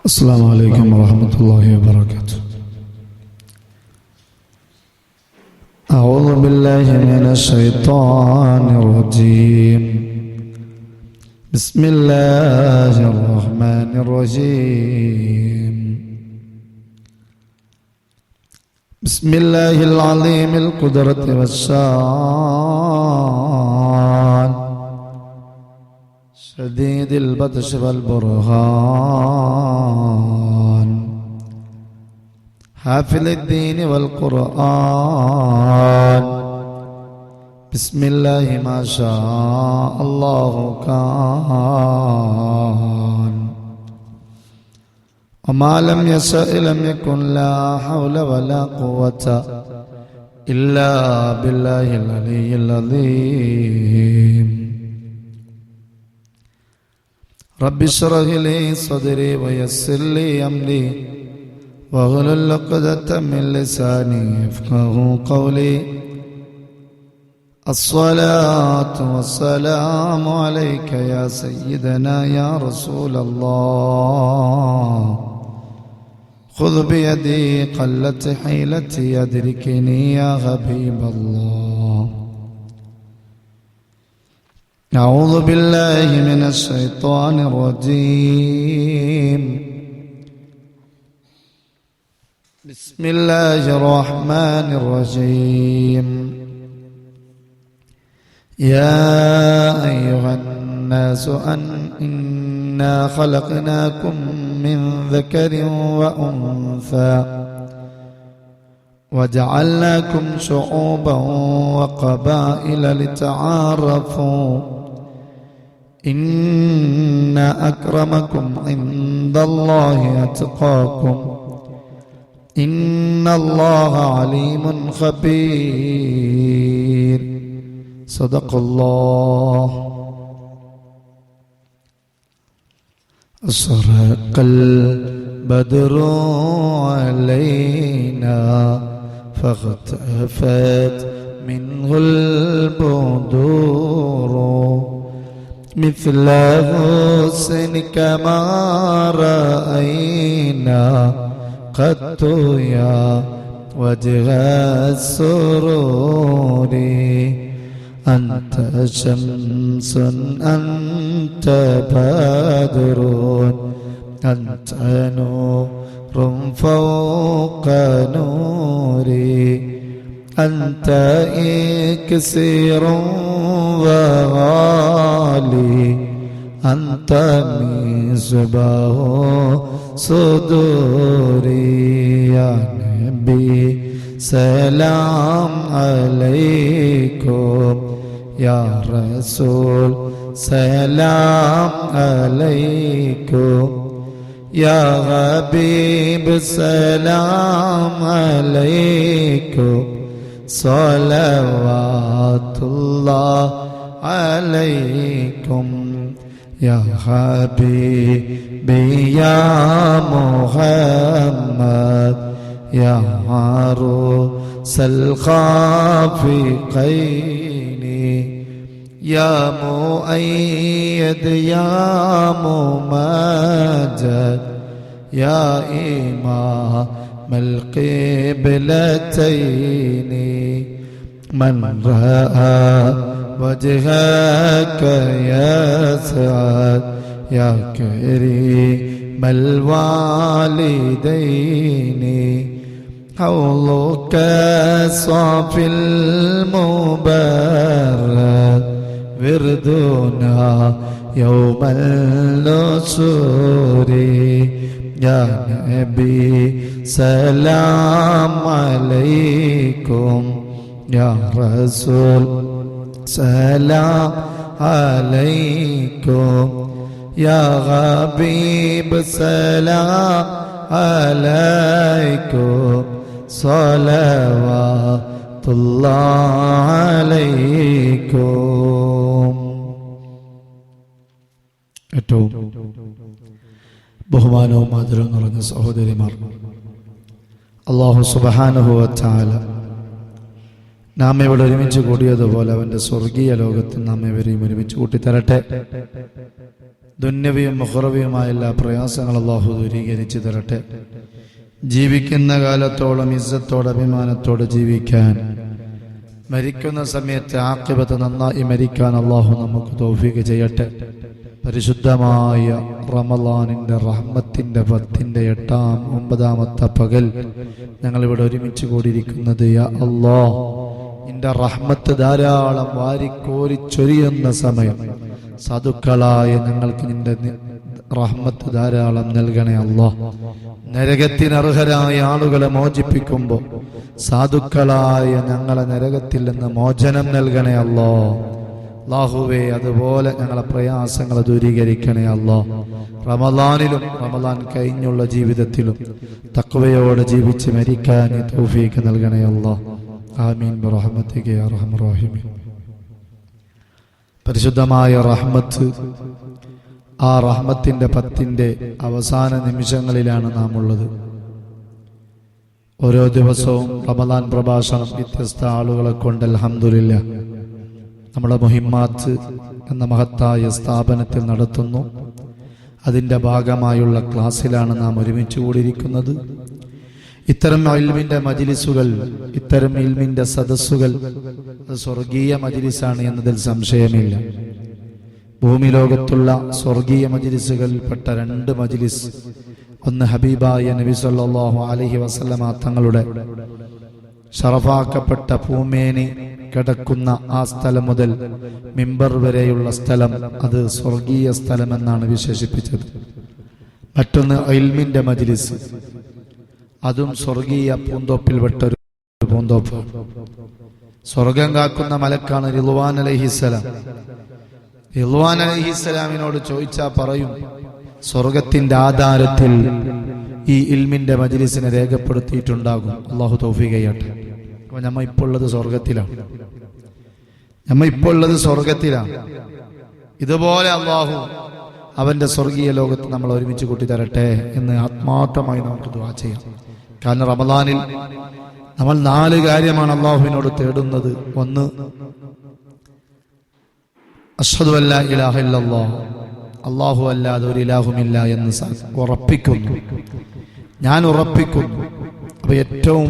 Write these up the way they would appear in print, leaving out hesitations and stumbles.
السلام عليكم ورحمة الله وبركاته. أعوذ بالله من الشيطان الرجيم. بسم الله الرحمن الرحيم. بسم الله العظيم القدرة والشان، شديد البطش والبرهان، حافظ الدين والقرآن. بسم الله ما شاء الله كان، وما لم يشأ لم يكن. لا حول ولا قوة إلا بالله العلي العظيم. رب اشرح لي صدري ويسر لي أمري واحلل عقدة من لساني يفقهوا قولي. الصلاة والسلام عليك يا سيدنا يا رسول الله. خذ بيدي قلت حيلتي أدركني يا حبيب الله. أعوذ بالله من الشيطان الرجيم. بسم الله الرحمن الرحيم. يا أيها الناس إنا خلقناكم من ذكر وأنثى وجعلناكم شعوبا وقبائل لتعارفوا. إن أكرمكم عند الله أتقاكم. إن الله عليم خبير. صدق الله. أشرق البدر علينا فاختفت منه البدور، مثل حسنك ما رأينا قط يا وجه السرور. أنت شمس أنت بدر أنت نور فوق نوري. أنت إكسير وغالي. أنت مصباح صدوري. يا نبي سلام عليكم. يا رسول سلام عليكم. يا حبيب سلام عليكم. صلوات الله عليكم. يا حبيبي يا محمد. يا عروس الخافقين. يا مؤيد يا ممجد. يا إمام القبلتين. من رأى وجهك يسعد. يا كريم الوالدين. حوضك صافي المبارك وردنا يوم النشور. يا نبي سلام عليكم. يا رسول سلام عليكم. يا حبيب سلام عليكم. صلوات الله عليكم. ഏറ്റവും ബഹുമാനവും ആദരവും നിറഞ്ഞ സഹോദരിമാർ, അല്ലാഹു സുബ്ഹാനഹു വ തആല നാം ഇവിടെ ഒരുമിച്ച് കൂടിയതുപോലെ അവൻ്റെ സ്വർഗീയ ലോകത്തിൽ നാം ഇവരെയും ഒരുമിച്ച് കൂട്ടിത്തരട്ടെ. ദുന്യവിയും മുഖറവിയുമായ എല്ലാ പ്രയാസങ്ങൾ അല്ലാഹു ദൂരീകരിച്ചു തരട്ടെ. ജീവിക്കുന്ന കാലത്തോളം ഇസ്സത്തോടെ അഭിമാനത്തോടെ ജീവിക്കാൻ, മരിക്കുന്ന സമയത്ത് ആഖിബത്ത് നന്നായി മരിക്കാൻ അല്ലാഹു നമുക്ക് തൗഫീഖ് ചെയ്യട്ടെ. പരിശുദ്ധമായ റമളാനിന്റെ റഹ്മത്തിന്റെ 10ന്റെ 8-9 പകൽ ഞങ്ങളിവിടെ ഒരുമിച്ച് കൂടിയിരിക്കുന്നത് യാ അല്ലാഹ് നിന്റെ റഹ്മത്ത് ധാരാളം വാരിക്കോരിച്ചൊരിയുന്ന സമയം. സാധുക്കളായ ഞങ്ങൾക്ക് നിന്റെ റഹ്മത്ത് ധാരാളം നൽകണേ അല്ലാഹ്. നരകത്തിനർഹരായ ആളുകളെ മോചിപ്പിക്കുമ്പോൾ സാധുക്കളായ ഞങ്ങളെ നരകത്തിൽ നിന്ന് മോചനം നൽകണേ അല്ലാഹ്. അല്ലാഹുവേ, അതുപോലെ ഞങ്ങളെ പ്രയാസങ്ങളെ ദൂരീകരിക്കണേ അല്ലാഹ്. റമളാനിലും റമളാൻ കഴിഞ്ഞുള്ള ജീവിതത്തിലും തഖ്വയോടെ ജീവിച്ച് മരിക്കാൻ തൗഫീഖ് നൽകണേ അല്ലാഹ്. ആമീൻ ബിറഹ്മതിക യാ അർഹമർ റഹീമീൻ. പരിശുദ്ധമായ റഹ്മത്ത്, ആ റഹ്മത്തിന്റെ 10ന്റെ അവസാന നിമിഷങ്ങളിലാണ് നാം ഉള്ളത്. ഓരോ ദിവസവും റമളാൻ പ്രഭാഷണം വ്യത്യസ്ത ആളുകളെ കൊണ്ട് അൽഹംദുലില്ലാഹ് നമ്മുടെ മുഹിമ്മാത്ത് എന്ന മഹത്തായ സ്ഥാപനത്തിൽ നടത്തുന്നു. അതിൻ്റെ ഭാഗമായുള്ള ക്ലാസ്സിലാണ് നാം ഒരുമിച്ച് കൂടിയിരിക്കുന്നത്. ഇത്തരം ഇൽമിന്റെ മജ്ലിസുകൾ, ഇത്തരം ഇൽമിന്റെ സദസ്സുകൾ അത് സ്വർഗീയ മജ്ലിസാണ് എന്നതിൽ സംശയമില്ല. ഭൂമി ലോകത്തുള്ള സ്വർഗീയ മജ്ലിസുകളിൽപ്പെട്ട 2 മജ്ലിസ്, ഒന്ന് ഹബീബായ നബി സല്ലല്ലാഹു അലൈഹി വസല്ലമ തങ്ങളുടെ ശറഫാക്കപ്പെട്ട പൂമേനി കിടക്കുന്ന ആ സ്ഥലം മുതൽ മിമ്പർ വരെയുള്ള സ്ഥലം, അത് സ്വർഗീയ സ്ഥലമെന്നാണ് വിശേഷിപ്പിച്ചത്. മറ്റൊന്ന് ഇൽമിന്റെ മജ്ലിസ്, അതും സ്വർഗീയ പൂന്തോപ്പിൽപ്പെട്ടൊരു പൂന്തോപ്പ്. സ്വർഗം കാക്കുന്ന മലക്കാണ് റിദ്വാൻ അലൈഹിസ്സലാം. റിദ്വാൻ അലൈഹിസ്സലാമിനോട് ചോദിച്ചാൽ പറയും, സ്വർഗത്തിന്റെ ആധാരത്തിൽ ഈ ഇൽമിന്റെ മജ്ലിസിനെ രേഖപ്പെടുത്തിയിട്ടുണ്ടാകും. അല്ലാഹു തൗഫീഖ് ചെയ്യട്ടെ. അപ്പൊ നമ്മ ഇപ്പോൾ ഉള്ളത് സ്വർഗത്തിലാണ്. ഇതുപോലെ അല്ലാഹു അവന്റെ സ്വർഗീയ ലോകത്ത് നമ്മൾ ഒരുമിച്ച് കൂട്ടിത്തരട്ടെ എന്ന് ആത്മാർത്ഥമായി നമുക്ക് ദുആ ചെയ്യാം. കാരണം റമളാനിൽ നമ്മൾ 4 കാര്യമാണ് അല്ലാഹുവിനോട് തേടുന്നത്. ഒന്ന്, അഷ്ഹദു അല്ലാ ഇലാഹ ഇല്ലല്ലാഹ്, അല്ലാഹു അല്ലാതെ ഒരു ഇലാഹുമില്ല എന്ന് ഉറപ്പിക്കുന്നു. ഞാൻ ഉറപ്പിക്കുന്നു. അപ്പൊ ഏറ്റവും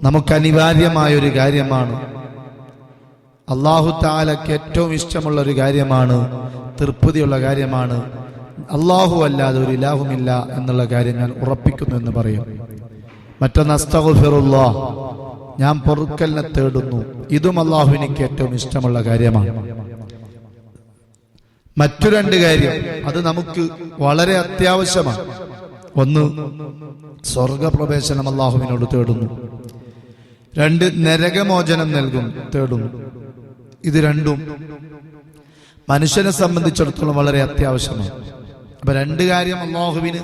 നമുക്ക് അനിവാര്യമായ ഒരു കാര്യമാണ്, അല്ലാഹു തആലക്ക് ഏറ്റവും ഇഷ്ടമുള്ള ഒരു കാര്യമാണ്, തൃപ്തിയുള്ള കാര്യമാണ്, അല്ലാഹു അല്ലാതെ ഒരു ഇലാഹുമില്ല എന്നുള്ള കാര്യം ഞാൻ ഉറപ്പിക്കുന്നു എന്ന് പറയും. മറ്റൊന്ന് അസ്തഗ്ഫിറുല്ലാഹ്, ഞാൻ പൊറുക്കലിനെ തേടുന്നു. ഇതും അല്ലാഹുവിനിക്ക് ഏറ്റവും ഇഷ്ടമുള്ള കാര്യമാണ്. മറ്റു 2 കാര്യം അത് നമുക്ക് വളരെ അത്യാവശ്യമാണ്. ഒന്ന്, സ്വർഗപ്രവേശനം അല്ലാഹുവിനോട് തേടുന്നു. 2, നരകമോചനം തേടുന്നു. ഇത് 2ഉം മനുഷ്യനെ സംബന്ധിച്ചിടത്തോളം വളരെ അത്യാവശ്യമാണ്. അപ്പൊ 2 കാര്യം അല്ലാഹുവിന്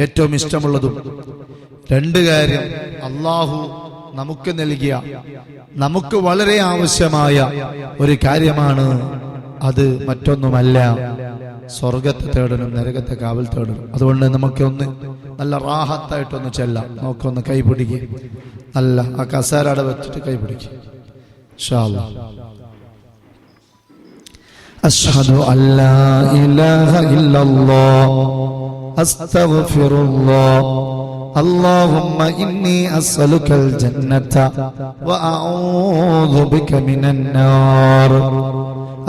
ഏറ്റവും ഇഷ്ടമുള്ളതും, 2 കാര്യം അല്ലാഹു നമുക്ക് നൽകിയ, നമുക്ക് വളരെ ആവശ്യമായ ഒരു കാര്യമാണ്. അത് മറ്റൊന്നുമല്ല, സ്വർഗത്തെ തേടണം, നരകത്തെ കാവൽ തേടണം. അതുകൊണ്ട് നമുക്കൊന്ന് നല്ല റാഹത്തായിട്ടൊന്ന് ചെല്ലാം. നമുക്കൊന്ന് കൈപിടിക്കുക, നല്ല ആ കസേരയുടെ വെച്ചിട്ട് കൈപിടിക്കുക. ഇൻഷാ അല്ലാഹ്. അശ്ഹദു അല്ലാ ഇലാഹ ഇല്ലല്ലാഹ് അസ്തഗ്ഫിറുല്ലാഹ് اللهم إني أسألك الجنة وأعوذ بك من النار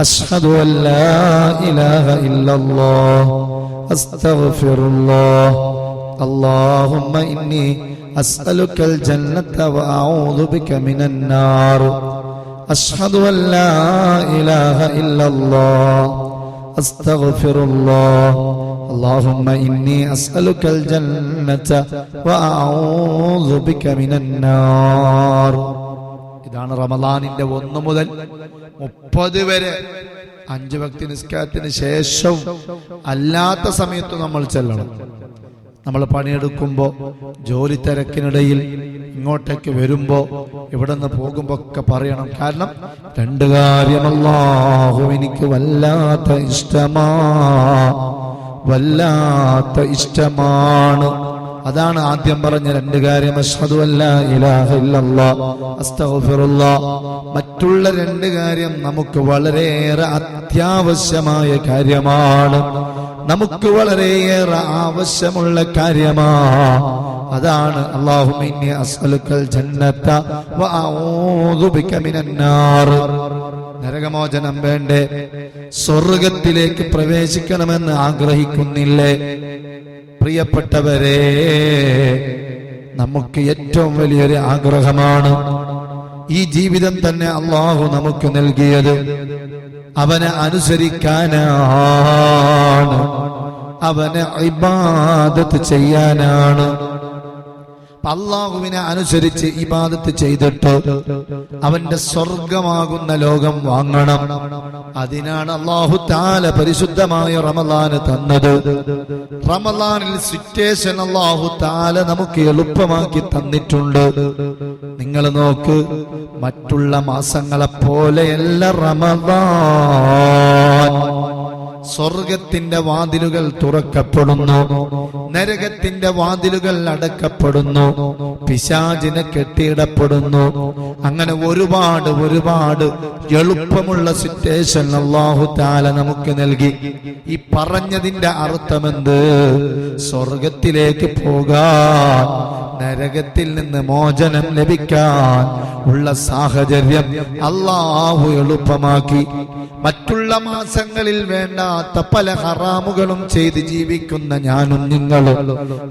أشهد أن لا إله إلا الله أستغفر الله اللهم إني أسألك الجنة وأعوذ بك من النار أشهد أن لا إله إلا الله أستغفر الله اللهم إني أسألك الجنة وأعوذ بك من النار. ഇതാണ് റമളാനിന്റെ 1 മുതൽ 30 വരെ 5 വക്ത് നിസ്കാരത്തിന് ശേഷം അല്ലാത്ത സമയത്ത് നമ്മൾ ചെല്ലണം. നമ്മൾ പണിയെടുക്കുമ്പോ, ജോലി തിരക്കിനിടയിൽ ഇങ്ങോട്ടേക്ക് വരുമ്പോ, ഇവിടെ നിന്ന് പോകുമ്പോ ഒക്കെ പറയണം. കാരണം 2 കാര്യം അല്ലാഹു എനിക്ക് വല്ലാത്ത ഇഷ്ടമാണ്. അതാണ് ആദ്യം പറഞ്ഞ രണ്ട് കാര്യം. അശ്ഹദു അല്ലാ ഇലാഹ ഇല്ലല്ലാഹ് അസ്തഗ്ഫിറുല്ലാഹ്. മറ്റുള്ള രണ്ട് കാര്യം നമുക്ക് വളരെയേറെ അത്യാവശ്യമായ കാര്യമാണ്, നമുക്ക് വളരെയേറെ ആവശ്യമുള്ള കാര്യമാണ്. അതാണ് അല്ലാഹുമ്മ ഇന്നി അസ്അലുക്കൽ ജന്നത വ അഊദു ബിക മിനൻ നാർ. നരകമോചനം വേണ്ടേ? സ്വർഗത്തിലേക്ക് പ്രവേശിക്കണമെന്ന് ആഗ്രഹിക്കുന്നില്ലേ? പ്രിയപ്പെട്ടവരെ, നമുക്ക് ഏറ്റവും വലിയൊരു ആഗ്രഹമാണ്. ഈ ജീവിതം തന്നെ അല്ലാഹു നമുക്ക് നൽകിയത് അവനെ അനുസരിക്കാനാണ്, അവനെ ഇബാദത്ത് ചെയ്യാനാണ്. അല്ലാഹുവിനെ അനുസരിച്ച് ഇബാദത്ത് ചെയ്തിട്ട് അവന്റെ സ്വർഗമാകുന്ന ലോകം വാങ്ങണം. അതിനാണ് അല്ലാഹു തആല പരിശുദ്ധമായ റമളാൻ തന്നത്. റമളാനിൽ സിറ്റുവേഷൻ അല്ലാഹു തആല നമുക്ക് എളുപ്പമാക്കി തന്നിട്ടുണ്ട്. നിങ്ങൾ നോക്ക്, മറ്റുള്ള മാസങ്ങളെ പോലെയല്ല റമളാൻ. സ്വർഗത്തിന്റെ വാതിലുകൾ തുറക്കപ്പെടുന്നു, നരകത്തിന്റെ വാതിലുകൾ അടക്കപ്പെടുന്നു, പിശാചിനെ കെട്ടിയിടപ്പെടുന്നു. അങ്ങനെ ഒരുപാട് എളുപ്പമുള്ള സിറ്റുവേഷൻ അല്ലാഹു തആല നമുക്ക് നൽകി. ഈ പറഞ്ഞതിന്റെ അർത്ഥമെന്ത്? സ്വർഗത്തിലേക്ക് പോകാൻ, നരകത്തിൽ നിന്ന് മോചനം ലഭിക്കാൻ ഉള്ള സാഹചര്യം അല്ലാഹു എളുപ്പമാക്കി. മറ്റുള്ള മാസങ്ങളിൽ വേണ്ടാത്ത പല ഹറാമുകളും ചെയ്ത് ജീവിക്കുന്ന ഞാനും നിങ്ങളും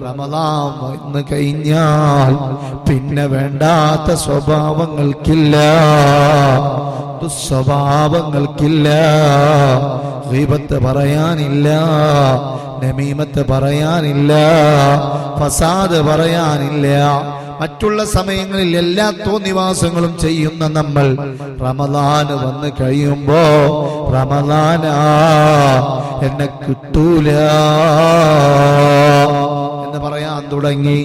റമളാൻ വന്നു കഴിഞ്ഞാൽ പിന്നെ വേണ്ടാത്ത സ്വഭാവങ്ങൾക്കില്ല, ദുസ്വഭാവങ്ങൾക്കില്ല, ഗീബത്ത് പറയാനില്ല, നമീമത്ത് പറയാനില്ല, ഫസാദ് പറയാനില്ല. മറ്റുള്ള സമയങ്ങളിൽ എല്ലാ തോന്നിവാസങ്ങളും ചെയ്യുന്ന നമ്മൾ റമളാൻ വന്ന് കഴിയുമ്പോ റമളാനാ എന്നെ കിട്ടൂല എന്ന് പറയാൻ തുടങ്ങി.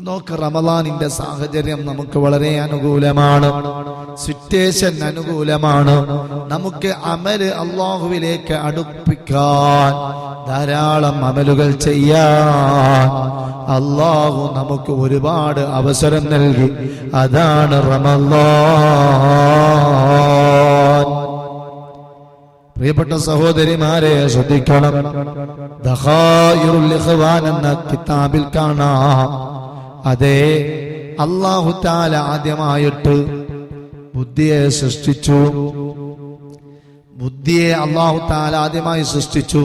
നോക്ക്, റമളാനിന്റെ സാഹചര്യം നമുക്ക് വളരെ അനുകൂലമാണ്, സിറ്റുവേഷൻ അനുകൂലമാണ്. നമുക്ക് അമല് അല്ലാഹുവിലേക്ക് അടുപ്പിക്കാൻ, ധാരാളം അമലുകൾ ചെയ്യാൻ അല്ലാഹു നമുക്ക് ഒരുപാട് അവസരം നൽകി. അതാണ് റമളാൻ. പ്രിയപ്പെട്ട സഹോദരിമാരെ ശ്രദ്ധിക്കണം. ദഖായിറുൽ ഇഖ്വാൻ എന്ന കിതാബിൽ കാണാം, അതെ, അല്ലാഹു തആല ആദ്യമായിട്ട് ബുദ്ധിയെ സൃഷ്ടിച്ചു. ബുദ്ധിയെ അല്ലാഹു തആല ആദ്യമായി സൃഷ്ടിച്ചു.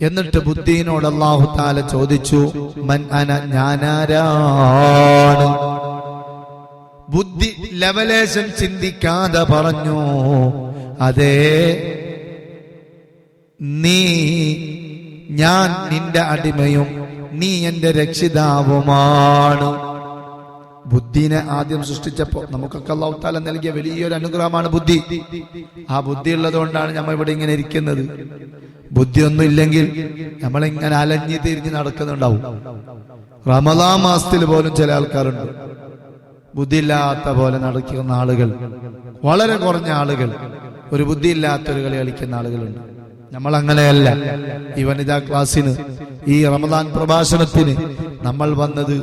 എന്നിട്ട് ബുദ്ധിയോട് അല്ലാഹു തആല ചോദിച്ചു, മൻ അന, ഞാനാരാണ്? ബുദ്ധി ലെവലേശം ചിന്തിക്കാതെ പറഞ്ഞു, അതെ, ഞാൻ നിന്റെ അടിമയും നീ എന്റെ രക്ഷിതാവുമാണ്. ബുദ്ധിനെ ആദ്യം സൃഷ്ടിച്ചപ്പോ നമുക്കൊക്കെ അല്ലാഹു തആല നൽകിയ വലിയൊരു അനുഗ്രഹമാണ് ബുദ്ധി. ആ ബുദ്ധി ഉള്ളത് കൊണ്ടാണ് നമ്മൾ ഇവിടെ ഇങ്ങനെ ഇരിക്കുന്നത്. ബുദ്ധിയൊന്നും ഇല്ലെങ്കിൽ നമ്മളിങ്ങനെ അലഞ്ഞു തിരിഞ്ഞ് നടക്കുന്നുണ്ടാവും. റമളാൻ മാസത്തിൽ പോലും ചില ആൾക്കാരുണ്ട് ബുദ്ധിയില്ലാത്ത പോലെ നടക്കുന്ന ആളുകൾ, വളരെ കുറഞ്ഞ ആളുകൾ, ഒരു ബുദ്ധിയില്ലാത്തൊരു കളി കളിക്കുന്ന ആളുകളുണ്ട്. നമ്മൾ അങ്ങനെയല്ല. ഈ വനിതാ ക്ലാസ്സിന്, ഈ റമളാൻ പ്രഭാഷണത്തിന് നമ്മൾ വന്നത്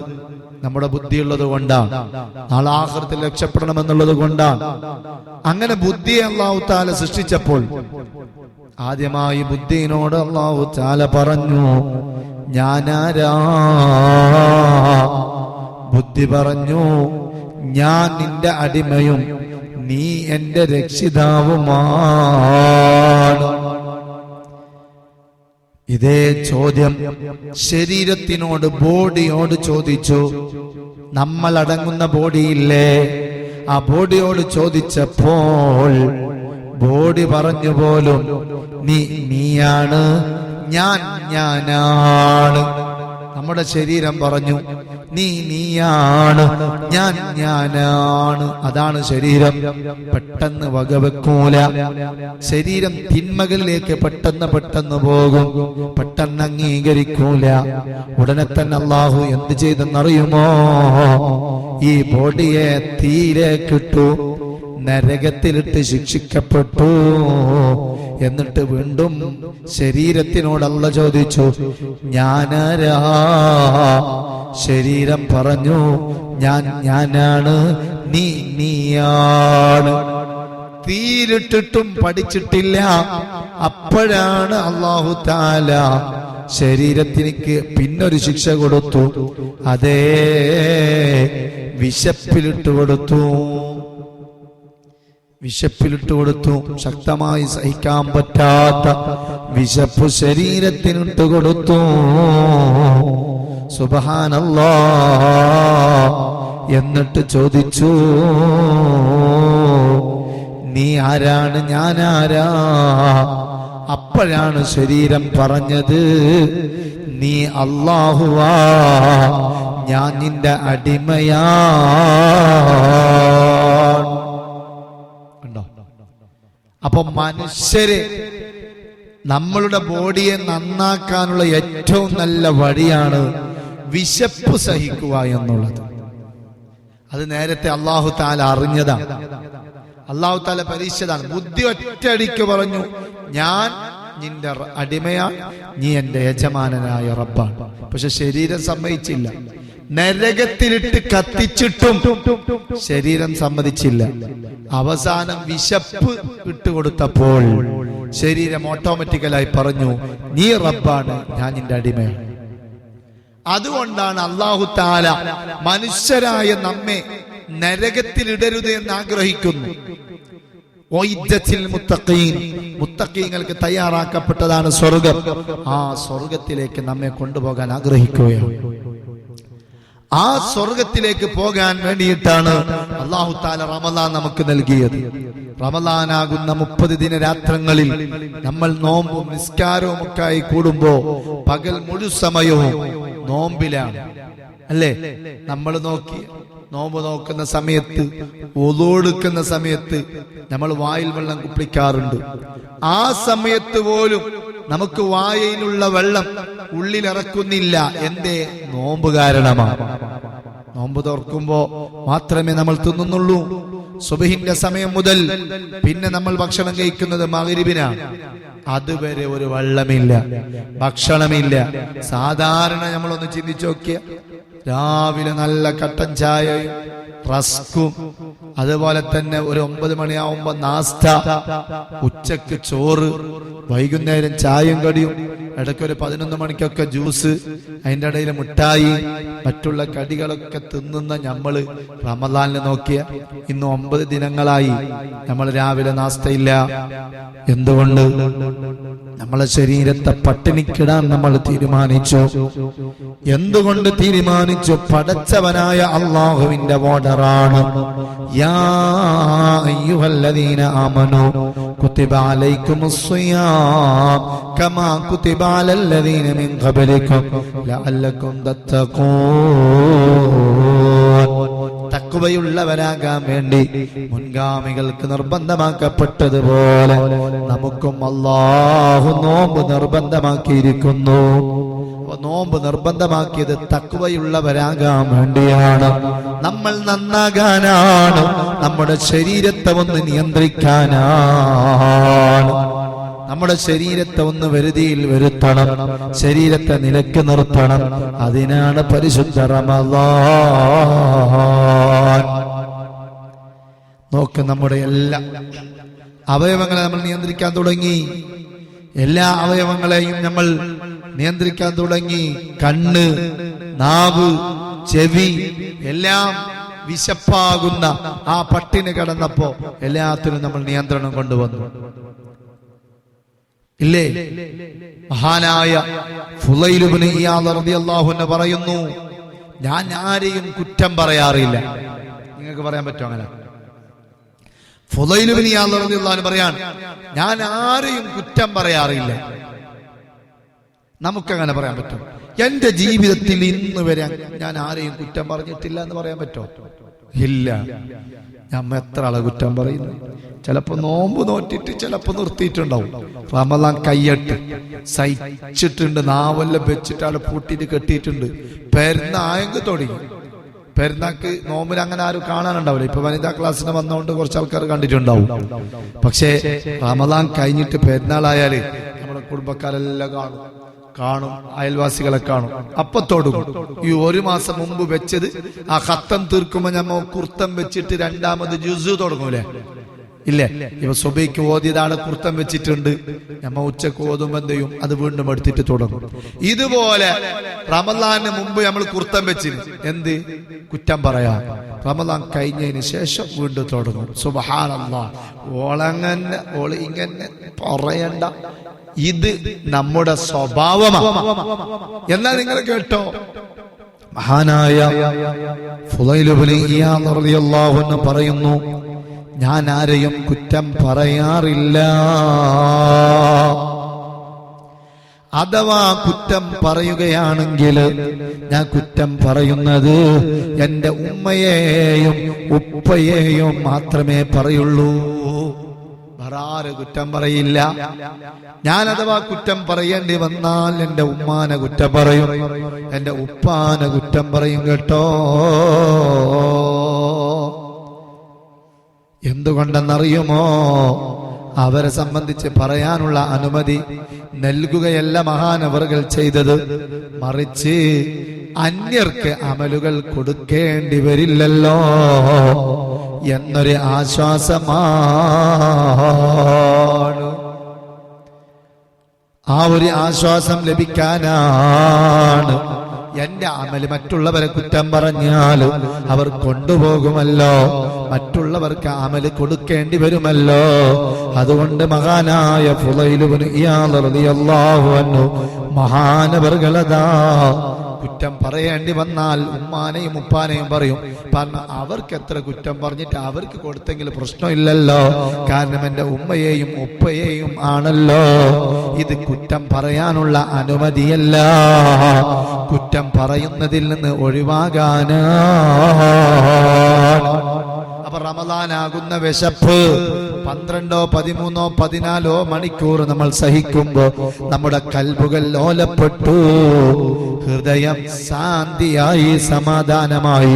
നമ്മുടെ ബുദ്ധിയുള്ളത് കൊണ്ടാണ്, നാളെ ആഖിറത്തിൽ രക്ഷപ്പെടണമെന്നുള്ളത് കൊണ്ടാണ്. അങ്ങനെ ബുദ്ധിയെ അല്ലാഹു തആല സൃഷ്ടിച്ചപ്പോൾ ആദ്യമായി ബുദ്ധിയോട് അല്ലാഹു തആല പറഞ്ഞു, ഞാനാരാ? ബുദ്ധി പറഞ്ഞു, ഞാൻ നിന്റെ അടിമയും നീ എന്റെ രക്ഷിതാവുമാണ്. ഇതേ ചോദ്യം ശരീരത്തിനോട്, ബോഡിയോട് ചോദിച്ചു. നമ്മൾ അടങ്ങുന്ന ബോഡിയില്ലേ, ആ ബോഡിയോട് ചോദിച്ചപ്പോൾ ബോഡി പറഞ്ഞു പോലും, നീയാണ്, ഞാനാണ്. നമ്മുടെ ശരീരം പറഞ്ഞു, നീയാണ്, ഞാനാണ്. അതാണ് ശരീരം. പെട്ടെന്ന് വകവെക്കൂല. ശരീരം തിന്മകളിലേക്ക് പെട്ടെന്ന് പോകും, പെട്ടെന്ന് അംഗീകരിക്കൂല. ഉടനെ തന്നെ അല്ലാഹു എന്ത് ചെയ്തെന്നറിയുമോ? ഈ ബോഡിയെ തീരെ കിട്ടു, നരകത്തിലിട്ട് ശിക്ഷിക്കപ്പെട്ടു. എന്നിട്ട് വീണ്ടും ശരീരത്തിനോട് അല്ലാഹു ചോദിച്ചു, ഞാനാരാ? ശരീരം പറഞ്ഞു, ഞാനാണ്, നീയാണ്. തീയിലിട്ടിട്ടും പഠിച്ചിട്ടില്ല. അപ്പോഴാണ് അല്ലാഹു തആല ശരീരത്തിനിക്ക് പിന്നൊരു ശിക്ഷ കൊടുത്തു. അതേ, വിശപ്പിലിട്ട് കൊടുത്തു. ശക്തമായി സഹിക്കാൻ പറ്റാത്ത വിശപ്പ് ശരീരത്തിനിട്ട് കൊടുത്തു. സുബ്ഹാനല്ലാഹ്. എന്നിട്ട് ചോദിച്ചു, നീ ആരാണ്? ഞാനാരാ? അപ്പോഴാണ് ശരീരം പറഞ്ഞത്, നീ അല്ലാഹുവാ, ഞാൻ നിന്റെ അടിമയാണ്. ഉണ്ടോ? അപ്പൊ മനുഷ്യര് നമ്മളുടെ ബോഡിയെ നന്നാക്കാനുള്ള ഏറ്റവും നല്ല വഴിയാണ് വിശപ്പ് സഹിക്കുക എന്നുള്ളത്. അത് നേരത്തെ അല്ലാഹു തആല അറിഞ്ഞതാണ്, അല്ലാഹു തആല പരീക്ഷിച്ചതാണ്. ബുദ്ധി ഒറ്റയടിക്ക് പറഞ്ഞു, ഞാൻ നിന്റെ അടിമയാണ്, നീ എന്റെ യജമാനനായ റബ്ബാണ്. പക്ഷെ ശരീരം സമ്മതിച്ചില്ല. നരകത്തിലിട്ട് കത്തിച്ചിട്ടും ശരീരം സമ്മതിച്ചില്ല. അവസാനം വിശപ്പ് ഇട്ടുകൊടുത്തപ്പോൾ ശരീരം ഓട്ടോമാറ്റിക്കലായി പറഞ്ഞു, നീ റബ്ബാണ്, ഞാൻ നിന്റെ അടിമയാണ്. അതുകൊണ്ടാണ് അല്ലാഹു തആല മനുഷ്യരായ നമ്മെ നരകത്തിലിടരുത് എന്ന് ആഗ്രഹിക്കുന്നു. മുത്തഖീങ്ങൾക്ക് തയ്യാറാക്കപ്പെട്ടതാണ് സ്വർഗം. ആ സ്വർഗത്തിലേക്ക് നമ്മെ കൊണ്ടുപോകാൻ ആഗ്രഹിക്കുകയാണ്. ആ സ്വർഗത്തിലേക്ക് പോകാൻ വേണ്ടിയിട്ടാണ് അല്ലാഹു തആല റമളാൻ നമുക്ക് നൽകിയത്. റമളാനാകുന്ന 30 ദിനരാത്രങ്ങളിൽ നമ്മൾ നോമ്പും നിസ്കാരവും ഒക്കെ ആയി കൂടുമ്പോ പകൽ മുഴുവൻ സമയവും നോമ്പിലാണ്, അല്ലേ? നമ്മൾ നോമ്പ് നോക്കുന്ന സമയത്ത്, വുളൂ എടുക്കുന്ന സമയത്ത് നമ്മൾ വായിൽ വെള്ളം കുപ്പിക്കാറുണ്ട്. ആ സമയത്ത് പോലും നമുക്ക് വായയിലുള്ള വെള്ളം ഉള്ളിലിറക്കുന്നില്ല. എന്തേ? നോമ്പ് കാരണമാണ്. നോമ്പ് തുറക്കുമ്പോ മാത്രമേ നമ്മൾ തിന്നുന്നുള്ളൂ. സുബഹിന്റെ സമയം മുതൽ പിന്നെ നമ്മൾ ഭക്ഷണം കഴിക്കുന്നത് മഗ്രിബിനാണ്. അതുവരെ ഒരു വെള്ളമില്ല, ഭക്ഷണമില്ല. സാധാരണ നമ്മളൊന്ന് ചിന്തിച്ചു നോക്കിയ, രാവിലെ നല്ല കട്ടൻ ചായയും റസ്കും, അതുപോലെ തന്നെ ഒരു 9 മണിയാവുമ്പോ നാസ്ത, ഉച്ചക്ക് ചോറ്, വൈകുന്നേരം ചായയും കടിയും, ഇടയ്ക്കൊരു 11 മണിക്കൊക്കെ ജ്യൂസ്, അതിൻ്റെ ഇടയിൽ മിഠായി, മറ്റുള്ള കടികളൊക്കെ തിന്നുന്ന നമ്മള് റമളാനിൽ നോക്കിയ ഇന്ന് 9 ദിനങ്ങളായി നമ്മൾ രാവിലെ നാസ്തയില്ല. എന്തുകൊണ്ട്? നമ്മളെ ശരീരത്തെ പട്ടിണിക്കിടാൻ നമ്മൾ തീരുമാനിച്ചു. എന്തുകൊണ്ട് തീരുമാനിച്ചു? പടച്ചവനായ അല്ലാഹുവിന്റെ ഓർഡറാണ്. യാ അയ്യുഹല്ലദീന ആമനൂ കുതിബ അലൈക്കുമുസ് സിയാം കമാ കുതിബ അലല്ലദീന മിൻ ഖബലിക്കും ലഅല്ലക്കും തത്തഖൂൻ. തഖ്വയുള്ളവരാകാൻ വേണ്ടി മുൻഗാമികൾക്ക് നിർബന്ധമാക്കപ്പെട്ടതുപോലെ നമുക്കും അല്ലാഹു നോമ്പ് നിർബന്ധമാക്കിയിരിക്കുന്നു. നോമ്പ് നിർബന്ധമാക്കിയത് തഖ്വയുള്ളവരാകാൻ വേണ്ടിയാണ്, നമ്മൾ നന്നാകാനാണ്, നമ്മുടെ ശരീരത്തെ ഒന്ന് നിയന്ത്രിക്കാനാണ്. നമ്മുടെ ശരീരത്തെ ഒന്ന് വരുതിയിൽ വരുത്തണം, ശരീരത്തെ നിലയ്ക്ക് നിർത്തണം. അതിനാണ് പരിശുദ്ധ റമളാൻ. നോക്ക്, നമ്മുടെ എല്ലാ അവയവങ്ങളെ നമ്മൾ നിയന്ത്രിക്കാൻ തുടങ്ങി. എല്ലാ അവയവങ്ങളെയും നമ്മൾ നിയന്ത്രിക്കാൻ തുടങ്ങി. കണ്ണ്, നാവ്, ചെവി എല്ലാം വിശപ്പാകുന്ന ആ പട്ടിണി കിടന്നപ്പോ എല്ലാത്തിനും നമ്മൾ നിയന്ത്രണം കൊണ്ടുവന്നു, ഇല്ലേ? മഹാനായ ഫുളൈൽ ഇബ്നു ഇയാദ് റളിയല്ലാഹു അൻഹു പറയുന്നു, ഞാൻ ആരെയും കുറ്റം പറയാറില്ല. നിങ്ങൾക്ക് പറയാൻ പറ്റുമോ അങ്ങനെ? ഫുളൈൽ ഇബ്നു ഇയാദ് റളിയല്ലാഹു അൻഹു പറയാൻ, ഞാൻ ആരെയും കുറ്റം പറയാറില്ല. നമുക്കങ്ങനെ പറയാൻ പറ്റും? എന്റെ ജീവിതത്തിൽ ഇന്ന് വരെ ഞാൻ ആരെയും കുറ്റം പറഞ്ഞിട്ടില്ല എന്ന് പറയാൻ പറ്റുമോ? ഇല്ല. നമ്മ എത്ര ആളെ കുറ്റം പറയുന്നു? ചിലപ്പോ നോമ്പ് നോറ്റിട്ട് ചിലപ്പോ നിർത്തിയിട്ടുണ്ടാവും. റമളാൻ കയ്യട്ട് സഹിച്ചിട്ടുണ്ട്, നാവെല്ലാം വെച്ചിട്ട് അവിടെ പൂട്ടിട്ട് കെട്ടിയിട്ടുണ്ട്. പെരുന്നായെങ്കിൽ തുടങ്ങി, പെരുന്നാക്ക് നോമ്പിൽ അങ്ങനെ ആരും കാണാനുണ്ടാവില്ല. ഇപ്പൊ വനിതാ ക്ലാസ്സിന് വന്നതുകൊണ്ട് കുറച്ച് ആൾക്കാർ കണ്ടിട്ടുണ്ടാവും. പക്ഷേ റമദാൻ കഴിഞ്ഞിട്ട് പെരുന്നാളായാല് നമ്മുടെ കുടുംബക്കാരെല്ലാം കാണും, അയൽവാസികളെ കാണും. അപ്പൊ തൊടും. ഈ ഒരു മാസം മുമ്പ് വെച്ചത് ആ ഖത്തം തീർക്കുമ്പോ നമ്മ കുർത്തം വെച്ചിട്ട് രണ്ടാമത് ജുസ് തുടങ്ങൂലേ? ഇല്ലേ? ഇപ്പൊ സുബൈക്ക് ഓതിയതാണ്, കുർത്തം വെച്ചിട്ടുണ്ട്, നമ്മ ഉച്ചക്ക് ഓതുമ്പോ എന്ത് ചെയ്യും? അത് വീണ്ടും എടുത്തിട്ട് തുടങ്ങും. ഇതുപോലെ റമദാന് മുമ്പ് നമ്മൾ കുർത്തം വെച്ചിന് എന്ത് കുറ്റം പറയാ, റമദാൻ കഴിഞ്ഞതിന് ശേഷം വീണ്ടും തുടങ്ങും. സുബ്ഹാനല്ലാഹ്. ഓളങ്ങനെ ഓള് ഇങ്ങനെ പറയണ്ട, ഇത് നമ്മുടെ സ്വഭാവമാണ്. എന്നാ നിങ്ങൾ കേട്ടോ, മഹാനായ ഫുളൈൽ ഇബ്നു ഇയാദ് റളിയല്ലാഹു അൻഹു പറയുന്നു, ഞാൻ ആരെയും കുറ്റം പറയാറില്ല. അഥവാ കുറ്റം പറയുകയാണെങ്കിൽ ഞാൻ കുറ്റം പറയുന്നത് എൻ്റെ ഉമ്മയെയും ഉപ്പയെയും മാത്രമേ പറയുള്ളൂ. വേറെ കുറ്റം പറയില്ല. ഞാൻ അഥവാ കുറ്റം പറയേണ്ടി വന്നാൽ എൻ്റെ ഉമ്മാനെ കുറ്റം പറയും, എൻ്റെ ഉപ്പാനെ കുറ്റം പറയും കേട്ടോ. എന്തുകൊണ്ടെന്നറിയുമോ? അവരെ സംബന്ധിച്ച് പറയാനുള്ള അനുമതി നൽകുകയല്ല മഹാനവറുകൾ ചെയ്തത്, മറിച്ച് അന്യർക്ക് അമലുകൾ കൊടുക്കേണ്ടി വരില്ലല്ലോ എന്നൊരു ആശ്വാസമാണ്. ആ ഒരു ആശ്വാസം ലഭിക്കാനാണ് എന്റെ അമല് മറ്റുള്ളവരെ കുറ്റം പറഞ്ഞാൽ അവർ കൊണ്ടുപോകുമല്ലോ, മറ്റുള്ളവർക്ക് അമല് കൊടുക്കേണ്ടി വരുമല്ലോ. അതുകൊണ്ട് മഹാനായ ഫുളൈൽ ഇബ്നു ഇയാദ് റളിയല്ലാഹു അൻഹു മഹാനവറുകളതാ കുറ്റം പറയേണ്ടി വന്നാൽ ഉമ്മാനെയും ഉപ്പാനെയും പറയും. കാരണം അവർക്ക് എത്ര കുറ്റം പറഞ്ഞിട്ട് അവർക്ക് കൊടുത്തെങ്കിൽ പ്രശ്നമില്ലല്ലോ, കാരണം എൻ്റെ ഉമ്മയെയും ഉപ്പയെയും ആണല്ലോ. ഇത് കുറ്റം പറയാനുള്ള അനുമതിയല്ല, കുറ്റം പറയുന്നതിൽ നിന്ന് ഒഴിവാകാനാണ്. അപ്പൊ റമദാനാകുന്ന വിശപ്പ് 12, 13, 14 മണിക്കൂർ നമ്മൾ സഹിക്കുമ്പോ നമ്മുടെ കൽബുകൾ ലോലപ്പെട്ടു, ഹൃദയം ശാന്തിയായി സമാധാനമായി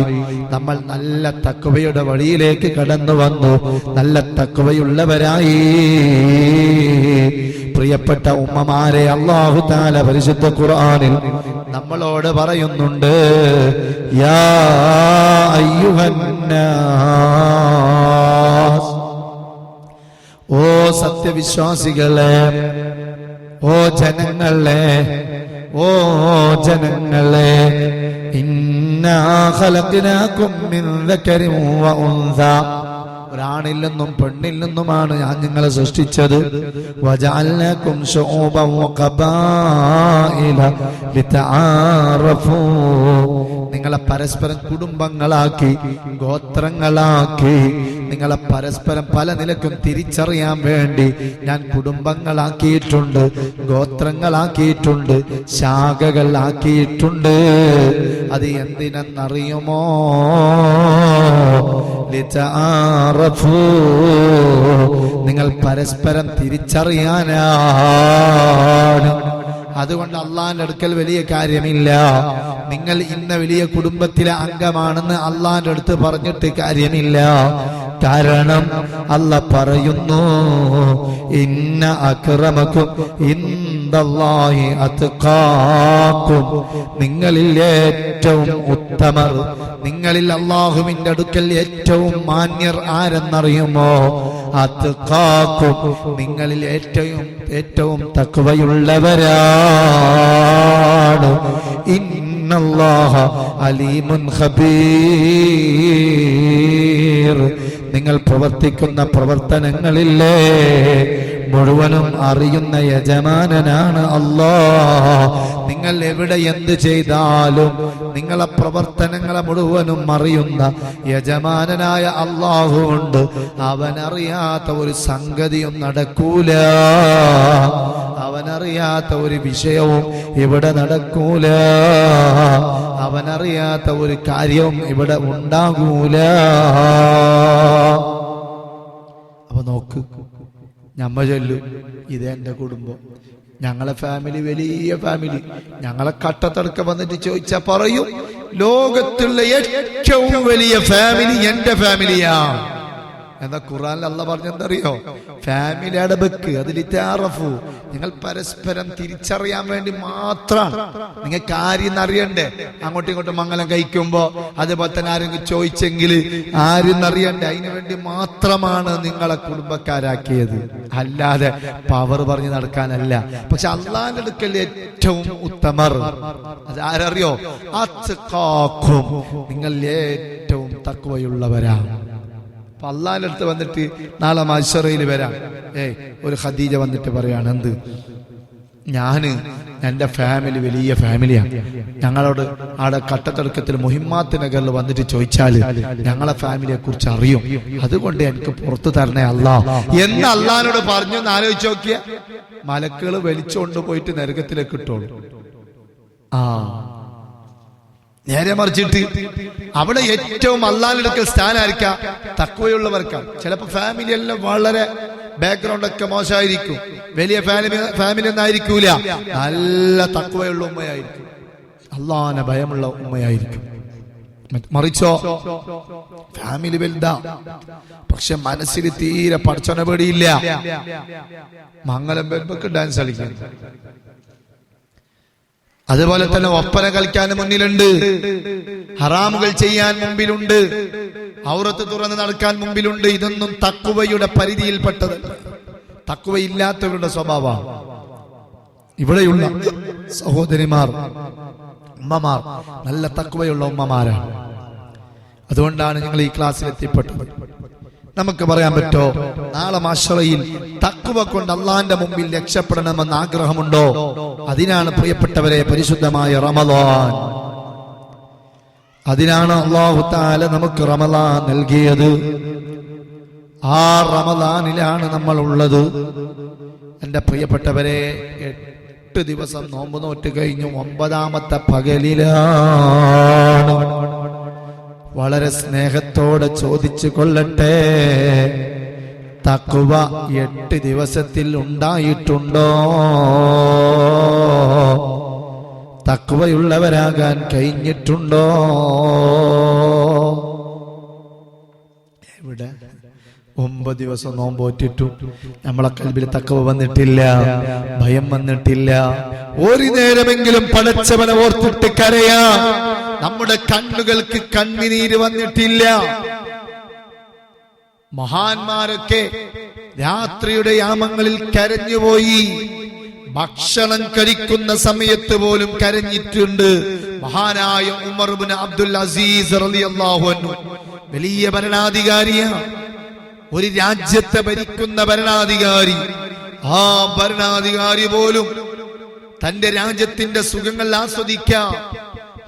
നമ്മൾ നല്ല തഖ്വയുടെ വഴിയിലേക്ക് കടന്നു വന്നു, നല്ല തഖ്വയുള്ളവരായി. പ്രിയപ്പെട്ട ഉമ്മമാരെ, അല്ലാഹു തആല പരിശുദ്ധ ഖുർആനിൽ നമ്മളോട് പറയുന്നുണ്ട്, യാ അയ്യുഹന്നാസ്, ഓ സത്യവിശ്വാസികളെ, ഓ ജനങ്ങളെ, ഓ ജനങ്ങളെ, ഇന്നാ ഖലഖനാകും മിൻ ദക്കരിൻ വ ഉൻസ, ഒരാണിൽ നിന്നും പെണ്ണിൽ നിന്നുമാണ് ഞാൻ നിങ്ങളെ സൃഷ്ടിച്ചത്. വജഅൽനാകും ശുഊബൻ വഖബായില ലിതആറഫൂ, നിങ്ങളെ പരസ്പരം കുടുംബങ്ങളാക്കി, ഗോത്രങ്ങളാക്കി, നിങ്ങളെ പരസ്പരം പല നിലക്കും തിരിച്ചറിയാൻ വേണ്ടി ഞാൻ കുടുംബങ്ങളാക്കിയിട്ടുണ്ട്, ഗോത്രങ്ങളാക്കിയിട്ടുണ്ട്, ശാഖകളാക്കിയിട്ടുണ്ട്. അത് എന്തിനെന്നറിയുമോ? ലിതആറഫൂ, നിങ്ങൾ പരസ്പരം തിരിച്ചറിയാനാണ്. അതുകൊണ്ട് അള്ളാന്റെ അടുക്കൽ വലിയ കാര്യമില്ല. നിങ്ങൾ ഇന്ന വലിയ കുടുംബത്തിലെ അംഗമാണെന്ന് അള്ളാന്റെ അടുത്ത് പറഞ്ഞിട്ട് കാര്യമില്ല. കാരണം അല്ലാഹ് പറയുന്നു, ഇന്ന അക്രമക്കും ഇൻദല്ലാഹി അത്ഖാക്കും, നിങ്ങളിൽ ഏറ്റവും ഉത്തമർ, നിങ്ങളിൽ അല്ലാഹുവിന്റെ അടുക്കൽ ഏറ്റവും മാന്യർ ആരെന്നറിയുമോ? അത്ഖാക്കും, നിങ്ങളിൽ ഏറ്റവും തഖ്വയുള്ളവരാണ്. ഇന്നല്ലാഹ അലീമുൻ ഖബീർ, നിങ്ങൾ പ്രവർത്തിക്കുന്ന പ്രവർത്തനങ്ങളില്ലേ മുഴുവനും അറിയുന്ന യജമാനനാണ് അല്ലാഹ്. നിങ്ങൾ എവിടെ എന്ത് ചെയ്താലും നിങ്ങളെ പ്രവർത്തനങ്ങളെ മുഴുവനും അറിയുന്ന യജമാനനായ അല്ലാഹു ഉണ്ട്. അവനറിയാത്ത ഒരു സംഗതിയും നടക്കൂല, അവനറിയാത്ത ഒരു വിഷയവും ഇവിടെ നടക്കൂല, അവനറിയാത്ത ഒരു കാര്യവും ഇവിടെ ഉണ്ടാകൂല. അപ്പൊ നോക്ക്, ഞമ്മ ചൊല്ലും ഇതെന്റെ കുടുംബം, ഞങ്ങളെ ഫാമിലി വലിയ ഫാമിലി, ഞങ്ങളെ കട്ടത്തടുക്ക വന്നിട്ട് ചോദിച്ചാ പറയും ലോകത്തുള്ള ഏറ്റവും വലിയ ഫാമിലി എന്റെ ഫാമിലിയാണ്. എന്നാ ഖുർആനിൽ അല്ലാഹ് പറഞ്ഞെന്തറിയോ? ഫാമിലി അടബക്ക് അതിൽ ഇതാറഫു, നിങ്ങൾ പരസ്പരം തിരിച്ചറിയാൻ വേണ്ടി മാത്രം. നിങ്ങൾക്ക് ആരെന്ന് അറിയണ്ടേ? അങ്ങോട്ടും ഇങ്ങോട്ടും മംഗലം കഴിക്കുമ്പോ അതുപോലെ തന്നെ ആരെങ്കിലും ചോദിച്ചെങ്കിൽ ആരെന്നറിയണ്ടേ? അതിനു വേണ്ടി മാത്രമാണ് നിങ്ങളെ കുടുംബക്കാരാക്കിയത്, അല്ലാതെ പവർ പറഞ്ഞു നടക്കാനല്ല. പക്ഷെ അള്ളാന്റെ അടുക്കൽ ഏറ്റവും ഉത്തമർ അത് ആരറിയോ? അത്ഖാക്കും, നിങ്ങൾ ഏറ്റവും തഖ്വയുള്ളവരാണ്. അപ്പൊ അള്ളാന്റെ അടുത്ത് വന്നിട്ട് നാളെ മഹ്ശറയിൽ വരാം. ഒരു ഖദീജ വന്നിട്ട് പറയാണ്, എന്ത്, ഞാന് എൻ്റെ ഫാമിലി വലിയ ഫാമിലിയാണ്, ഞങ്ങളോട് ആടെ കട്ടത്തടുക്കത്തിൽ മുഹിമ്മാത്ത് നഗറിൽ വന്നിട്ട് ചോദിച്ചാല് ഞങ്ങളെ ഫാമിലിയെ കുറിച്ച് അറിയും, അതുകൊണ്ട് എനിക്ക് പുറത്തു തരണേ അല്ലാ എന്ന് അള്ളാനോട് പറഞ്ഞു. എന്ന് ആലോചിച്ച് നോക്കിയ മലക്കുകൾ വലിച്ചുകൊണ്ട് പോയിട്ട് നരകത്തിലേക്ക് ഇട്ടോളൂ. നേരെ മറിച്ചിട്ട് അവിടെ ഏറ്റവും അള്ളാഹിന്റെ സ്ഥാനായിരിക്കാം തഖ്വയുള്ളവർക്കാണ്. ചിലപ്പോൾ ഫാമിലി എല്ലാം വളരെ ബാക്ക്ഗ്രൗണ്ട് ഒക്കെ മോശമായിരിക്കും, വലിയ ഫാമിലി ഒന്നും ആയിരിക്കൂല, നല്ല തഖ്വയുള്ള ഉമ്മയായിരിക്കും, അള്ളാഹിനെ ഭയമുള്ള ഉമ്മയായിരിക്കും. മറിച്ചോ ഫാമിലി വലുതാ, പക്ഷെ മനസ്സിൽ തീരെ പടച്ചോനെ പേടിയില്ല. മംഗലം വരുമ്പോ ഡാൻസ് കളിക്കും, അതുപോലെ തന്നെ ഒപ്പന കളിക്കാൻ മുന്നിലുണ്ട്, ഹറാമുകൾ ചെയ്യാൻ മുമ്പിലുണ്ട്, ഔറത്ത് തുറന്ന് നടക്കാൻ മുമ്പിലുണ്ട്. ഇതൊന്നും തഖ്വയുടെ പരിധിയിൽപ്പെട്ടത്, തഖ്വയില്ലാത്തവരുടെ സ്വഭാവമാണ്. ഇവിടെയുള്ള സഹോദരിമാർ, ഉമ്മമാർ നല്ല തഖ്വയുള്ള ഉമ്മമാരാണ്. അതുകൊണ്ടാണ് ഞങ്ങൾ ഈ ക്ലാസ്സിൽ എത്തിപ്പെട്ടത്. നമുക്ക് പറയാൻ പറ്റോ നാളെ മഹ്ശറയിൽ തഖ്വ കൊണ്ട് അള്ളാന്റെ മുമ്പിൽ രക്ഷപ്പെടണമെന്ന് ആഗ്രഹമുണ്ടോ? അതിനാണ് പ്രിയപ്പെട്ടവരെ പരിശുദ്ധമായ റമളാൻ. അതിനാണ് അല്ലാഹു തആല നമുക്ക് റമളാൻ നൽകിയത്. ആ റമളാനിലാണ് നമ്മൾ ഉള്ളത്. എൻ്റെ പ്രിയപ്പെട്ടവരെ, 8 ദിവസം നോമ്പ് നോറ്റ് കഴിഞ്ഞു, 9ാമത്തെ പകലിലാണ്. വളരെ സ്നേഹത്തോടെ ചോദിച്ചു കൊള്ളട്ടെ, തഖ്വ 8 ദിവസത്തിൽ ഉണ്ടായിട്ടുണ്ടോ? തഖ്വയുള്ളവരാകാൻ കഴിഞ്ഞിട്ടുണ്ടോ? എവിടെ 9 ദിവസം നോമ്പോറ്റിട്ടും നമ്മളെ കൽബിൽ തഖ്വ വന്നിട്ടില്ല, ഭയം വന്നിട്ടില്ല. ഒരു നേരമെങ്കിലും പടച്ചവനെ ഓർത്തിട്ട് കരയാ നമ്മുടെ കണ്ണുകൾക്ക് കണ്ണുനീര് വന്നിട്ടില്ല. മഹാന്മാരൊക്കെ രാത്രിയുടെ യാമങ്ങളിൽ കരഞ്ഞുപോയി, ഭക്ഷണം കഴിക്കുന്ന സമയത്ത് പോലും കരഞ്ഞിട്ടുണ്ട്. മഹാനായ ഉമർ ഇബ്നു അബ്ദുൽ അസീസ് റളിയല്ലാഹു അൻഹു വലിയ ഭരണാധികാരിയാണ്, ഒരു രാജ്യത്തെ ഭരിക്കുന്ന ഭരണാധികാരി. ആ ഭരണാധികാരി പോലും തന്റെ രാജ്യത്തിന്റെ സുഖങ്ങൾ ആസ്വദിക്കാം,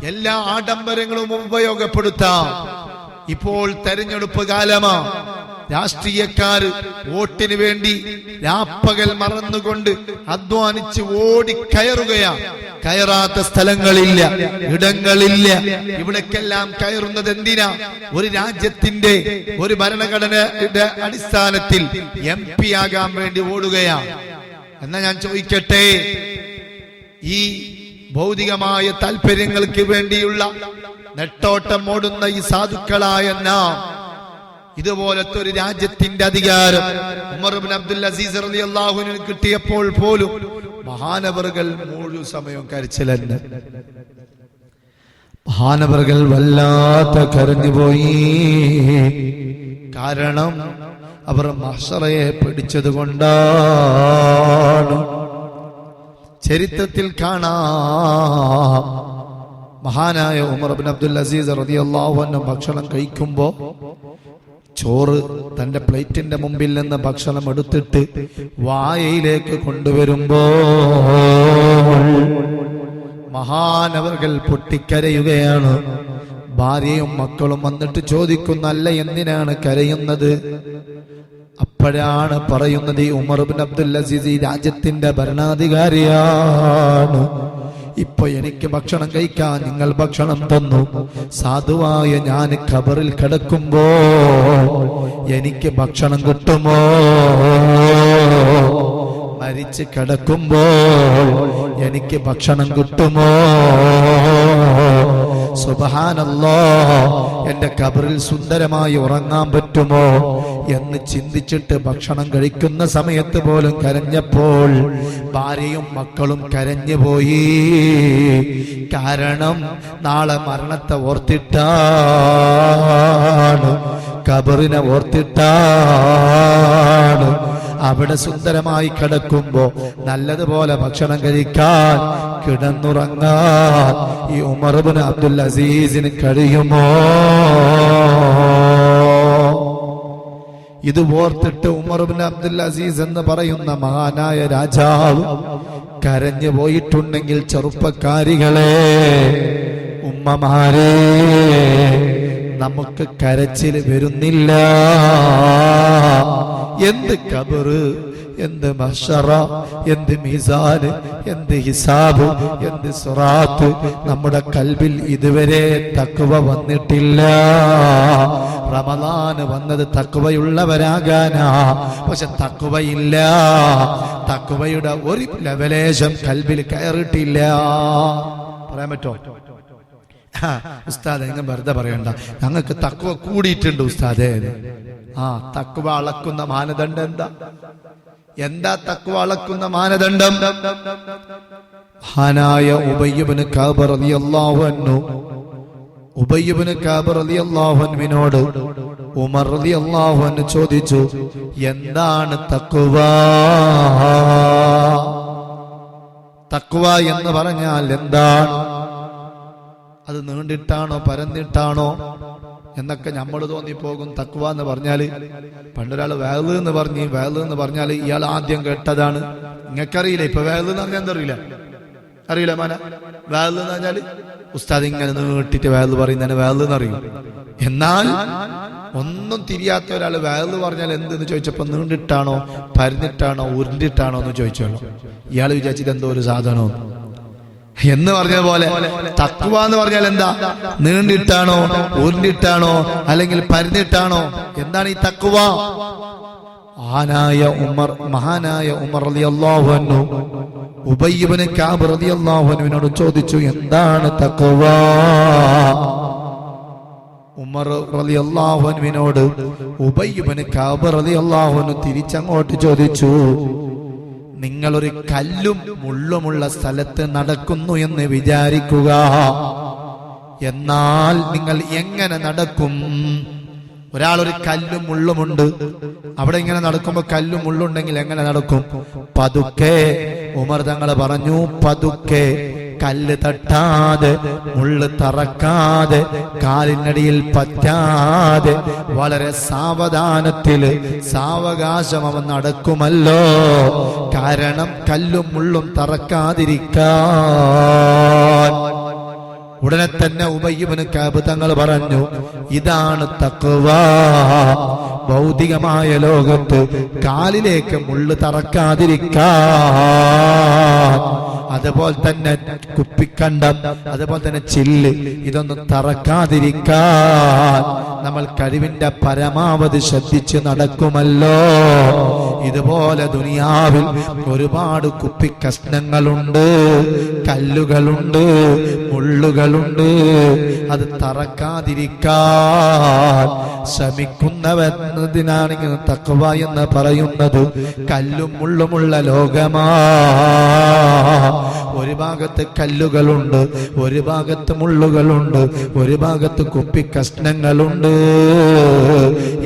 എല്ലാ ആഡംബരങ്ങളും ഉപയോഗപ്പെടുത്താം. ഇപ്പോൾ തെരഞ്ഞെടുപ്പ് കാലമാ, രാഷ്ട്രീയക്കാര് വോട്ടിന് വേണ്ടി രാപ്പകൽ മറന്നുകൊണ്ട് അധ്വാനിച്ച് ഓടി കയറുകയാ. കയറാത്ത സ്ഥലങ്ങളില്ല, ഇടങ്ങളില്ല. ഇവിടേക്കെല്ലാം കയറുന്നത് എന്തിനാ? ഒരു രാജ്യത്തിന്റെ ഒരു ഭരണഘടനയുടെ അടിസ്ഥാനത്തിൽ MP ആകാൻ വേണ്ടി ഓടുകയാ. എന്നാ ഞാൻ ചോദിക്കട്ടെ, ഈ ഭൗതികമായ താല്പര്യങ്ങൾക്ക് വേണ്ടിയുള്ള നെട്ടോട്ടം ഓടുന്ന ഈ സാധുക്കളായ നാം ഇതുപോലത്തെ ഒരു രാജ്യത്തിന്റെ അധികാരം ഉമർ ഇബ്നു അബ്ദുൽ അസീസ് റളിയല്ലാഹു അൻഹു കിട്ടിയപ്പോൾ പോലും മഹാനവറുകൾ മുഴുവൻ സമയം കരച്ചിലെന്ന്. മഹാനവറുകൾ വല്ലാത്ത കരഞ്ഞുപോയി. കാരണം അവർ മഹ്ശറയെ പിടിച്ചത് കൊണ്ടാണ്. ചരിത്രത്തിൽ കാണാം, മഹാനായ ഉമർ ഇബ്നു അബ്ദുൽ അസീസ് റളിയല്ലാഹു അൻഹു ഭക്ഷണം കഴിക്കുമ്പോ ചോറ് തന്റെ പ്ലേറ്റിന്റെ മുമ്പിൽ നിന്ന് ഭക്ഷണം എടുത്തിട്ട് വായയിലേക്ക് കൊണ്ടുവരുമ്പോ മഹാനവറുകൾ പൊട്ടിക്കരയുകയാണ്. ഭാര്യയും മക്കളും വന്നിട്ട് ചോദിക്കുന്നല്ല, എന്തിനാണ് കരയുന്നത്? അപ്പോഴാണ് പറയുന്നത്, ഉമർ ഇബ്നു അബ്ദുൽ അസീസ് ഈ രാജ്യത്തിന്റെ ഭരണാധികാരിയാണ്. ഇപ്പൊ എനിക്ക് ഭക്ഷണം കഴിക്കാൻ നിങ്ങൾ ഭക്ഷണം തന്നു. സാധുവായ ഞാൻ ഖബറിൽ കിടക്കുമ്പോ എനിക്ക് ഭക്ഷണം കിട്ടുമോ? മരിച്ച് കിടക്കുമ്പോൾ എനിക്ക് ഭക്ഷണം കിട്ടുമോ? സുബ്ഹാനല്ലാഹ്, എൻ്റെ ഖബറിൽ സുന്ദരമായി ഉറങ്ങാൻ പറ്റുമോ എന്ന് ചിന്തിച്ചിട്ട് ഭക്ഷണം കഴിക്കുന്ന സമയത്ത് പോലും കരഞ്ഞപ്പോൾ ഭാര്യയും മക്കളും കരഞ്ഞുപോയി. കാരണം നാളെ മരണത്തെ ഓർത്തിട്ടാണ്, ഖബറിനെ ഓർത്തിട്ടാണ്. അവിടെ സുന്ദരമായി കിടക്കുമ്പോ നല്ലതുപോലെ ഭക്ഷണം കഴിക്കാൻ, കിടന്നുറങ്ങാൻ ഈ ഉമർ ഇബ്നു അബ്ദുൽ അസീസിന് കഴിയുമോ? ഇത് ഓർത്തിട്ട് ഉമർ ഇബ്നു അബ്ദുൽ അസീസ് എന്ന് പറയുന്ന മഹാനായ രാജാവ് കരഞ്ഞു പോയിട്ടുണ്ടെങ്കിൽ, ചെറുപ്പക്കാരികളെ, ഉമ്മമാരെ, നമുക്ക് കരച്ചിൽ വരുന്നില്ല. എന്ത് ഖബറ്, എന്ത് മഹ്ശറ, എന്ത് മീസാന്, എന്ത് ഹിസാബ്, എന്ത് സിറാത്ത്. നമ്മുടെ കൽബിൽ ഇതുവരെ തഖ്വ വന്നിട്ടില്ല. റമദാൻ വന്നത് തഖ്വയുള്ളവരാകാനാ, പക്ഷെ തഖ്വയില്ല. തഖ്വയുടെ ഒരു ലെവലേശം കൽബിൽ കയറിയിട്ടില്ല. പറയാൻ പറ്റോ? ഉസ്താദെ, നിങ്ങൾ വെറുതെ പറയണ്ട, ഞങ്ങൾക്ക് തഖ്വ കൂടിയിട്ടുണ്ട് ഉസ്താദേ. തഖ്വ അളക്കുന്ന മാനദണ്ഡം എന്താ? തഖ്വ അളക്കുന്ന മാനദണ്ഡം മഹാനായ ഉബയ്യ് ഇബ്നു കഅബ് റളിയല്ലാഹു അൻഹു, ഉബയ്യ് ഇബ്നു കഅബ് റളിയല്ലാഹു അൻഹുവിനോട് ഉമർ റളിയല്ലാഹു അൻഹു ചോദിച്ചു, എന്താണ് തഖ്വ? തഖ്വ എന്ന് പറഞ്ഞാൽ എന്താണ്? അത് നീണ്ടിട്ടാണോ പരന്നിട്ടാണോ എന്നൊക്കെ നമ്മൾ തോന്നിപ്പോകും. തഖ്വ എന്ന് പറഞ്ഞാൽ, പണ്ടൊരാൾ വേള് എന്ന് പറഞ്ഞാൽ ഇയാൾ ആദ്യം കേട്ടതാണ്. നിങ്ങൾക്കറിയില്ല ഇപ്പൊ വേള് എന്ന് പറഞ്ഞാൽ എന്തറിയില്ല? അറിയില്ല മാന? വേള് എന്ന് പറഞ്ഞാൽ ഉസ്താദ് ഇങ്ങനെ നീട്ടിട്ട് വേള് പറയുന്നതിന് വേള് എന്നറിയും. എന്നാൽ ഒന്നും തിരിയാത്ത ഒരാൾ വേള് പറഞ്ഞാൽ എന്തെന്ന് ചോദിച്ചപ്പോ നീണ്ടിട്ടാണോ പരന്നിട്ടാണോ ഉരുണ്ടിട്ടാണോ എന്ന് ചോദിച്ചോളൂ. ഇയാൾ വിചാരിച്ചത് എന്തോ ഒരു സാധനവും എന്ന് പറഞ്ഞ പോലെ തഖ്വ എന്ന് പറഞ്ഞാൽ എന്താ? നീണ്ടിട്ടാണോ ഉരുണ്ടിട്ടാണോ അല്ലെങ്കിൽ പരന്നിട്ടാണോ? എന്താണ് ഈ തഖ്വ? മഹാനായ ഉമർ റളിയല്ലാഹു അൻഹു ഉബയ്യ് ഇബ്നു കഅബ് റളിയല്ലാഹു അൻഹുവിനോട് ചോദിച്ചു, എന്താണ് തഖ്വ? ഉമർ റളിയല്ലാഹു അൻഹുവിനോട് ഉബയ്യ് ഇബ്നു കഅബ് റളിയല്ലാഹു അൻഹു തിരിച്ചങ്ങോട്ട് ചോദിച്ചു, നിങ്ങളൊരു കല്ലും മുള്ളുമുള്ള സ്ഥലത്ത് നടക്കുന്നു എന്ന് വിചാരിക്കുക. എന്നാൽ നിങ്ങൾ എങ്ങനെ നടക്കും? ഒരാളൊരു കല്ലും മുള്ളുമുണ്ട്, അവിടെ ഇങ്ങനെ നടക്കുമ്പോ കല്ലും മുള്ളുണ്ടെങ്കിൽ എങ്ങനെ നടക്കും? പതുക്കെ. ഉമർ തങ്ങൾ പറഞ്ഞു, പതുക്കെ, കല്ല് തട്ടാതെ, മുള്ള് തറക്കാതെ, കാലിനടിയിൽ പറ്റാതെ, വളരെ സാവധാനത്തില് സാവകാശം അവൻ നടക്കുമല്ലോ. കാരണം കല്ലും മുള്ളും തറക്കാതിരിക്കാൻ. ഉടനെ തന്നെ ഉബയ്യ് ഇബ്നു കഅബ് തങ്ങൾ പറഞ്ഞു, ഇതാണ് തഖ്വ. ഭൗതികമായ ലോകത്ത് കാലിലേക്ക് മുള്ള് തറക്കാതിരിക്കാൻ, അതുപോലെ തന്നെ കുപ്പിക്കണ്ടം, അതുപോലെ തന്നെ ചില്ല്, ഇതൊന്നും തറക്കാതിരിക്കാൻ നമ്മൾ കഴിവിന്റെ പരമാവധി ശ്രദ്ധിച്ച് നടക്കുമല്ലോ. ഇതുപോലെ ദുനിയാവിൽ ഒരുപാട് കുപ്പിക്കഷ്ണങ്ങളുണ്ട്, കല്ലുകളുണ്ട്, മുള്ളുകളുണ്ട്. അത് തറക്കാതിരിക്കാൻ ശ്രമിക്കുന്നവെന്നതിനാണ് തഖ്വ എന്ന് പറയുന്നത്. കല്ലും മുള്ളുമുള്ള ലോകമാ. ഒരു ഭാഗത്ത് കല്ലുകളുണ്ട്, ഒരു ഭാഗത്ത് മുള്ളുകളുണ്ട്, ഒരു ഭാഗത്ത് കുപ്പിക്കഷ്ണങ്ങളുണ്ട്.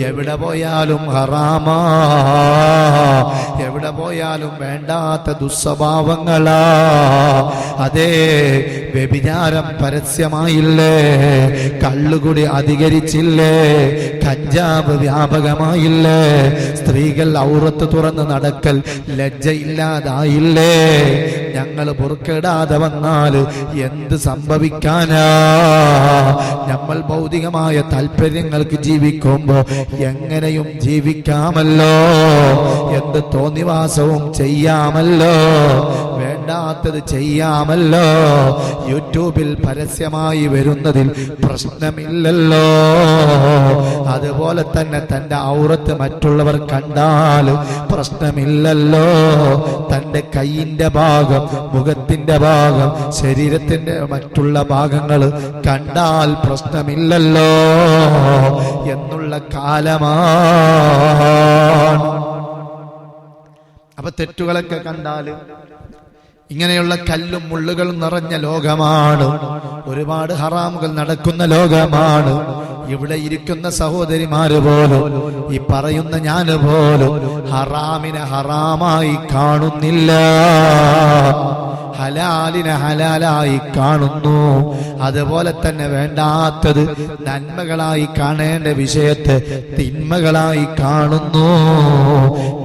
എവിടെ പോയാലും ഹറാമാ, എവിടെ പോയാലും വേണ്ടാത്ത ദുസ്വഭാവങ്ങളാ. അതേ, വ്യഭിചാരം പരസ്യമായില്ലേ, കള്ളുകുടി അധികരിച്ചില്ലേ, കഞ്ചാവ് വ്യാപകമായില്ലേ, സ്ത്രീകൾ ഔറത്ത് തുറന്ന് നടക്കൽ ലജ്ജയില്ലാതായില്ലേ. ഞങ്ങൾ പൊറുക്കിടാതെ വന്നാൽ എന്ത് സംഭവിക്കാനാ? നമ്മൾ ഭൗതികമായ താല്പര്യങ്ങൾക്ക് ജീവിക്കുമ്പോ എങ്ങനെയും ജീവിക്കാമല്ലോ, എന്ത് തോന്നിവാസവും ചെയ്യാമല്ലോ. വേണ്ട വേണ്ടാത്തത് ചെയ്യാമല്ലോ. യൂട്യൂബിൽ പരസ്യമായി വരുന്നതിൽ പ്രശ്നമില്ലല്ലോ. അതുപോലെ തന്നെ തന്റെ ഔറത്ത് മറ്റുള്ളവർ കണ്ടാൽ പ്രശ്നമില്ലല്ലോ. തന്റെ കൈയിന്റെ ഭാഗം, മുഖത്തിന്റെ ഭാഗം, ശരീരത്തിന്റെ മറ്റുള്ള ഭാഗങ്ങൾ കണ്ടാൽ പ്രശ്നമില്ലല്ലോ എന്നുള്ള കാലമാണ്. അപ്പൊ തെറ്റുകളൊക്കെ കണ്ടാൽ ഇങ്ങനെയുള്ള കല്ലും മുള്ളുകളും നിറഞ്ഞ ലോകമാണ്. ഒരുപാട് ഹറാമുകൾ നടക്കുന്ന ലോകമാണ്. ഇവിടെ ഇരിക്കുന്ന സഹോദരിമാര് പോലും, ഈ പറയുന്ന ഞാന് പോലും ഹറാമിനെ ഹറാമായി കാണുന്നില്ല, ഹലാലിനെ ഹലാലായി കാണുന്നു. അതുപോലെ തന്നെ വേണ്ടാത്തത് നന്മകളായി കാണേണ്ട വിഷയത്തെ തിന്മകളായി കാണുന്നു,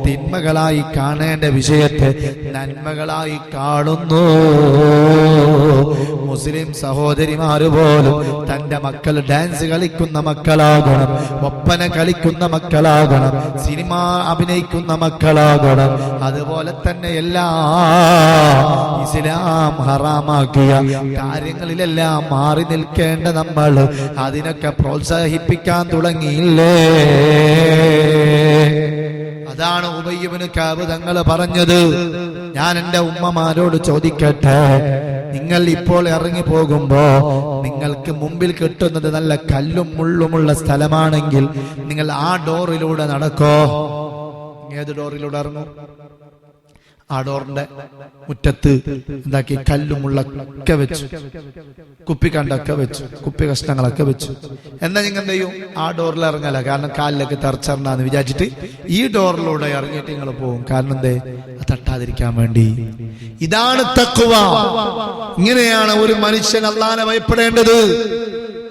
തിന്മകളായി കാണേണ്ട വിഷയത്തെ നന്മകളായി കാണുന്നു. മുസ്ലിം സഹോദരിമാര് പോലും തന്റെ മക്കൾ ഡാൻസ് കളിക്കുന്ന മക്കളാകണം, ഒപ്പന കളിക്കുന്ന മക്കളാകണം, സിനിമ അഭിനയിക്കുന്ന മക്കളാകണം. അതുപോലെ തന്നെ എല്ലാ ഇസ്ലാം ഹറാമാക്കിയ കാര്യങ്ങളിലെല്ലാം മാറി നിൽക്കേണ്ട നമ്മൾ അതിനൊക്കെ പ്രോത്സാഹിപ്പിക്കാൻ തുടങ്ങിയില്ലേ? അതാണ് ഉബയ്യ് ഇബ്നു കഅബ് തങ്ങൾ പറഞ്ഞത്. ഞാൻ എന്റെ ഉമ്മമാരോട് ചോദിക്കട്ടെ, നിങ്ങൾ ഇപ്പോൾ ഇറങ്ങി പോകുമ്പോ നിങ്ങൾക്ക് മുമ്പിൽ കിട്ടുന്നത് നല്ല കല്ലും മുള്ളുമുള്ള സ്ഥലമാണെങ്കിൽ നിങ്ങൾ ആ ഡോറിലൂടെ നടക്കോ? ഏത് ഡോറിലൂടെ ഇറങ്ങും? ആ ഡോറിന്റെ മുറ്റത്ത് എന്താക്കി? കല്ലുമുള്ളൊക്കെ വെച്ചു, കുപ്പിക്കണ്ടൊക്കെ വെച്ചു, കുപ്പി കഷ്ണങ്ങളൊക്കെ വെച്ചു. എന്നാ നിങ്ങൾ എന്ത് ചെയ്യും? ആ ഡോറിൽ ഇറങ്ങല. കാരണം കാലിലേക്ക് തെറച്ചെറങ്ങാന്ന് വിചാരിച്ചിട്ട് ഈ ഡോറിലൂടെ ഇറങ്ങിയിട്ട് നിങ്ങൾ പോകും. കാരണം എന്തേ? തട്ടാതിരിക്കാൻ വേണ്ടി. ഇതാണ് തഖ്വ. ഇങ്ങനെയാണ് ഒരു മനുഷ്യൻ അല്ലാഹുവിനെ ഭയപ്പെടേണ്ടത്.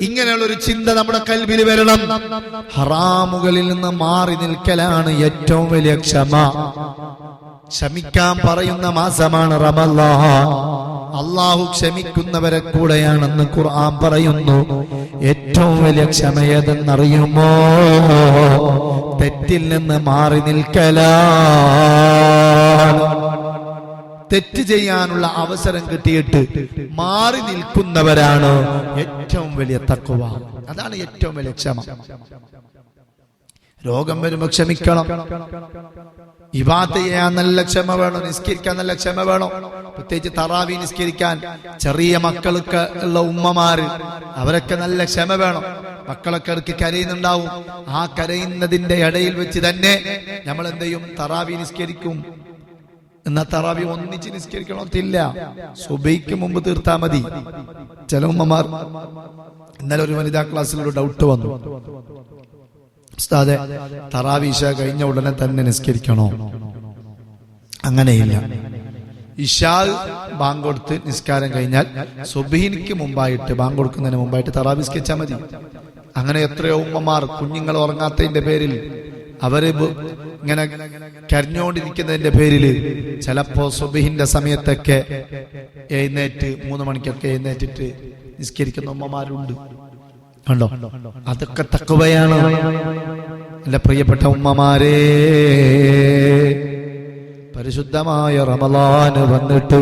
ഇങ്ങനെയുള്ള ഒരു ചിന്ത നമ്മുടെ കൽബിൽ വരണം. ഹറാമുകളിൽ നിന്ന് മാറി നിൽക്കലാണ് ഏറ്റവും വലിയ ക്ഷമ. ക്ഷമിക്കാൻ പറയുന്ന മാസമാണ് റമളാൻ. അള്ളാഹു ക്ഷമിക്കുന്നവരെ കൂടെയാണെന്ന് ഖുർആൻ പറയുന്നു. ഏറ്റവും വലിയ ക്ഷമ ഏതെന്നറിയുമോ? തെറ്റിൽ നിന്ന് മാറി നിൽക്കലാണ്. തെറ്റ് ചെയ്യാനുള്ള അവസരം കിട്ടിയിട്ട് മാറി നിൽക്കുന്നവരാണ് ഏറ്റവും വലിയ തഖ്വ. അതാണ് ഏറ്റവും വലിയ ക്ഷമ. രോഗം വരുമ്പോ ക്ഷമിക്കണം. ഇബാദത്ത് ചെയ്യാൻ നല്ല ക്ഷമ വേണം. നിസ്കരിക്കാൻ നല്ല ക്ഷമ വേണം. പ്രത്യേകിച്ച് തറാവി നിസ്കരിക്കാൻ ചെറിയ മക്കൾക്ക് ഉള്ള ഉമ്മമാര്, അവരൊക്കെ നല്ല ക്ഷമ വേണം. മക്കളൊക്കെ ഇടയ്ക്ക് കരയുന്നുണ്ടാവും. ആ കരയുന്നതിന്റെ ഇടയിൽ വെച്ച് തന്നെ നമ്മൾ എന്ത് ചെയ്യും? തറാവി നിസ്കരിക്കും. എന്നാ തറാവി ഒന്നിച്ച് നിസ്കരിക്കണമെന്നില്ല, സുബൈക്ക് മുമ്പ് തീർത്താ മതി. ചില ഉമ്മമാർ, ഇന്നലെ ഒരു വനിതാ ക്ലാസ്സിലൊരു ഡൗട്ട് വന്നു, ഉസ്താദേ തറാവി ഇശ കഴിഞ്ഞ ഉടനെ തന്നെ നിസ്കരിക്കണോ? അങ്ങനെയില്ല. ഇശാ ബാങ്ക് കൊടുത്ത് നിസ്കാരം കഴിഞ്ഞാൽ സുബ്ഹിക്ക് മുമ്പായിട്ട്, ബാങ്ക് കൊടുക്കുന്നതിന് മുമ്പായിട്ട് തറാവി നിസ്കരിച്ചാൽ മതി. അങ്ങനെ എത്രയോ ഉമ്മമാർ കുഞ്ഞുങ്ങൾ ഉറങ്ങാത്തതിന്റെ പേരിൽ, അവര് ഇങ്ങനെ കരഞ്ഞുകൊണ്ടിരിക്കുന്നതിന്റെ പേരില് ചിലപ്പോ സുബ്ഹിന്റെ സമയത്തൊക്കെ എഴുന്നേറ്റ് 3 മണിക്കൊക്കെ എഴുന്നേറ്റിട്ട് നിസ്കരിക്കുന്ന ഉമ്മമാരുണ്ട്. കണ്ടോ? അതൊക്കെ തഖ്വയാണ്. എന്റെ പ്രിയപ്പെട്ട ഉമ്മമാരെ, പരിശുദ്ധമായ റമളാൻ വന്നിട്ട്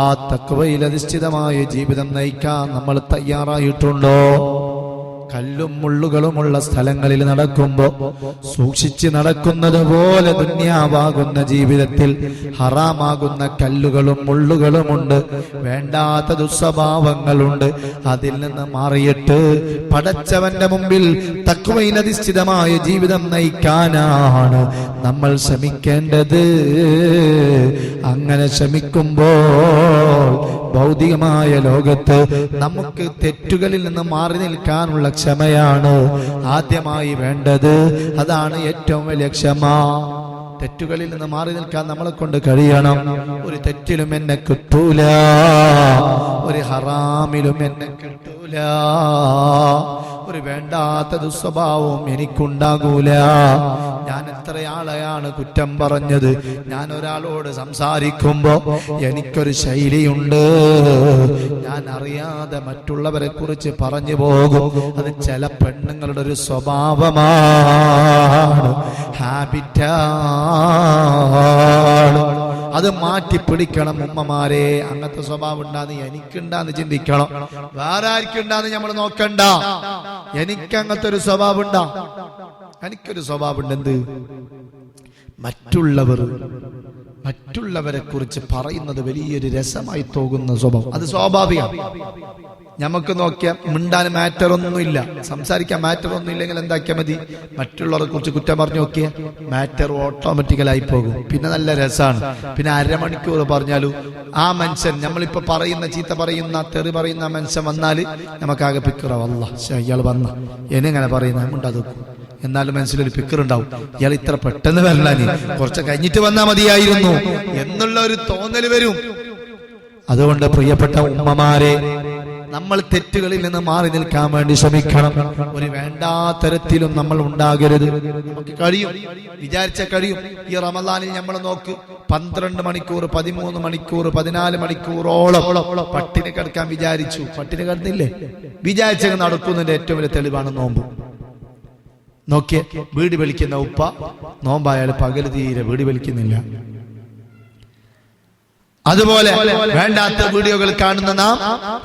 ആ തഖ്വയിൽ അധിഷ്ഠിതമായ ജീവിതം നയിക്കാൻ നമ്മൾ തയ്യാറായിട്ടുണ്ടോ? കല്ലും മുള്ളുകളുമുള്ള സ്ഥലങ്ങളിൽ നടക്കുമ്പോ സൂക്ഷിച്ച് നടക്കുന്നത് പോലെ ദുന്യാവാകുന്ന ജീവിതത്തിൽ ഹറാമാകുന്ന കല്ലുകളും മുള്ളുകളുമുണ്ട്, വേണ്ടാത്ത ദുസ്വഭാവങ്ങളുണ്ട്. അതിൽ നിന്ന് മാറിയിട്ട് പടച്ചവന്റെ മുമ്പിൽ തഖ്വയിലധിഷ്ഠിതമായ ജീവിതം നയിക്കാനാണ് നമ്മൾ ശ്രമിക്കേണ്ടത്. അങ്ങനെ ശ്രമിക്കുമ്പോൾ ഭൗതികമായ ലോകത്ത് നമുക്ക് തെറ്റുകളിൽ നിന്ന് മാറി നിൽക്കാനുള്ള ക്ഷമയാണ് ആദ്യമായി വേണ്ടത്. അതാണ് ഏറ്റവും വലിയ ക്ഷമ. തെറ്റുകളിൽ നിന്ന് മാറി നിൽക്കാൻ നമ്മളെ കൊണ്ട് കഴിയണം. ഒരു തെറ്റിലും എന്നെ കിട്ടൂല, ഒരു ഹറാമിലും എന്നെ കിട്ടൂല, ഒരു വേണ്ടാത്ത ദുസ്വഭാവവും എനിക്കുണ്ടാകൂല. ഞാൻ എത്രയാളെയാണ് കുറ്റം പറഞ്ഞത്. ഞാൻ ഒരാളോട് സംസാരിക്കുമ്പോ എനിക്കൊരു ശൈലിയുണ്ട്. ഞാൻ അറിയാതെ മറ്റുള്ളവരെ കുറിച്ച് പറഞ്ഞു പോകും. അത് ചില പെണ്ണുങ്ങളുടെ ഒരു സ്വഭാവമാണ്, ഹാബിറ്റാണ്. അത് മാറ്റി പിടിക്കണം. ഉമ്മമാരെ, അങ്ങനത്തെ സ്വഭാവം ഉണ്ടാന്ന് എനിക്കുണ്ടാന്ന് ചിന്തിക്കണം. വേറെ ആർക്കുണ്ടാന്ന് നമ്മൾ നോക്കണ്ട. എനിക്ക് അങ്ങനത്തെ ഒരു സ്വഭാവം ഉണ്ടാ. എനിക്കൊരു സ്വഭാവം ഉണ്ട്. എന്ത്? മറ്റുള്ളവരെ കുറിച്ച് പറയുന്നത് വലിയൊരു രസമായി തോന്നുന്ന സ്വഭാവം. അത് സ്വാഭാവികം. നമുക്ക് നോക്കിയാൽ മിണ്ടാൻ മാറ്റർ ഒന്നുമില്ല, സംസാരിക്കാൻ മാറ്റർ ഒന്നും ഇല്ലെങ്കിൽ എന്താക്കിയാൽ മതി, മറ്റുള്ളവരെ കുറിച്ച് കുറ്റം പറഞ്ഞു നോക്കിയാൽ മാറ്റർ ഓട്ടോമാറ്റിക്കലായി പോകും. പിന്നെ നല്ല രസമാണ്. പിന്നെ അരമണിക്കൂർ പറഞ്ഞാലും ആ മനുഷ്യൻ, നമ്മളിപ്പോ പറയുന്ന ചീത്ത പറയുന്ന തെറി പറയുന്ന മനുഷ്യൻ വന്നാൽ നമുക്കാകെ പിക്കറാവല്ല, ഇയാൾ വന്ന എന്നെങ്ങനെ പറയുന്ന മിണ്ടാതെ എന്നാലും മനസ്സിലൊരു പിക്കറുണ്ടാവും. ഇയാൾ ഇത്ര പെട്ടെന്ന് വരലാനി, കുറച്ച് കഴിഞ്ഞിട്ട് വന്നാൽ മതിയായിരുന്നു എന്നുള്ള ഒരു തോന്നൽ വരും. അതുകൊണ്ട് പ്രിയപ്പെട്ട ഉമ്മമാരെ, നമ്മൾ തെറ്റുകളിൽ നിന്ന് മാറി നിൽക്കാൻ വേണ്ടി ശ്രമിക്കണം. ഒരു വേണ്ടാത്തരത്തിലും നമ്മൾ ഉണ്ടാകരുത്. നമുക്ക് കഴിയും, വിചാരിച്ച കഴിയും. ഈ റമദാനിൽ നമ്മൾ നോക്ക്, 12 മണിക്കൂർ 13 മണിക്കൂർ 14 മണിക്കൂറോളം പട്ടിണി കിടക്കാൻ വിചാരിച്ചു. പട്ടിണി കിടന്നില്ലേ? വിചാരിച്ചത് നടക്കുന്നതിന്റെ ഏറ്റവും വലിയ തെളിവാണ് നോമ്പ്. നോക്കിയ വീട് വലിക്കുന്ന ഉപ്പ നോമ്പായാൽ പകല് തീരെ വീട് വലിക്കുന്നില്ല. അതുപോലെ വേണ്ടാത്ത വീഡിയോകൾ കാണുന്ന നാം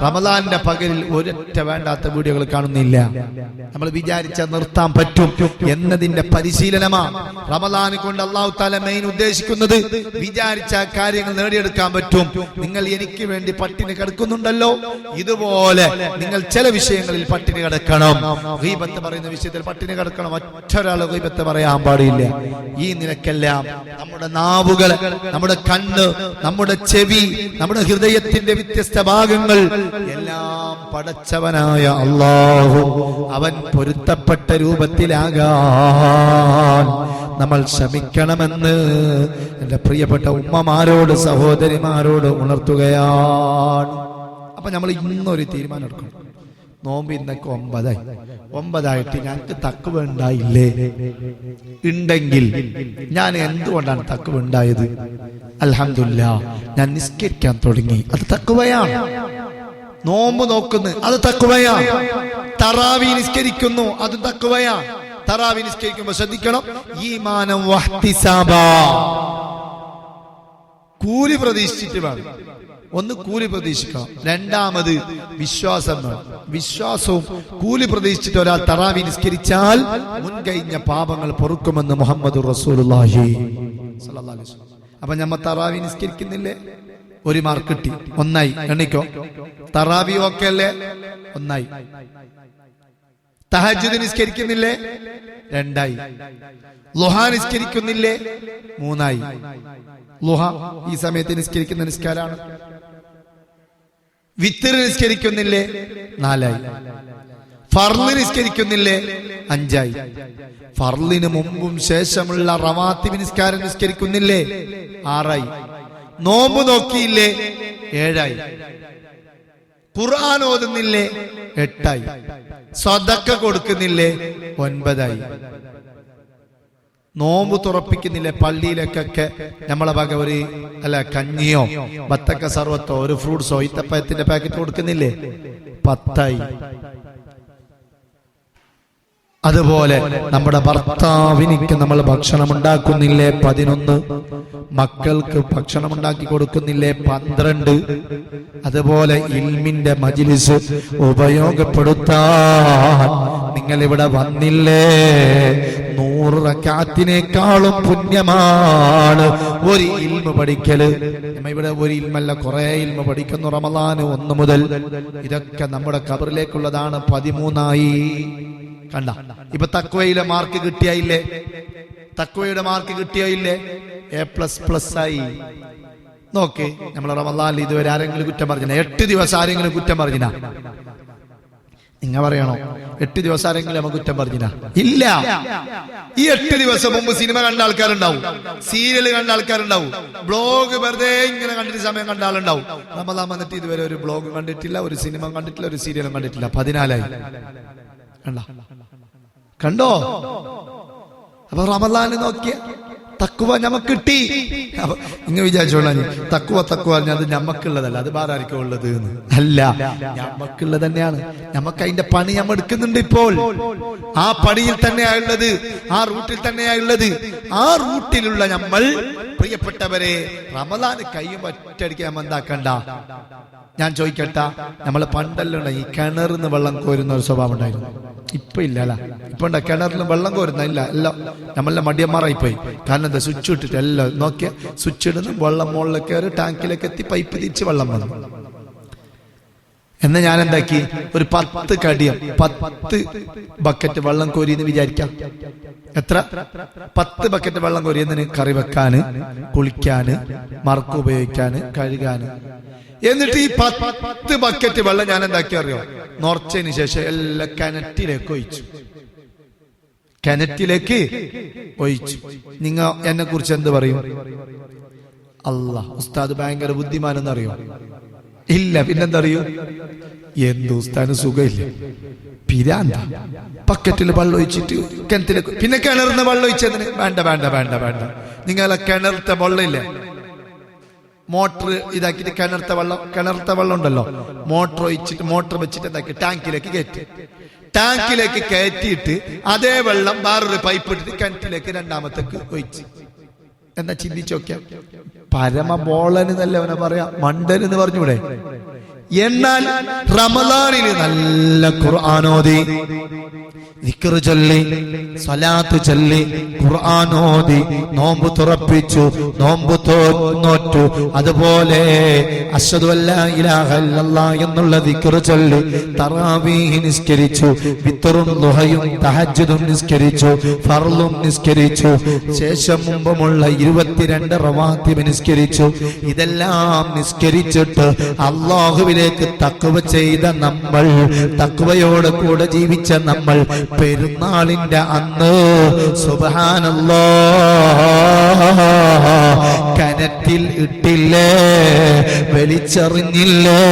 റമദാനിന്റെ പകലിൽ ഒരൊറ്റ വേണ്ടാത്ത വീഡിയോകൾ കാണുന്നില്ല. നമ്മൾ വിചാരിച്ച നിർത്താൻ പറ്റും എന്നതിന്റെ പരിശീലനമാണ് റമദാൻ കൊണ്ട് അല്ലാഹു തആല മെയിൻ ഉദ്ദേശിക്കുന്നത്. വിചാരിച്ച കാര്യങ്ങൾ നേടിയെടുക്കാൻ പറ്റും. നിങ്ങൾ എനിക്ക് വേണ്ടി പട്ടിണി കിടക്കുന്നുണ്ടല്ലോ, ഇതുപോലെ നിങ്ങൾ ചില വിഷയങ്ങളിൽ പട്ടിണി കിടക്കണം. ഗീബത്ത് പറയുന്ന വിഷയത്തിൽ പട്ടിണി കിടക്കണം. ഒറ്റൊരാൾ ഗീബത്ത് പറയാൻ പാടില്ല. ഈ നിലക്കെല്ലാം നമ്മുടെ നാവുകൾ, നമ്മുടെ കണ്ണ്, നമ്മുടെ ചെവി, നമ്മുടെ ഹൃദയത്തിന്റെ വ്യത്യസ്ത ഭാഗങ്ങൾ എല്ലാം പടച്ചവനായ അല്ലാഹു അവൻ പൊരുത്തപ്പെട്ട രൂപത്തിലാകാൻ നമ്മൾ ശ്രമിക്കണമെന്ന് എന്റെ പ്രിയപ്പെട്ട ഉമ്മമാരോട്, സഹോദരിമാരോട് ഉണർത്തുകയാണ്. അപ്പൊ നമ്മൾ ഇന്നൊരു തീരുമാനം എടുക്കണം. നോമ്പ് ഇന്നൊക്കെ 9 ഞങ്ങൾക്ക് തക്കുവ ഉണ്ടായില്ലേ? ഉണ്ടെങ്കിൽ ഞാൻ എന്തുകൊണ്ടാണ് തക്കുവ ഉണ്ടായത്? അൽഹംദുലില്ലാ, ഞാൻ നിസ്കരിക്കാൻ തുടങ്ങി, അത് തക്കുവയാണ്. നോമ്പ് നോക്കുന്നു, അത് തക്കുവയാണ്. തറാവി നിസ്കരിക്കുന്നു, അത് തക്കുവയാണ്. തറാവി നിസ്കരിക്കുമ്പോൾ ശ്രദ്ധിക്കണം, ഈമാനം വഹ്തിസാബാ, കൂലി പ്രതീക്ഷിച്ചിട്ട് വേണം. ഒന്ന് കൂലി പ്രതീക്ഷിക്കണം, രണ്ടാമത് വിശ്വാസം വേണം. വിശ്വാസവും കൂലി പ്രതീക്ഷിച്ചിട്ട് ഒരാൾ തറാവി നിസ്കരിച്ചാൽ മുൻകഴിഞ്ഞ പാപങ്ങൾ പൊറുക്കുമെന്ന് മുഹമ്മദ് റസൂലുള്ളാഹി സ്വല്ലല്ലാഹു അലൈഹി വസല്ലം. അപ്പൊ നമ്മ തറാവി നിസ്കരിക്കുന്നില്ലേ? 1 മാർക്ക് കിട്ടി, 1 എണ്ണിക്കോ. തറാവി ഒക്കെ അല്ലേ? 1. തഹജ്ജുദ് നിസ്കരിക്കുന്നില്ലേ? 2. ളുഹ നിസ്കരിക്കുന്നില്ലേ? 3. ളുഹ ഈ സമയത്ത് നിസ്കരിക്കുന്ന നിസ്കാരാണ്. വിത്ർ നിസ്കരിക്കുന്നില്ലേ? 4. ഫർള് നിസ്കരിക്കുന്നില്ലേ? 5. ഫർളിന് മുമ്പും ശേഷമുള്ള റവാത്തിബ് നിസ്കാരം നിസ്കരിക്കുന്നില്ലേ? 6. നോമ്പ് നോക്കിയില്ലേ? 7. ഖുർആൻ ഓതുന്നില്ലേ? 8. സദഖ കൊടുക്കുന്നില്ലേ? 9. നോമ്പ് തുറപ്പിക്കുന്നില്ലേ? പള്ളിയിലേക്കൊക്കെ നമ്മളെ വക ഒരു കഞ്ഞിയോ ബത്തക്ക സർവത്തോ ഒരു ഫ്രൂട്ട്സോ ഈത്തപ്പഴത്തിന്റെ പാക്കറ്റ് കൊടുക്കുന്നില്ലേ? 10. അതുപോലെ നമ്മുടെ ഭർത്താവിനിക്ക് നമ്മൾ ഭക്ഷണം ഉണ്ടാക്കുന്നില്ലേ? 11. മക്കൾക്ക് ഭക്ഷണം ഉണ്ടാക്കി കൊടുക്കുന്നില്ലേ? 12. അതുപോലെ ഇൽമിന്റെ മജ്ലിസ് ഉപയോഗപ്പെടുത്താൻ നിങ്ങൾ ഇവിടെ വന്നില്ലേ? 100 റക്അത്തിനേക്കാളും പുണ്യമാണ് ഒരു ഇൽമ പഠിക്കല്. ഇവിടെ ഒരു ഇൽമല്ല, കുറെ ഇൽമ പഠിക്കുന്നു. റമദാൻ 1 മുതൽ ഇതൊക്കെ നമ്മുടെ ഖബറിലേക്കുള്ളതാണ്. 13. കണ്ട, ഇപ്പൊ തക്വയിലെ മാർക്ക് കിട്ടിയായില്ലേ? തക്വയുടെ മാർക്ക് കിട്ടിയായില്ലേ? A++ ആയി. നോക്ക്, നമ്മളെ റമദാനിൽ ഇതുവരെ ആരെങ്കിലും കുറ്റം പറഞ്ഞില്ല? 8 ദിവസം ആരെങ്കിലും കുറ്റം പറഞ്ഞില്ല? നിങ്ങൾ പറയണോ? 8 ദിവസം ആരെങ്കിലും നമുക്ക് കുറ്റം പറഞ്ഞില്ല? ഇല്ല. ഈ 8 ദിവസം മുമ്പ് സിനിമ കണ്ട ആൾക്കാരുണ്ടാവും, സീരിയൽ കണ്ട ആൾക്കാരുണ്ടാവും, ബ്ലോഗ് വെറുതെ ഇങ്ങനെ കണ്ടിട്ട് സമയം കണ്ട ആളുണ്ടാവും. റമദാൻ വന്നിട്ട് ഇതുവരെ ഒരു ബ്ലോഗ് കണ്ടിട്ടില്ല, ഒരു സിനിമ കണ്ടിട്ടില്ല, ഒരു സീരിയലും കണ്ടിട്ടില്ല. 14 കണ്ടോ? അപ്പൊ റമദാൻ നോക്കിയ തക്കുവ നമുക്ക് കിട്ടി. ഇങ്ങനെ വിചാരിച്ചോളാം, തക്കുവ അത് ഞമ്മക്കുള്ളതല്ല, അത് വേറെ ആർക്കും ഉള്ളത് അല്ല, ഞമ്മക്കുള്ളത് തന്നെയാണ്. നമുക്ക് അതിന്റെ പണി നമ്മൾ എടുക്കുന്നുണ്ട്. ഇപ്പോൾ ആ പണിയിൽ തന്നെയായുള്ളത്, ആ റൂട്ടിൽ തന്നെയായുള്ളത്. ആ റൂട്ടിലുള്ള നമ്മൾ പ്രിയപ്പെട്ടവരെ റമദാന് കയ്യും ഒറ്റയടിക്ക് നമ്മൾ എന്താക്കണ്ട. ഞാൻ ചോദിക്കട്ടെ, നമ്മള് പണ്ടല്ല ഈ കിണറിന്ന് വെള്ളം കോരുന്ന ഒരു സ്വഭാവം ഉണ്ടായിരുന്നു. ഇപ്പൊ ഇല്ലല്ല. ഇപ്പൊ ഉണ്ട കിണറിന് വെള്ളം കോരുന്ന ഇല്ല. എല്ലാം നമ്മളെ മടിയന്മാരായി പോയി. കാരണം എന്താ, സ്വിച്ച് ഇട്ടിട്ട് എല്ലാം നോക്കിയ സ്വിച്ച് ഇടുന്നു, വെള്ളം മുകളിലേക്ക് കയറി ടാങ്കിലേക്ക് എത്തി, പൈപ്പ് തിരിച്ച് വെള്ളം വന്നു. എന്ന് ഞാൻ എന്താക്കി, ഒരു 10 കടിയം 10 ബക്കറ്റ് വെള്ളം കോരി എന്ന് വിചാരിക്കാം. എത്ര? 10 ബക്കറ്റ് വെള്ളം കോരി. എന്തിന്? കറി വെക്കാന്, കുളിക്കാന്, മറക്ക് ഉപയോഗിക്കാന്, കഴുകാന്. എന്നിട്ട് ഈ 10 ബക്കറ്റ് വെള്ളം ഞാൻ എന്താക്കി അറിയോ? നോർച്ചതിന് ശേഷം എല്ലാം കിണറ്റിലേക്ക് ഒഴിച്ചു. കിണറ്റിലേക്ക് ഒഴിച്ചു. നിങ്ങൾ എന്നെ കുറിച്ച് എന്ത് പറയും? അല്ലാ, ഉസ്താദ് ഭയങ്കര ബുദ്ധിമാനെന്ന് അറിയോ? ഇല്ല, പിന്നെന്താ അറിയോ? എന്ത് ഉസ്താദിന് സുഖമില്ല, പിരാന്ത. ബക്കറ്റിൽ വെള്ളം ഒഴിച്ചിട്ട് കിണറ്റിലേക്ക്. പിന്നെ കിണറിന് വെള്ളം ഒഴിച്ചതിന് വേണ്ട വേണ്ട വേണ്ട വേണ്ട. നിങ്ങളെ കിണറത്തെ വെള്ളം ഇല്ലേ, മോട്ടർ ഇതാക്കിയിട്ട് കിണറത്തെ വെള്ളം ഉണ്ടല്ലോ, മോട്ടർ ഒഴിച്ചിട്ട് മോട്ടർ വെച്ചിട്ട് എന്താക്കി ടാങ്കിലേക്ക് കയറ്റി. ടാങ്കിലേക്ക് കയറ്റിയിട്ട് അതേ വെള്ളം വേറൊരു പൈപ്പ് ഇട്ടിട്ട് കിണറ്റിലേക്ക് രണ്ടാമത്തേക്ക് ഒഴിച്ച്. എന്നാ ചിന്തിച്ചു നോക്കിയാൽ പരമ ബോളന് എന്നല്ലേ അവനെ പറയാ, മണ്ടൻ എന്ന് പറഞ്ഞൂടെ? എന്നാൽ റമദാനില് നല്ല ഖുർആനോദി, ദിക്ർ ചൊല്ലി, സ്വലാത്ത് ചൊല്ലി, ഖുർആനോദി, നോമ്പ് തുറപ്പിച്ചു, നോമ്പ് നോറ്റു, അതുപോലെ അശ്ഹദു അല്ലാ ഇലാഹ ഇല്ലല്ലാഹ് എന്നുള്ള ദിക്ർ ചൊല്ലി, തറാവീഹ് നിസ്കരിച്ചു, വിത്റും ദുഹയും തഹജ്ജുദും നിസ്കരിച്ചു, ഫർളും നിസ്കരിച്ചു, ശേഷം മുമ്പുമുള്ള 22 റവാത്തിബ് നിസ്കരിച്ചു. ഇതെല്ലാം നിസ്കരിച്ചിട്ട് അല്ലാഹുവിലേക്ക് തഖ്വ ചെയ്ത നമ്മൾ, തഖ്വയോട് കൂടെ ജീവിച്ച നമ്മൾ, പെരുന്നാളിന്റെ അന്ന് സുബ്ഹാനല്ലാഹ് കിണറ്റിൽ ഇട്ടില്ലേ, വലിച്ചെറിഞ്ഞില്ലേ?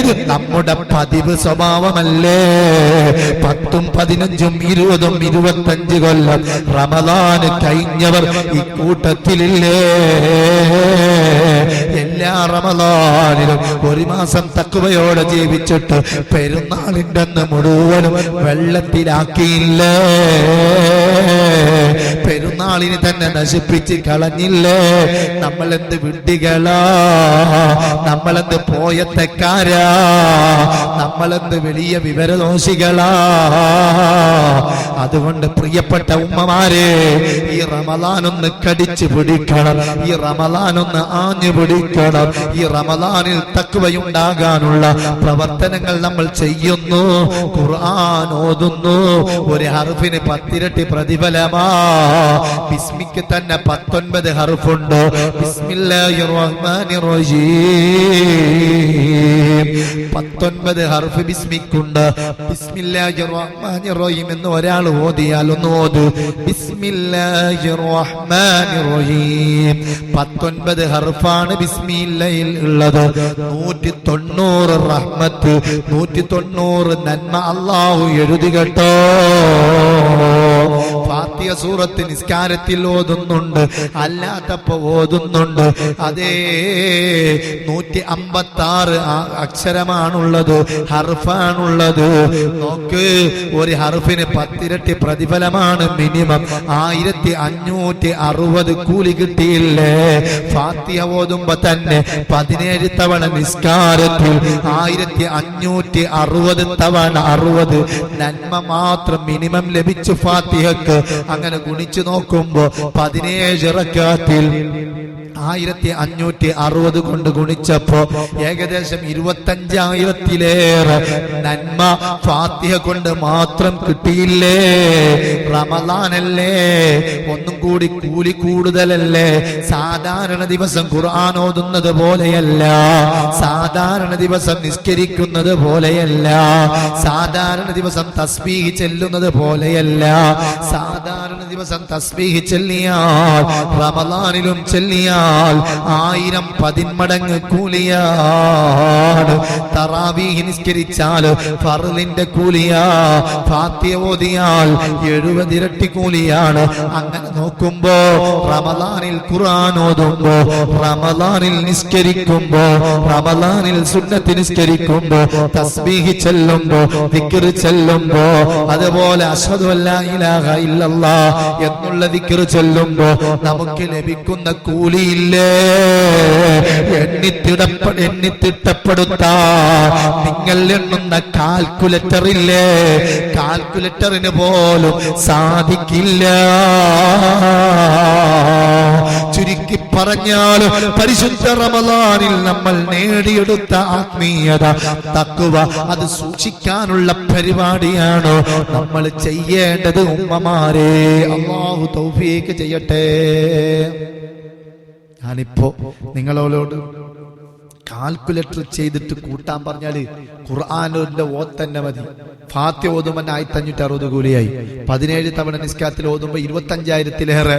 ഇത് നമ്മുടെ പതിവ് സ്വഭാവമല്ലേ? 10ഉം 15ഉം 20ഉം 25 കൊല്ലം റമദാന് കഴിഞ്ഞവർ ഈ കൂട്ടത്തിലില്ലേ? എല്ലാ റമദാനിലും 1 മാസം തഖ്വയോടെ ജീവിച്ചിട്ട് പെരുന്നാളിന്റെ അന്ന് മുഴുവനും വെള്ളത്തിലാക്കിയില്ലേ? പെരുന്നാളിനെ തന്നെ നശിപ്പിച്ച് കളഞ്ഞില്ലേ? നമ്മളെന്ത് വിഡ്ഢികളാ, നമ്മളെന്ത് പോയത്തക്കാരാ, നമ്മളെന്ത് വലിയ വിവരദോഷികളാ. അതുകൊണ്ട് പ്രിയപ്പെട്ട ഉമ്മമാരെ, ഈ റമദാനൊന്ന് കടിച്ചു പിടിക്കണം, ഈ റമദാനൊന്ന് ആഞ്ഞു പിടിക്കണം. ഈ റമദാനിൽ തഖ്വയുണ്ടാകാനുള്ള പ്രവർത്തനങ്ങൾ നമ്മൾ ചെയ്യുന്നു. ഖുർആൻ ഓതുന്നു, ഒരു ഹർഫിന് 10 ഇരട്ടി പ്രതിഫലമാ. ബിസ്മിക്ക് തന്നെ 19 ഹർഫുണ്ട്. ബിസ്മില്ലാഹിർ റഹ്മാനിർ റഹീം 19 ഹർഫ് ബിസ്മിക്കുണ്ട്. ബിസ്മില്ലാഹിർ റഹ്മാനിർ റഹീം എന്ന് ഒരാൾ ഓതിയാൽ ഒന്ന് ഓതു. ബിസ്മില്ലാഹിർ റഹ്മാനിർ റഹീം 19 ഹർഫാണ് ബിസ്മില്ലയിൽ ഉള്ളത്. 190 റഹ്മത്ത്, 190 നന്മ അല്ലാഹു എഴുതി കേട്ടോ. ഫാത്തിഹ സൂറത്ത് നിസ്കാരത്തിൽ ഓതുന്നുണ്ട്, അല്ലാത്തപ്പോ ഓതുന്നുണ്ട്. അതേ 156 അക്ഷരമാണുള്ളത്, ഹർഫാണുള്ളത്. നോക്ക്, ഒരു ഹർഫിന് 10 ഇരട്ടി പ്രതിഫലമാണ് മിനിമം. 1560 കൂലി കിട്ടിയില്ലേ? ഫാത്തിഹ ഓതുമ്പോ തന്നെ 17 തവണ നിസ്കാരത്തിൽ 1560 തവണ 60 നന്മ മാത്രം മിനിമം ലഭിച്ചു ഫാത്തിഹക്ക്. അങ്ങനെ ഗുണിച്ചു നോക്കുമ്പോ 17 റക്അത്തിൽ 1560 കൊണ്ട് ഗുണിച്ചപ്പോ ഏകദേശം 25,000-ലേറെ നന്മ ഫാത്തിഹ കൊണ്ട് മാത്രം കിട്ടിയില്ലേ? റമദാനല്ലേ, ഒന്നും കൂടി കൂലി കൂടുതലല്ലേ? സാധാരണ ദിവസം ഖുർആൻ ഓതുന്നത് പോലെയല്ല, സാധാരണ ദിവസം നിസ്കരിക്കുന്നത് പോലെയല്ല, സാധാരണ ദിവസം തസ്ബീഹ് ചെല്ലുന്നത് പോലെയല്ല. സാധാരണ ദിവസം തസ്ബീഹ് ചെല്ലിയാൽ, റമദാനിലും ചെല്ലിയാൽ പറഞ്ഞാൽ 1000 പതിന്മടങ്ങ് കൂലിയാണ്. തറാവീഹ് നിസ്കരിച്ചാൽ ഫർളിന്റെ കൂലിയാ. ഫാത്തിഹ ഓതിയാൽ 70 ഇരട്ടി കൂലിയാണ്. അങ്ങനെ നോക്കുമ്പോ റമളാനിൽ ഖുർആൻ ഓതുമ്പോ, റമളാനിൽ നിസ്കരിക്കുമ്പോ, റമളാനിൽ സുന്നത്ത് നിസ്കരിക്കുമ്പോ, തസ്ബീഹ് ചെല്ലുമ്പോ, ദിക്ർ ചെല്ലുമ്പോ, അതുപോലെ അശ്ഹദു അല്ലാ ഇലാഹ ഇല്ലല്ലാഹ് എന്നുള്ള ദിക്ർ ചെല്ലുമ്പോ നമുക്ക് ലഭിക്കുന്ന കൂലിയില്ലേ, എണ്ണിത്തിട്ടപ്പെടുത്താൻ നിങ്ങൾ എണ്ണുന്ന കാൽക്കുലേറ്റർ ഇല്ലേ, കാൽക്കുലേറ്ററിന് പോലും സാധിക്കില്ല. ചുരുക്കി പറഞ്ഞാൽ പരിശുദ്ധ റമളാനിൽ നമ്മൾ നേടിയെടുത്ത ആത്മീയത, തഖ്വ, അത് സൂക്ഷിക്കാനുള്ള പരിപാടിയാണ് നമ്മൾ ചെയ്യേണ്ടത്. ഉമ്മമാരെ, അല്ലാഹു തൗഫീഖ് ചെയ്യട്ടെ. ഞാനിപ്പോ നിങ്ങളോട് കാൽക്കുലേറ്റർ ചെയ്തിട്ട് കൂട്ടാൻ പറഞ്ഞാല് ഖുർആനിന്റെ ഓത്ത് തന്നെ മതി. ഫാത്തിഹ ഓതുമ്പോൾ 1560 കൂലിയായി. 17 തവണ നിസ്കാരത്തിൽ ഓതുമ്പോ 25,000-ലേറെ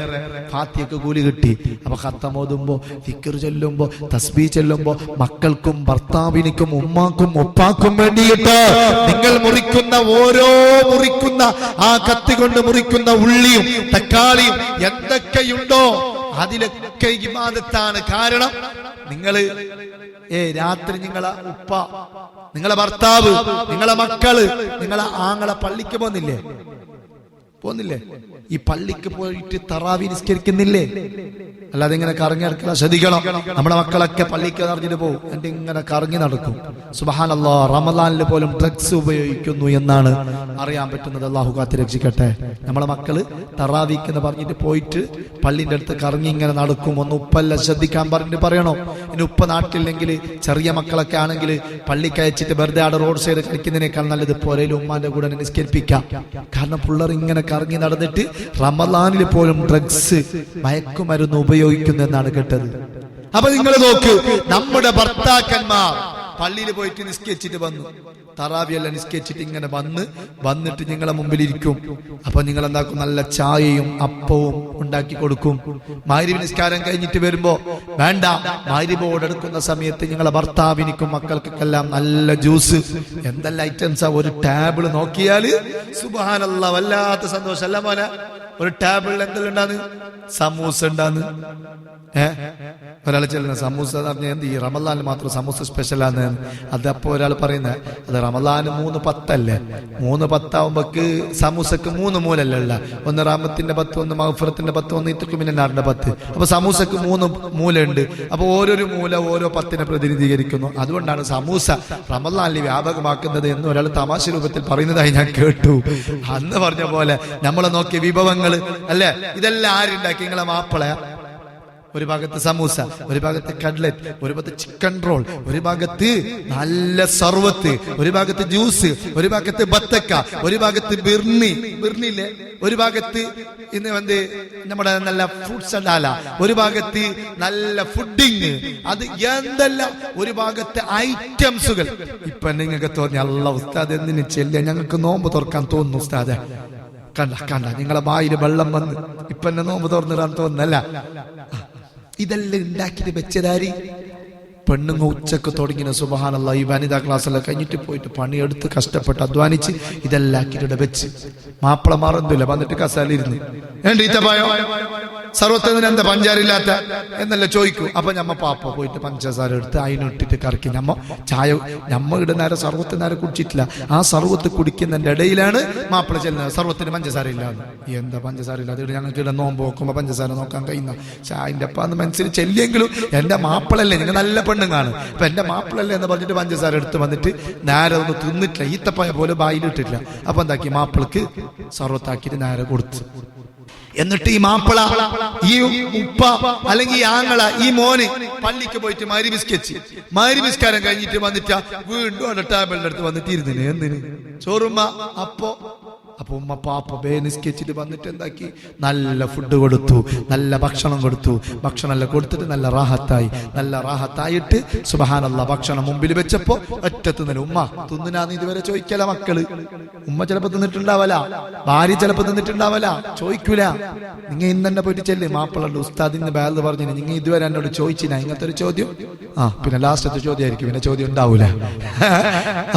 ഫാത്തിഹക്ക് കൂലി കിട്ടി. അപ്പൊ ഖത്തം ഓതുമ്പോ, ദിക്ർ ചൊല്ലുമ്പോ, തസ്ബീഹ് ചൊല്ലുമ്പോ മക്കൾക്കും ഭർത്താവിനിക്കും ഉമ്മാക്കും ഒപ്പാക്കും വേണ്ടിയിട്ട് നിങ്ങൾ മുറിക്കുന്ന ആ കത്തി കൊണ്ട് മുറിക്കുന്ന ഉള്ളിയും തക്കാളിയും എന്തൊക്കെയുണ്ടോ അതിലൊക്കെ ഇബാദത്താണ്. കാരണം നിങ്ങള് രാത്രി നിങ്ങളെ ഉപ്പ, നിങ്ങളെ ഭർത്താവ്, നിങ്ങളെ മക്കള്, നിങ്ങളെ ആങ്ങളെ പള്ളിക്ക് പോന്നില്ലേ? ഈ പള്ളിക്ക് പോയിട്ട് തറാവി നിസ്കരിക്കുന്നില്ലേ? അല്ലാതെ ഇങ്ങനെ കറങ്ങി നടക്കില്ല. ശ്രദ്ധിക്കണം, നമ്മുടെ മക്കളൊക്കെ പള്ളിക്ക് നടന്നിട്ട് പോകും, എന്നിട്ട് ഇങ്ങനെ കറങ്ങി നടക്കും. സുബ്ഹാനല്ലാഹ്, റമളാനിൽ പോലും ഡ്രഗ്സ് ഉപയോഗിക്കുന്നു എന്നാണ് അറിയാൻ പറ്റുന്നത്. അല്ലാഹു കാത്ത് രക്ഷിക്കട്ടെ. നമ്മളെ മക്കള് തറാവിക്ക് എന്ന് പറഞ്ഞിട്ട് പോയിട്ട് പള്ളിന്റെ അടുത്ത് കറങ്ങി ഇങ്ങനെ നടക്കും. ഒന്ന് ഉപ്പല്ല ശ്രദ്ധിക്കാൻ പറഞ്ഞിട്ട് പറയണോ? ഇനി ഉപ്പ നാട്ടില്ലെങ്കിൽ ചെറിയ മക്കളൊക്കെ ആണെങ്കിൽ പള്ളിക്ക് അയച്ചിട്ട് വെറുതെ അവിടെ റോഡ് സൈഡ് കളിക്കുന്നതിനേക്കാൾ നല്ലത് പോരേലും ഉമ്മാന്റെ കൂടെ നിസ്കരിപ്പിക്കാം. കാരണം പിള്ളേർ ഇങ്ങനെ കറങ്ങി നടന്നിട്ട് റമളാനിൽ പോലും ഡ്രഗ്സ്, മയക്കുമരുന്ന് ഉപയോഗിക്കുന്നു എന്നാണ് കേട്ടത്. അപ്പൊ നിങ്ങൾ നോക്ക്, നമ്മുടെ ഭർത്താക്കന്മാർ പള്ളിയിൽ പോയിട്ട് നിസ്കരിച്ചിട്ട് വന്നു, തറാവിയെല്ലാം നിസ്കരിച്ചിട്ട് ഇങ്ങനെ വന്നിട്ട് നിങ്ങളെ മുമ്പിൽ ഇരിക്കും. അപ്പൊ നിങ്ങൾ എന്താക്കും? നല്ല ചായയും അപ്പവും ഉണ്ടാക്കി കൊടുക്കും. മഗ്‌രിബ് നിസ്കാരം കഴിഞ്ഞിട്ട് വരുമ്പോ വേണ്ട, മഗ്‌രിബോട് എടുക്കുന്ന സമയത്ത് നിങ്ങളെ ഭർത്താവിനിക്കും മക്കൾക്കെല്ലാം നല്ല ജ്യൂസ്, എന്തെല്ലാം ഐറ്റംസാ. ഒരു ടേബിൾ നോക്കിയാല് സുബ്ഹാനല്ലാഹ്, വല്ലാത്ത സന്തോഷം അല്ല മോനെ. ഒരു ടേബിളിൽ എന്തെല്ലാം ഉണ്ടാന്ന്? സമൂസ ഉണ്ടാന്ന്. ഒരാൾ ചെല്ലുന്ന സമൂസ എന്ന് പറഞ്ഞാൽ എന്ത്, ഈ റമളാനിൽ മാത്രം സമൂസ സ്പെഷ്യലാന്ന്. അതപ്പോ ഒരാൾ പറയുന്നത്, അത് റമളാന് 3-10 3-10 സമൂസക്ക് 3 മൂലല്ല ഉള്ള. ഒന്ന് റഹ്മത്തിന്റെ 10, ഒന്ന് മഗ്ഫിറത്തിന്റെ 10, ഒന്ന് ഇത്ഖുമിനാറിന്റെ 10. അപ്പൊ സമൂസക്ക് 3 മൂലയുണ്ട്. അപ്പൊ ഓരോരു മൂല ഓരോ 10നെ പ്രതിനിധീകരിക്കുന്നു. അതുകൊണ്ടാണ് സമൂസ റമളാനിൽ വ്യാപകമാക്കുന്നത് എന്ന് ഒരാൾ തമാശ രൂപത്തിൽ പറയുന്നതായി ഞാൻ കേട്ടു. അന്ന് പറഞ്ഞ പോലെ നമ്മളെ നോക്കിയ വിഭവങ്ങൾ അല്ലെ, ഇതെല്ലാം ആരുണ്ടാക്കി? നിങ്ങളെ മാപ്പിള. ഒരു ഭാഗത്ത് സമൂസ, ഒരു ഭാഗത്ത് കട്ട്ലറ്റ്, ഒരു ഭാഗത്ത് ചിക്കൻ റോൾ, ഒരു ഭാഗത്ത് നല്ല സർവത്ത്, ഒരു ഭാഗത്ത് ജ്യൂസ്, ഒരു ഭാഗത്ത് ബത്തക്ക, ഒരു ഭാഗത്ത് ബിർണില്ലേ, ഒരു ഭാഗത്ത് ഇന്ന് നമ്മുടെ നല്ല ഫ്രൂട്ട്സ് ഉണ്ടാല, ഒരു ഭാഗത്ത് നല്ല ഫുഡിങ്, അത് എന്തെല്ലാം, ഒരു ഭാഗത്ത് ഐറ്റംസുകൾ. ഇപ്പൊ നിങ്ങൾക്ക് തോന്നി, അല്ല ഉസ്താദ് എന്തിനു ചെല്ലുക, ഞങ്ങൾക്ക് നോമ്പ് തുറക്കാൻ തോന്നുന്നു ഉസ്താദ്. കണ്ട നിങ്ങളെ വായിൽ വെള്ളം വന്ന് ഇപ്പൊ എന്നെ നോമ്പ് തുറന്നിടാൻ തോന്നുന്നല്ല. ഇതെല്ലാം ഉണ്ടാക്കിയിട്ട് വെച്ചതാരി പെണ്ണുങ്ങ ഉച്ചക്ക് തുടങ്ങിയ. സുബ്ഹാനല്ലാഹ്, ഈ വനിതാ ക്ലാസ്സെല്ലാം കഴിഞ്ഞിട്ട് പോയിട്ട് പണിയെടുത്ത് കഷ്ടപ്പെട്ട് അധ്വാനിച്ച് ഇതെല്ലാം ആക്കിയിട്ട് വെച്ച് മാപ്പിള മറന്നില്ല, വന്നിട്ട് കസാലിരുന്ന് ഈത്തപ്പായോ സർവത്തിന് എന്താ പഞ്ചാരില്ലാത്ത എന്നല്ല ചോദിക്കൂ. അപ്പൊ ഞമ്മ പാപ്പ പോയിട്ട് പഞ്ചസാര എടുത്ത് അതിനിട്ടിട്ട് കറക്കി ഞമ്മ ഇടുന്നേരം സർവത്ത് നേരെ കുടിച്ചിട്ടില്ല. ആ സർവത്ത് കുടിക്കുന്നതിന്റെ ഇടയിലാണ് മാപ്പിള ചെല്ലുന്നത്, സർവത്തിന് പഞ്ചസാര ഇല്ലാന്ന്. എന്താ പഞ്ചസാര ഇല്ലാതെ? ഞങ്ങൾക്ക് ഇവിടെ നോമ്പ് നോക്കുമ്പോ പഞ്ചസാര നോക്കാൻ കഴിയുന്ന ചായന്റെ അപ്പൊ അന്ന് മനസ്സിൽ ചെല്ലിയെങ്കിലും എന്റെ മാപ്പിളല്ലേ, നിങ്ങൾ നല്ല പെണ്ണുങ്ങാണ്, അപ്പൊ എന്റെ മാപ്പിളല്ലേ എന്ന് പറഞ്ഞിട്ട് പഞ്ചസാര എടുത്ത് വന്നിട്ട് നേരെ ഒന്ന് തിന്നിട്ടില്ല, ഈത്തപ്പായ പോലെ ബായിലിട്ടിട്ടില്ല. അപ്പൊ എന്താക്കി? മാപ്പിളക്ക് സർവത്താക്കിയിട്ട് നേരെ കൊടുത്തു. എന്നിട്ട് ഈ മാപ്പിള, ഈ ഉപ്പ അല്ലെങ്കിൽ ഈ ആങ്ങള, ഈ മോന് പള്ളിക്ക് പോയിട്ട് മഗ്‌രിബിസ്കാരം കഴിഞ്ഞിട്ട് വന്നിട്ട് വീണ്ടും അവിടെ ടേബിളിന്റെ അടുത്ത് വന്നിട്ട് ഇരുന്നിന്. എന്തിന്? ചോറുമ്മ. അപ്പോ അപ്പൊ ഉമ്മ പാപ്പ നിസ്കരിച്ചിട്ട് വന്നിട്ട് എന്താക്കി, നല്ല ഫുഡ് കൊടുത്തു, നല്ല ഭക്ഷണം കൊടുത്തു. ഭക്ഷണം എല്ലാം കൊടുത്തിട്ട് നല്ല റാഹത്തായിട്ട് സുബ്ഹാനല്ലാഹ് ഭക്ഷണം മുമ്പിൽ വെച്ചപ്പോ ഒറ്റത്ത് നിന്ന് ഉമ്മ തിന്നിനാന്ന് ഇതുവരെ ചോദിക്കല മക്കള്. ഉമ്മ ചിലപ്പോ തിന്നിട്ടുണ്ടാവല, ഭാര്യ ചിലപ്പോ തിന്നിട്ടുണ്ടാവല, ചോദിക്കൂല. നിങ്ങൾ ഇന്ന് തന്നെ പോയിട്ട് ചെല്ല്, മാപ്പിളുണ്ട് ഉസ്താദ് ഇന്ന് ബാല് പറഞ്ഞു, നിങ്ങൾ ഇതുവരെ എന്നോട് ചോദിച്ചില്ല ഇങ്ങനത്തെ ഒരു ചോദ്യം. പിന്നെ ലാസ്റ്റത്തെ ചോദ്യമായിരിക്കും, പിന്നെ ചോദ്യം ഉണ്ടാവൂല.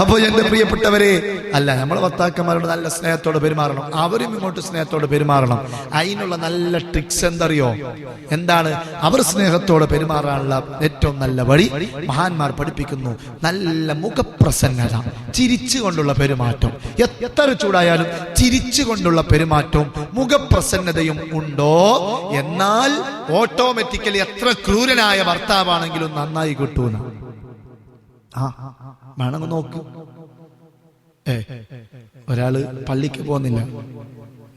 അപ്പൊ എന്റെ പ്രിയപ്പെട്ടവരെ, അല്ല നമ്മളെ ഭർത്താക്കന്മാരോട് നല്ല സ്നേഹത്തോടെ പെരുമാറണം, അവരും ഇങ്ങോട്ട് സ്നേഹത്തോടെ പെരുമാറണം. അതിനുള്ള നല്ല ട്രിക്സ് എന്തറിയോ? എന്താണ്? അവർ സ്നേഹത്തോടെ പെരുമാറാനുള്ള ഏറ്റവും നല്ല വഴി മഹാന്മാർ പഠിപ്പിക്കുന്നു. നല്ല മുഖപ്രസന്നത, ചിരിച്ചുകൊണ്ടുള്ള പെരുമാറ്റം. എത്ര ചൂടായാലും ചിരിച്ചുകൊണ്ടുള്ള പെരുമാറ്റവും മുഖപ്രസന്നതയും ഉണ്ടോ, എന്നാൽ ഓട്ടോമാറ്റിക്കലി എത്ര ക്രൂരനായ ഭർത്താവാണെങ്കിലും നന്നായി കിട്ടൂന്ന. വേണമെന്ന് നോക്ക്. ഒരാള് പള്ളിക്ക് പോകുന്നില്ല,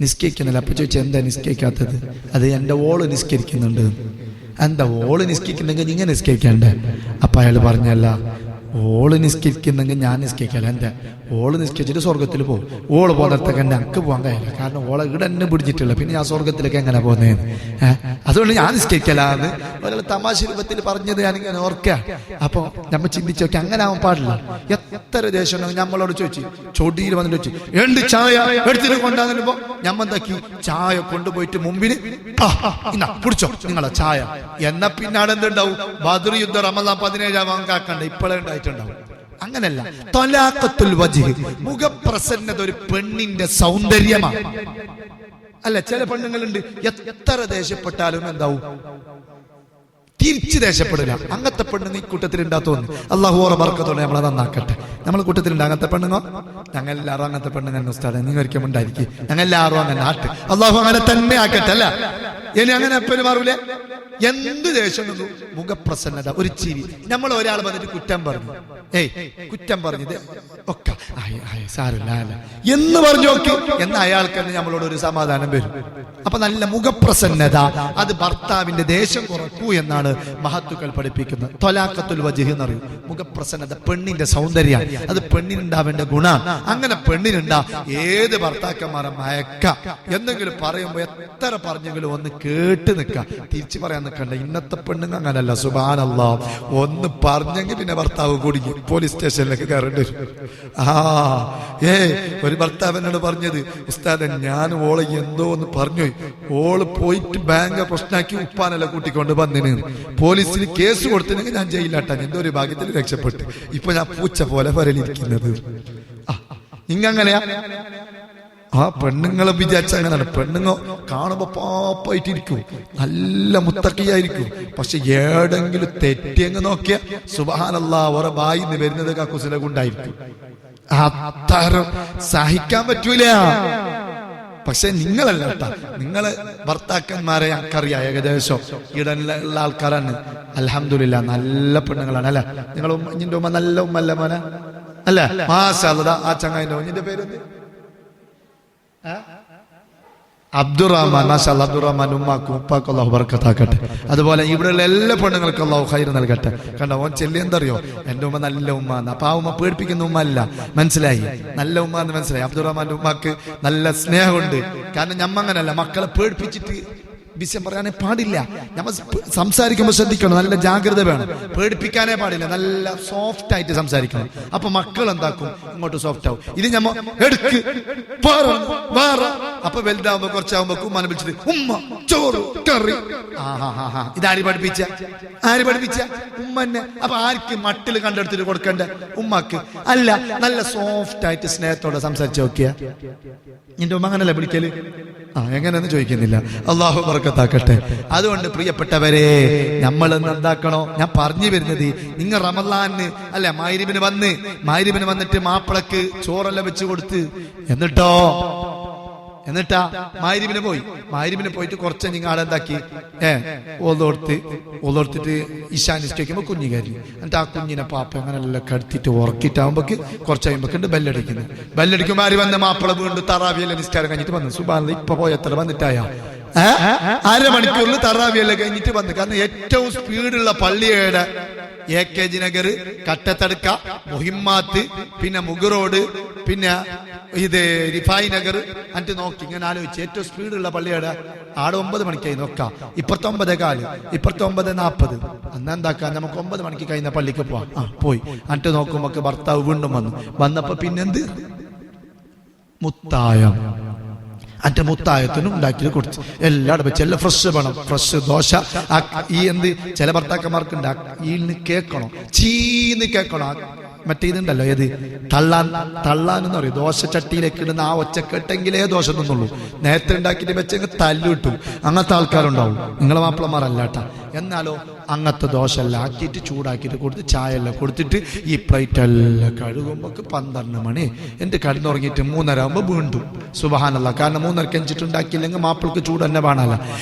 നിസ്കരിക്കുന്നില്ല. അപ്പൊ ചോദിച്ചാൽ എന്താ നിസ്കരിക്കാത്തത്? അത് എന്റെ ഓള് നിസ്കരിക്കുന്നുണ്ട്. എന്താ ഓള് നിസ്കരിക്കുന്നെങ്കിൽ നിങ്ങൾ നിസ്കരിക്കണ്ടേ? അപ്പൊ അയാൾ പറഞ്ഞല്ല, ഓള് നിസ്കരിക്കുന്നെങ്കിൽ ഞാൻ നിസ്കരിക്കല. എന്താ ഓള് നിസ്കരിച്ചിട്ട് സ്വർഗത്തിൽ പോകും. ഓള് പോകുന്നിടത്തൊക്കെ എനിക്ക് പോകാൻ കഴിയില്ല, കാരണം ഓളെ ഇവിടെ എന്നെ പിടിച്ചിട്ടില്ല, പിന്നെ ഞാൻ സ്വർഗത്തിലേക്ക് എങ്ങനെ പോകുന്നതെന്ന്. അതുകൊണ്ട് ഞാൻ നിസ്കരിക്കലാന്ന് ഒരാൾ തമാശ രൂപത്തിൽ പറഞ്ഞത് ഞാനിങ്ങനെ ഓർക്കുക. അപ്പൊ നമ്മൾ ചിന്തിച്ചു നോക്കി, അങ്ങനെ ആവാൻ പാടില്ല. എത്ര ദേശം നമ്മളോട് ചോദിച്ചു, ചൊടിയിൽ വന്നിട്ട് ചോദിച്ചു എന്ത് ചായ എടുത്തിട്ട് കൊണ്ടാകുമ്പോ ഞമ്മന്താക്കി ചായ കൊണ്ടുപോയിട്ട് മുമ്പിന് പിടിച്ചോ നിങ്ങളെ ചായ. എന്നാ പിന്നാട് എന്തുണ്ടാവും? ബദ്ർ യുദ്ധം റമദാൻ 17 കാക്കണ്ട ഇപ്പോഴേ ഉണ്ടായിട്ടുണ്ടാവും. അങ്ങനല്ല, തലാഖത്തുൽ വജ്ഹ്, മുഖപ്രസന്നത ഒരു പെണ്ണിന്റെ സൗന്ദര്യമാണ്. അല്ല, ചില പെണ്ണുങ്ങളുണ്ട് എത്ര ദേഷ്യപ്പെട്ടാലും എന്താവും? തിരിച്ച് ദേഷ്യപ്പെടില്ല. അങ്ങനത്തെ പെണ്ണുങ്ങൾ ഈ കൂട്ടത്തിലുണ്ടാ തോന്നുന്നു. അള്ളാഹു ഓറ ബർക്കത്തോടെ നമ്മളെ നന്നാക്കട്ടെ. നമ്മളെ കൂട്ടത്തിലുണ്ട് അങ്ങനത്തെ പെണ്ണുങ്ങോ? ഞങ്ങൾ എല്ലാവരും അങ്ങനത്തെ പെണ്ണുങ്ങൾ ഉസ്താദേ, നിങ്ങൾ ഒരിക്കലും ഉണ്ടായിരിക്കും. ഞങ്ങൾ എല്ലാവരും അങ്ങനെ ആട്ട്. അള്ളാഹു അങ്ങനെ തന്നെ ആക്കട്ടെ. അല്ല ഇനി അങ്ങനെ പെരുമാറൂലേ? എന്ത് ദേഷ്യം, മുഖപ്രസന്നത, ഒരു ചിരി. നമ്മൾ ഒരാൾ വന്നിട്ട് കുറ്റം പറഞ്ഞു, കുറ്റം പറഞ്ഞത് ഒക്കെ സാരമില്ല എന്ന് പറഞ്ഞു നോക്കി, എന്ന് അയാൾക്ക് തന്നെ നമ്മളോട് ഒരു സമാധാനം വരും. അപ്പൊ നല്ല മുഖപ്രസന്നത അത് ഭർത്താവിന്റെ ദേഷ്യം കുറക്കൂ എന്നാണ് മഹത്തുക്കൾ പഠിപ്പിക്കുന്നത്. ത്വലാഖത്തുൽ വജ്ഹ് എന്ന് പറയും. മുഖപ്രസന്നത പെണ്ണിന്റെ സൗന്ദര്യം, അത് പെണ്ണിനുണ്ടാവേണ്ട ഗുണമാണ്. അങ്ങനെ പെണ്ണിനുണ്ടാ ഏത് ഭർത്താക്കന്മാരെ മയക്ക. എന്തെങ്കിലും പറയുമ്പോ എത്ര പറഞ്ഞെങ്കിലും ഒന്ന് കേട്ട് നിൽക്ക, തിരിച്ചു പറയാൻ നിൽക്കണ്ട. ഇന്നത്തെ പെണ്ണുങ്ങൾ അങ്ങനല്ല. സുബ്ഹാനല്ലാഹ്, ഒന്ന് പറഞ്ഞെങ്കിൽ പിന്നെ ഭർത്താവ് കുടുങ്ങി പോലീസ് സ്റ്റേഷനിലേക്ക് കയറേണ്ടി വരും. ഒരു ഭർത്താവ് എന്നോട് പറഞ്ഞത്, ഉസ്താദെ ഞാൻ ഓളെ എന്തോ ഒന്ന് പറഞ്ഞു, ഓള് പോയിട്ട് ബാങ്ക് പ്രശ്നമാക്കി ഉപ്പാനെല്ലാം കൂട്ടിക്കൊണ്ട് വന്നിന്, പോലീസിന് കേസ് കൊടുത്തിനെങ്കിൽ ഞാൻ ജയിലാട്ടാ. എന്തോ ഒരു ഭാഗ്യത്തിൽ രക്ഷപ്പെട്ടു. ഇപ്പൊ ഞാൻ പൂച്ച പോലെ വരലിരിക്കുന്നത്. ഇങ്ങനെയാ പെണ്ണുങ്ങളെ വിചാരിച്ച അങ്ങനെയാണ്. പെണ്ണുങ്ങൾ കാണുമ്പോ പാപ്പായിട്ടിരിക്കും, നല്ല മുത്തക്കിയായിരിക്കും. പക്ഷെ ഏടെങ്കിലും തെറ്റിയങ്ങ് നോക്കിയ സുബ്ഹാനല്ലാഹ് ഓരോ ബായിന്ന് വരുന്നത് കക്കുസിലെ കൊണ്ടായിരിക്കും. അത്തരം സഹിക്കാൻ പറ്റൂല. പക്ഷെ നിങ്ങളല്ല കേട്ടാ, നിങ്ങള് ഭർത്താക്കന്മാരെ ഞങ്ങൾക്കറിയാം ഏകദേശം ഇടനുള്ള ആൾക്കാരാണ്. അൽഹംദുലില്ലാ, നല്ല പെണ്ണുങ്ങളാണ്. അല്ലെ നിങ്ങൾ ഇഞ്ഞിന്റെ ഉമ്മ നല്ല ഉമ്മല്ല മോനെ? അല്ലെ മാഷാ അല്ലാഹ്. ആ ചങ്ങായിന്റെ കുഞ്ഞിന്റെ പേരെന്ത്? അബ്ദുറഹ്മാൻ. മാഷാഅല്ലാഹ്, അബ്ദുറഹ്മാൻ ഉമ്മാക്കും ഉപ്പാക്കും അല്ലാഹു ബർക്കത്താക്കട്ടെ. അതുപോലെ ഇവിടെയുള്ള എല്ലാ പെണ്ണുങ്ങൾക്കും അല്ലാഹു ഖൈർ നൽകട്ടെ. കണ്ടോ ഓൻ ചെല്ലി എന്തറിയോ, എന്റെ ഉമ്മ നല്ല ഉമ്മ. അപ്പൊ ആ ഉമ്മ പേടിപ്പിക്കുന്ന ഉമ്മ അല്ല, മനസ്സിലായി? നല്ല ഉമ്മ എന്ന് മനസ്സിലായി. അബ്ദുറഹ്മാന്റെ ഉമ്മാക്ക് നല്ല സ്നേഹമുണ്ട്. കാരണം ഞമ്മ അങ്ങനല്ല, മക്കളെ പേടിപ്പിച്ചിട്ട് വിഷയം പറയാനേ പാടില്ല. നമ്മൾ സംസാരിക്കുമ്പോൾ ശ്രദ്ധിക്കണം, നല്ല ജാഗ്രത വേണം. പേടിപ്പിക്കാനേ പാടില്ല, നല്ല സോഫ്റ്റ് ആയിട്ട് സംസാരിക്കണം. അപ്പൊ മക്കൾ എന്താക്കും? ഇങ്ങോട്ട് സോഫ്റ്റ് ആവും. ഇത് ഞമ്മ എടുക്ക് വേറെ. അപ്പൊ വലുതാവുമ്പോ കുറച്ചാവുമ്പോ ഉമ്മാനെ വിളിച്ചിട്ട് ഉമ്മ ചോറ് കറി. ഇതാര് പഠിപ്പിച്ച? ആര് പഠിപ്പിച്ച? ഉമ്മന്നെ. അപ്പൊ ആർക്ക് മട്ടിൽ കണ്ടെടുത്തിട്ട് കൊടുക്കണ്ടേ? ഉമ്മക്ക് അല്ല. നല്ല സോഫ്റ്റ് ആയിട്ട് സ്നേഹത്തോടെ സംസാരിച്ച് നോക്കിയ നിന്റെ ഉമ്മ അങ്ങനല്ല വിളിക്കല്. എങ്ങനെയെന്ന് ചോദിക്കുന്നില്ല. അള്ളാഹു ബർക്കത്താക്കട്ടെ. അതുകൊണ്ട് പ്രിയപ്പെട്ടവരെ, നമ്മൾ എന്താക്കണോ? ഞാൻ പറഞ്ഞു വരുന്നത്, നിങ്ങൾ റമളാനിന് അല്ല മഗ്‌രിബിന് വന്നിട്ട് മാപ്പിളക്ക് ചോറെല്ലാം വെച്ച് കൊടുത്ത്, എന്നിട്ടാ മഗ്‌രിബിന് പോയിട്ട് കുറച്ച് നിങ്ങൾ ആടെ എന്താക്കി ഓതോർത്തിട്ട് ഇശാനിഷ്ടിക്കുമ്പോ കുഞ്ഞു കയറി. എന്നിട്ട് ആ കുഞ്ഞിനെ പാപ്പ അങ്ങനെല്ലാം കടത്തിട്ട് ഉറക്കിട്ടാകുമ്പോക്ക് കുറച്ച് കഴിയുമ്പോണ്ട് ബെല്ലടിക്കുന്നു. ബെല്ലടിക്കുമ്പോ ആര് വന്ന് മാപ്പിള വീണ്ടും തറാവിയെല്ലാം നിസ്കാരം കഴിഞ്ഞിട്ട് വന്നു. സുബ്ഹാനല്ലാഹ്, ഇപ്പൊ പോയ എത്ര വന്നിട്ടായ അരമണിക്കൂറിൽ തറാവിയെല്ലാം കഴിഞ്ഞിട്ട് വന്ന്. കാരണം ഏറ്റവും സ്പീഡുള്ള പള്ളിയുടെ AKG നഗർ, കട്ടത്തടുക്ക, മുഹിമ്മാത്ത്, പിന്നെ മുഗറോഡ്, പിന്നെ ഇത് റിഫായി നഗർ എന്നിട്ട് നോക്കി ഇങ്ങനെ ആലോചിച്ച് ഏറ്റവും സ്പീഡുള്ള പള്ളിയുടെ ആടെ 9 മണിക്കായി നോക്കാം. ഇപ്പുറത്തെ 9:15, ഇപ്പുറത്തെ 9:40. അന്ന് എന്താക്കാം, നമുക്ക് 9 മണിക്ക് കഴിഞ്ഞ പള്ളിക്ക് പോവാം. പോയി എന്നിട്ട് നോക്കുമ്പോ ഭർത്താവ് വീണ്ടും വന്നപ്പോ പിന്നെന്ത് മുത്തായം. അന്റെ മുത്തായത്തിനും ഉണ്ടാക്കി കൊടുത്തു. എല്ലാവരും വെച്ച് എല്ലാം ഫ്രഷ് വേണം, ഫ്രഷ് ദോശ. ഈ ചില ഭർത്താക്കന്മാർക്ക് ഈ കേൾക്കണോ, ചീന്ന് കേൾക്കണോ. മറ്റേ ഇതുണ്ടല്ലോ, ഏത് തള്ളാനെന്ന് പറയും, ദോശ ചട്ടിയിലേക്ക് ഇടുന്ന ആ ഒച്ച കേട്ടെങ്കിലേ ദോശ തിന്നുള്ളൂ. നേരത്തെ ഉണ്ടാക്കിയിട്ട് വെച്ചെങ്കിൽ തല്ലു കിട്ടും. അങ്ങനത്തെ ആൾക്കാരുണ്ടാവും. നിങ്ങളെ മാപ്പിളമാരല്ല കേട്ടാ. എന്നാലോ അങ്ങനത്തെ ദോശ എല്ലാം ആക്കിയിട്ട് ചൂടാക്കിയിട്ട് കൊടുത്ത് ചായ എല്ലാം കൊടുത്തിട്ട് ഈ പ്ലേറ്റ് എല്ലാം കഴുകുമ്പോൾ 12 മണി. എൻ്റെ കിടന്നുറങ്ങിയിട്ട് 3:30 ആകുമ്പോൾ വീണ്ടും സുബ്ഹാനല്ലാഹ്. കാരണം 3:30 എഞ്ചിട്ട് ഉണ്ടാക്കിയില്ലെങ്കിൽ മാപ്പിൾക്ക് ചൂട് തന്നെ വേണമല്ല.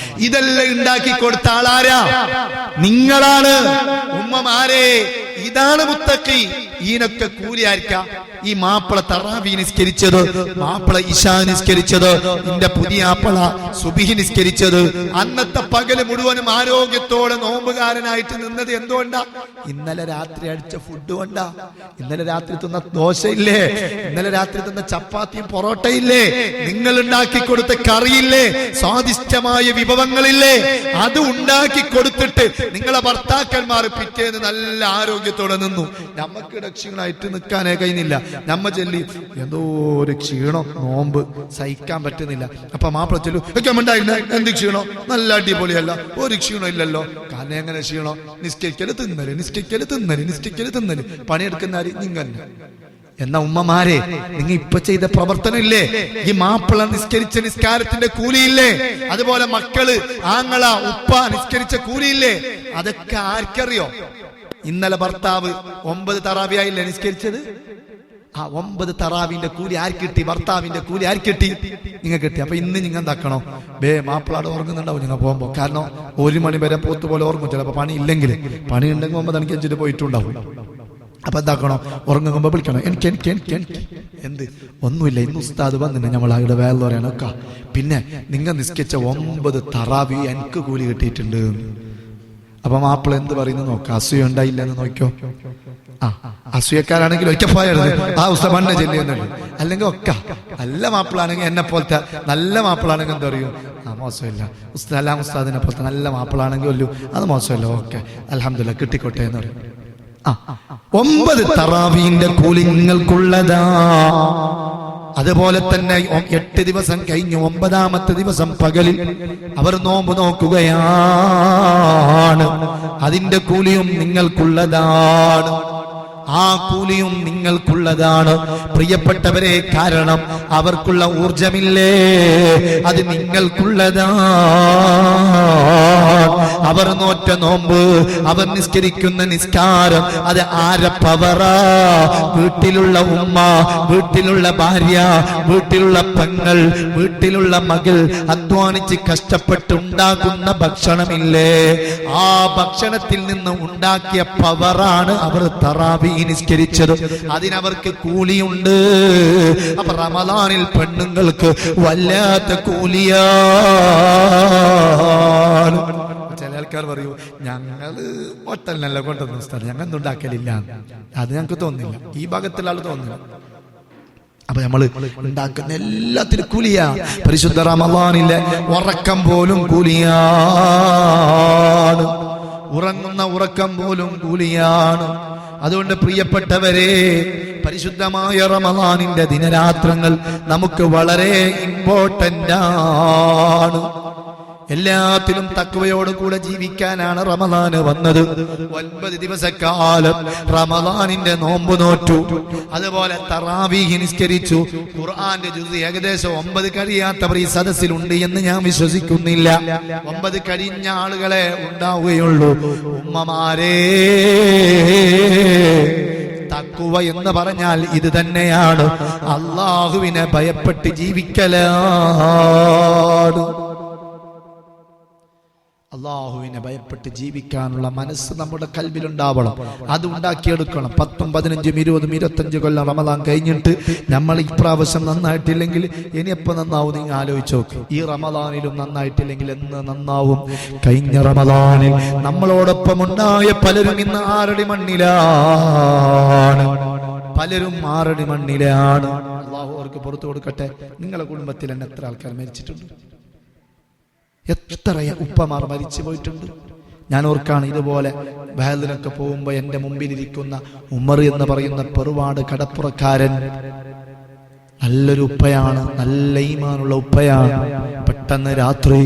ഇതെല്ലാം ഉണ്ടാക്കി കൊടുത്ത ആളാരാ? നിങ്ങളാണ് ഉമ്മമാരെ. ഇതാണ് മുത്തഖി. ഈനൊക്കെ കൂലിയായിരിക്കാം. ഈ മാപ്പിള തറാവി നിസ്കരിച്ചത്, മാപ്പിള ഇശാ നിസ്കരിച്ചത്, നിന്റെ പുതിയ ആപ്പിള സുബിഹി നിസ്കരിച്ചത്, അന്നത്തെ പകല് മുഴുവനും ആരോഗ്യത്തോടെ നോമ്പുകാരനായിട്ട് നിന്നത് എന്തുകൊണ്ടാ? ഇന്നലെ രാത്രി അടിച്ച ഫുഡ് കൊണ്ടാ. ഇന്നലെ രാത്രി തിന്ന ദോശയില്ലേ, ഇന്നലെ രാത്രി തിന്ന ചപ്പാത്തിയും പൊറോട്ടയില്ലേ, നിങ്ങൾ ഉണ്ടാക്കി കൊടുത്ത കറിയില്ലേ, സ്വാദിഷ്ടമായ വിഭവങ്ങളില്ലേ, അത് ഉണ്ടാക്കി കൊടുത്തിട്ട് നിങ്ങളെ ഭർത്താക്കന്മാർ പിറ്റേന്ന് നല്ല ആരോഗ്യത്തോടെ നിന്നു. നമുക്ക് ക്ഷീണമായിട്ട് നിൽക്കാനേ കഴിയുന്നില്ല. നമ്മ ചൊല്ലി എന്തോ ഒരു ക്ഷീണം, നോമ്പ് സഹിക്കാൻ പറ്റുന്നില്ല. അപ്പൊ മാപ്പിള ചൊല്ലു ഉണ്ടായില്ല, എന്ത് ക്ഷീണം, നല്ല അടിപൊളിയല്ല, ഒരു ക്ഷീണം ഇല്ലല്ലോ. കാരണം എങ്ങനെ ക്ഷീണം? നിസ്കരിക്കല് തിന്നല്, നിസ്കരിക്കല് തിന്നല്, നിസ്കരിക്കല് തിന്നല്. പണിയെടുക്കുന്ന ആര്? നിങ്ങൾ. എന്നാ ഉമ്മമാരെ, നിങ്ങൾ ഇപ്പൊ ചെയ്ത പ്രവർത്തനം ഇല്ലേ, ഈ മാപ്പിള നിസ്കരിച്ച നിസ്കാരത്തിന്റെ കൂലിയില്ലേ, അതുപോലെ മക്കള്, ആങ്ങള, ഉപ്പ നിസ്കരിച്ച കൂലിയില്ലേ, അതൊക്കെ ആർക്കറിയോ? ഇന്നലെ ഭർത്താവ് 9 തറാവിയായില്ലേ നിസ്കരിച്ചത്? ആ 9 തറാവിന്റെ കൂലി ആർക്ക് കിട്ടി? ഭർത്താവിന്റെ കൂലി ആർക്ക് കിട്ടി? നിങ്ങൾ കിട്ടി. അപ്പൊ ഇന്ന് നിങ്ങൾ എന്താക്കണോ? മാപ്പിളാട് ഉറങ്ങുന്നുണ്ടാവും നിങ്ങൾ പോകുമ്പോ. കാരണം 1 മണി വരെ പോത്ത് പോലെ ഉറങ്ങും. ചിലപ്പോ പണി ഇല്ലെങ്കിൽ, പണി ഉണ്ടെങ്കിൽ 9 മണിക്ക് പോയിട്ടുണ്ടാവും. അപ്പൊ എന്താക്കണോ? ഉറങ്ങുമ്പോ വിളിക്കണം, എനിക്ക് എന്ത് ഒന്നുമില്ല, ഇന്ന് ഉസ്താദ് വന്നിട്ട് നമ്മൾ അവിടെ വേല പറയാനൊക്കെ. പിന്നെ നിങ്ങൾ നിസ്കരിച്ച 9 തറാവി എനിക്ക് കൂലി കിട്ടിയിട്ടുണ്ട്. അപ്പൊ മാപ്പിള എന്ത് പറയുന്നു നോക്കാം. അസൂയ ഉണ്ടായില്ലെന്ന് നോക്കിയോ. അസൂയക്കാരാണെങ്കിൽ ഒറ്റ പോയത് ആ ഉസ്താദ് മണ്ണ ചെല്ലിയെന്നുള്ളു. അല്ലെങ്കിൽ ഒക്കെ നല്ല മാപ്പിളാണെങ്കിൽ, എന്നെ പോലത്തെ നല്ല മാപ്പിളാണെങ്കിൽ എന്താ പറയും, മോശമില്ല ഉസ്താദ്, അല്ല ഉസ്താദിനെ പോലത്തെ നല്ല മാപ്പിളാണെങ്കിൽ ഒല്ലു അത് മോശമല്ല, ഓക്കെ അൽഹംദുലില്ലാ കിട്ടിക്കോട്ടെ എന്ന് പറയും. 9 തറാവീന്റെ കൂലി നിങ്ങൾക്കുള്ളതാ. അതുപോലെ തന്നെ 8 ദിവസം കഴിഞ്ഞ് 9ാമത്തെ ദിവസം പകലിൽ അവർ നോമ്പ് നോക്കുകയാണ്. അതിന്റെ കൂലിയും നിങ്ങൾക്കുള്ളതാണ്. ആ കൂലിയും നിങ്ങൾക്കുള്ളതാണ് പ്രിയപ്പെട്ടവരെ. കാരണം അവർക്കുള്ള ഊർജമില്ലേ, അത് നിങ്ങൾക്കുള്ളതാണ്. അവർ നോറ്റ നോമ്പ്, അവർ നിസ്കരിക്കുന്ന നിസ്കാരം, അത് ആരെ പവറാ? വീട്ടിലുള്ള ഉമ്മ, വീട്ടിലുള്ള ഭാര്യ, വീട്ടിലുള്ള പെങ്ങൾ, വീട്ടിലുള്ള മകൾ അധ്വാനിച്ച് കഷ്ടപ്പെട്ടുണ്ടാക്കുന്ന ഭക്ഷണമില്ലേ, ആ ഭക്ഷണത്തിൽ നിന്ന് ഉണ്ടാക്കിയ പവറാണ് അവർ തറാവി നിസ്കരിച്ചത്. അതിനവർക്ക് കൂലിയുണ്ട്. അപ്പൊ റമദാനിൽ പെണ്ണുങ്ങൾക്ക് വല്ലാത്ത കൂലിയാണ്. ചില ആൾക്കാർ പറയൂ, ഞങ്ങള് ഹോട്ടലിനല്ല കൊണ്ടുവന്ന സ്ഥലം, ഞങ്ങൾ ഒന്നും ഉണ്ടാക്കലില്ല. അത് ഞങ്ങൾക്ക് തോന്നില്ല, ഈ ഭാഗത്തുള്ള ആൾ തോന്നില്ല. അപ്പൊ നമ്മള് ഉണ്ടാക്കുന്ന എല്ലാത്തിനും കൂലിയാ. പരിശുദ്ധ റമദാനിലെ ഉറക്കം പോലും കൂലിയാണ്, ഉറങ്ങുന്ന ഉറക്കം പോലും കൂലിയാണ്. അതുകൊണ്ട് പ്രിയപ്പെട്ടവരെ, പരിശുദ്ധമായ റമദാനിന്റെ ദിനരാത്രങ്ങൾ നമുക്ക് വളരെ ഇമ്പോർട്ടന്റ് ആണ്. എല്ലാത്തിലും തഖ്വയോടുകൂടെ ജീവിക്കാനാണ് റമദാന് വന്നത്. 9 ദിവസക്കാലം റമദാനിന്റെ നോമ്പ് നോറ്റു, അതുപോലെ തറാവീഹ് നിസ്കരിച്ചു. ഖുർആന്റെ ജുസ് ഏകദേശം 9 കഴിയാത്തവർ ഈ സദസ്സിലുണ്ട് എന്ന് ഞാൻ വിശ്വസിക്കുന്നില്ല. 9 കഴിഞ്ഞ ആളുകളെ ഉണ്ടാവുകയുള്ളൂ. ഉമ്മമാരെ, തഖ്വ എന്ന് പറഞ്ഞാൽ ഇത് തന്നെയാണ്, അല്ലാഹുവിനെ ഭയപ്പെട്ട് ജീവിക്കലാണ്. അള്ളാഹുവിനെ ഭയപ്പെട്ട് ജീവിക്കാനുള്ള മനസ്സ് നമ്മുടെ കൽബിലുണ്ടാവണം. അത് ഉണ്ടാക്കിയെടുക്കണം. 10, 15, 20, 25 കൊല്ലം റമദാൻ കഴിഞ്ഞിട്ട് നമ്മൾ ഇപ്രാവശ്യം നന്നായിട്ടില്ലെങ്കിൽ ഇനി എപ്പോൾ നന്നാവും നിങ്ങൾ ആലോചിച്ച് നോക്ക്. ഈ റമദാനിലും നന്നായിട്ടില്ലെങ്കിൽ എന്ന് നന്നാവും? കഴിഞ്ഞ റമദാനിൽ നമ്മളോടൊപ്പം ഉണ്ടായ പലരും ഇന്ന് ആറടി മണ്ണിലാണ്. പലരും ആറടി മണ്ണിലാണ്. അള്ളാഹു അവർക്ക് പുറത്തു കൊടുക്കട്ടെ. നിങ്ങളുടെ കുടുംബത്തിൽ തന്നെ എത്ര ആൾക്കാർ മരിച്ചിട്ടുണ്ട്? എത്ര ഉപ്പമാർ മരിച്ചു പോയിട്ടുണ്ട്? ഞാൻ ഓർക്കാണ്, ഇതുപോലെ ബഹലിനൊക്കെ പോകുമ്പോൾ എൻ്റെ മുമ്പിലിരിക്കുന്ന ഉമർ എന്ന് പറയുന്ന പെറുവാട് കടപ്പുറക്കാരൻ നല്ലൊരു ഉപ്പയാണ്, നല്ല ഈമാനുള്ള ഉപ്പയാണ്. പെട്ടെന്ന് രാത്രി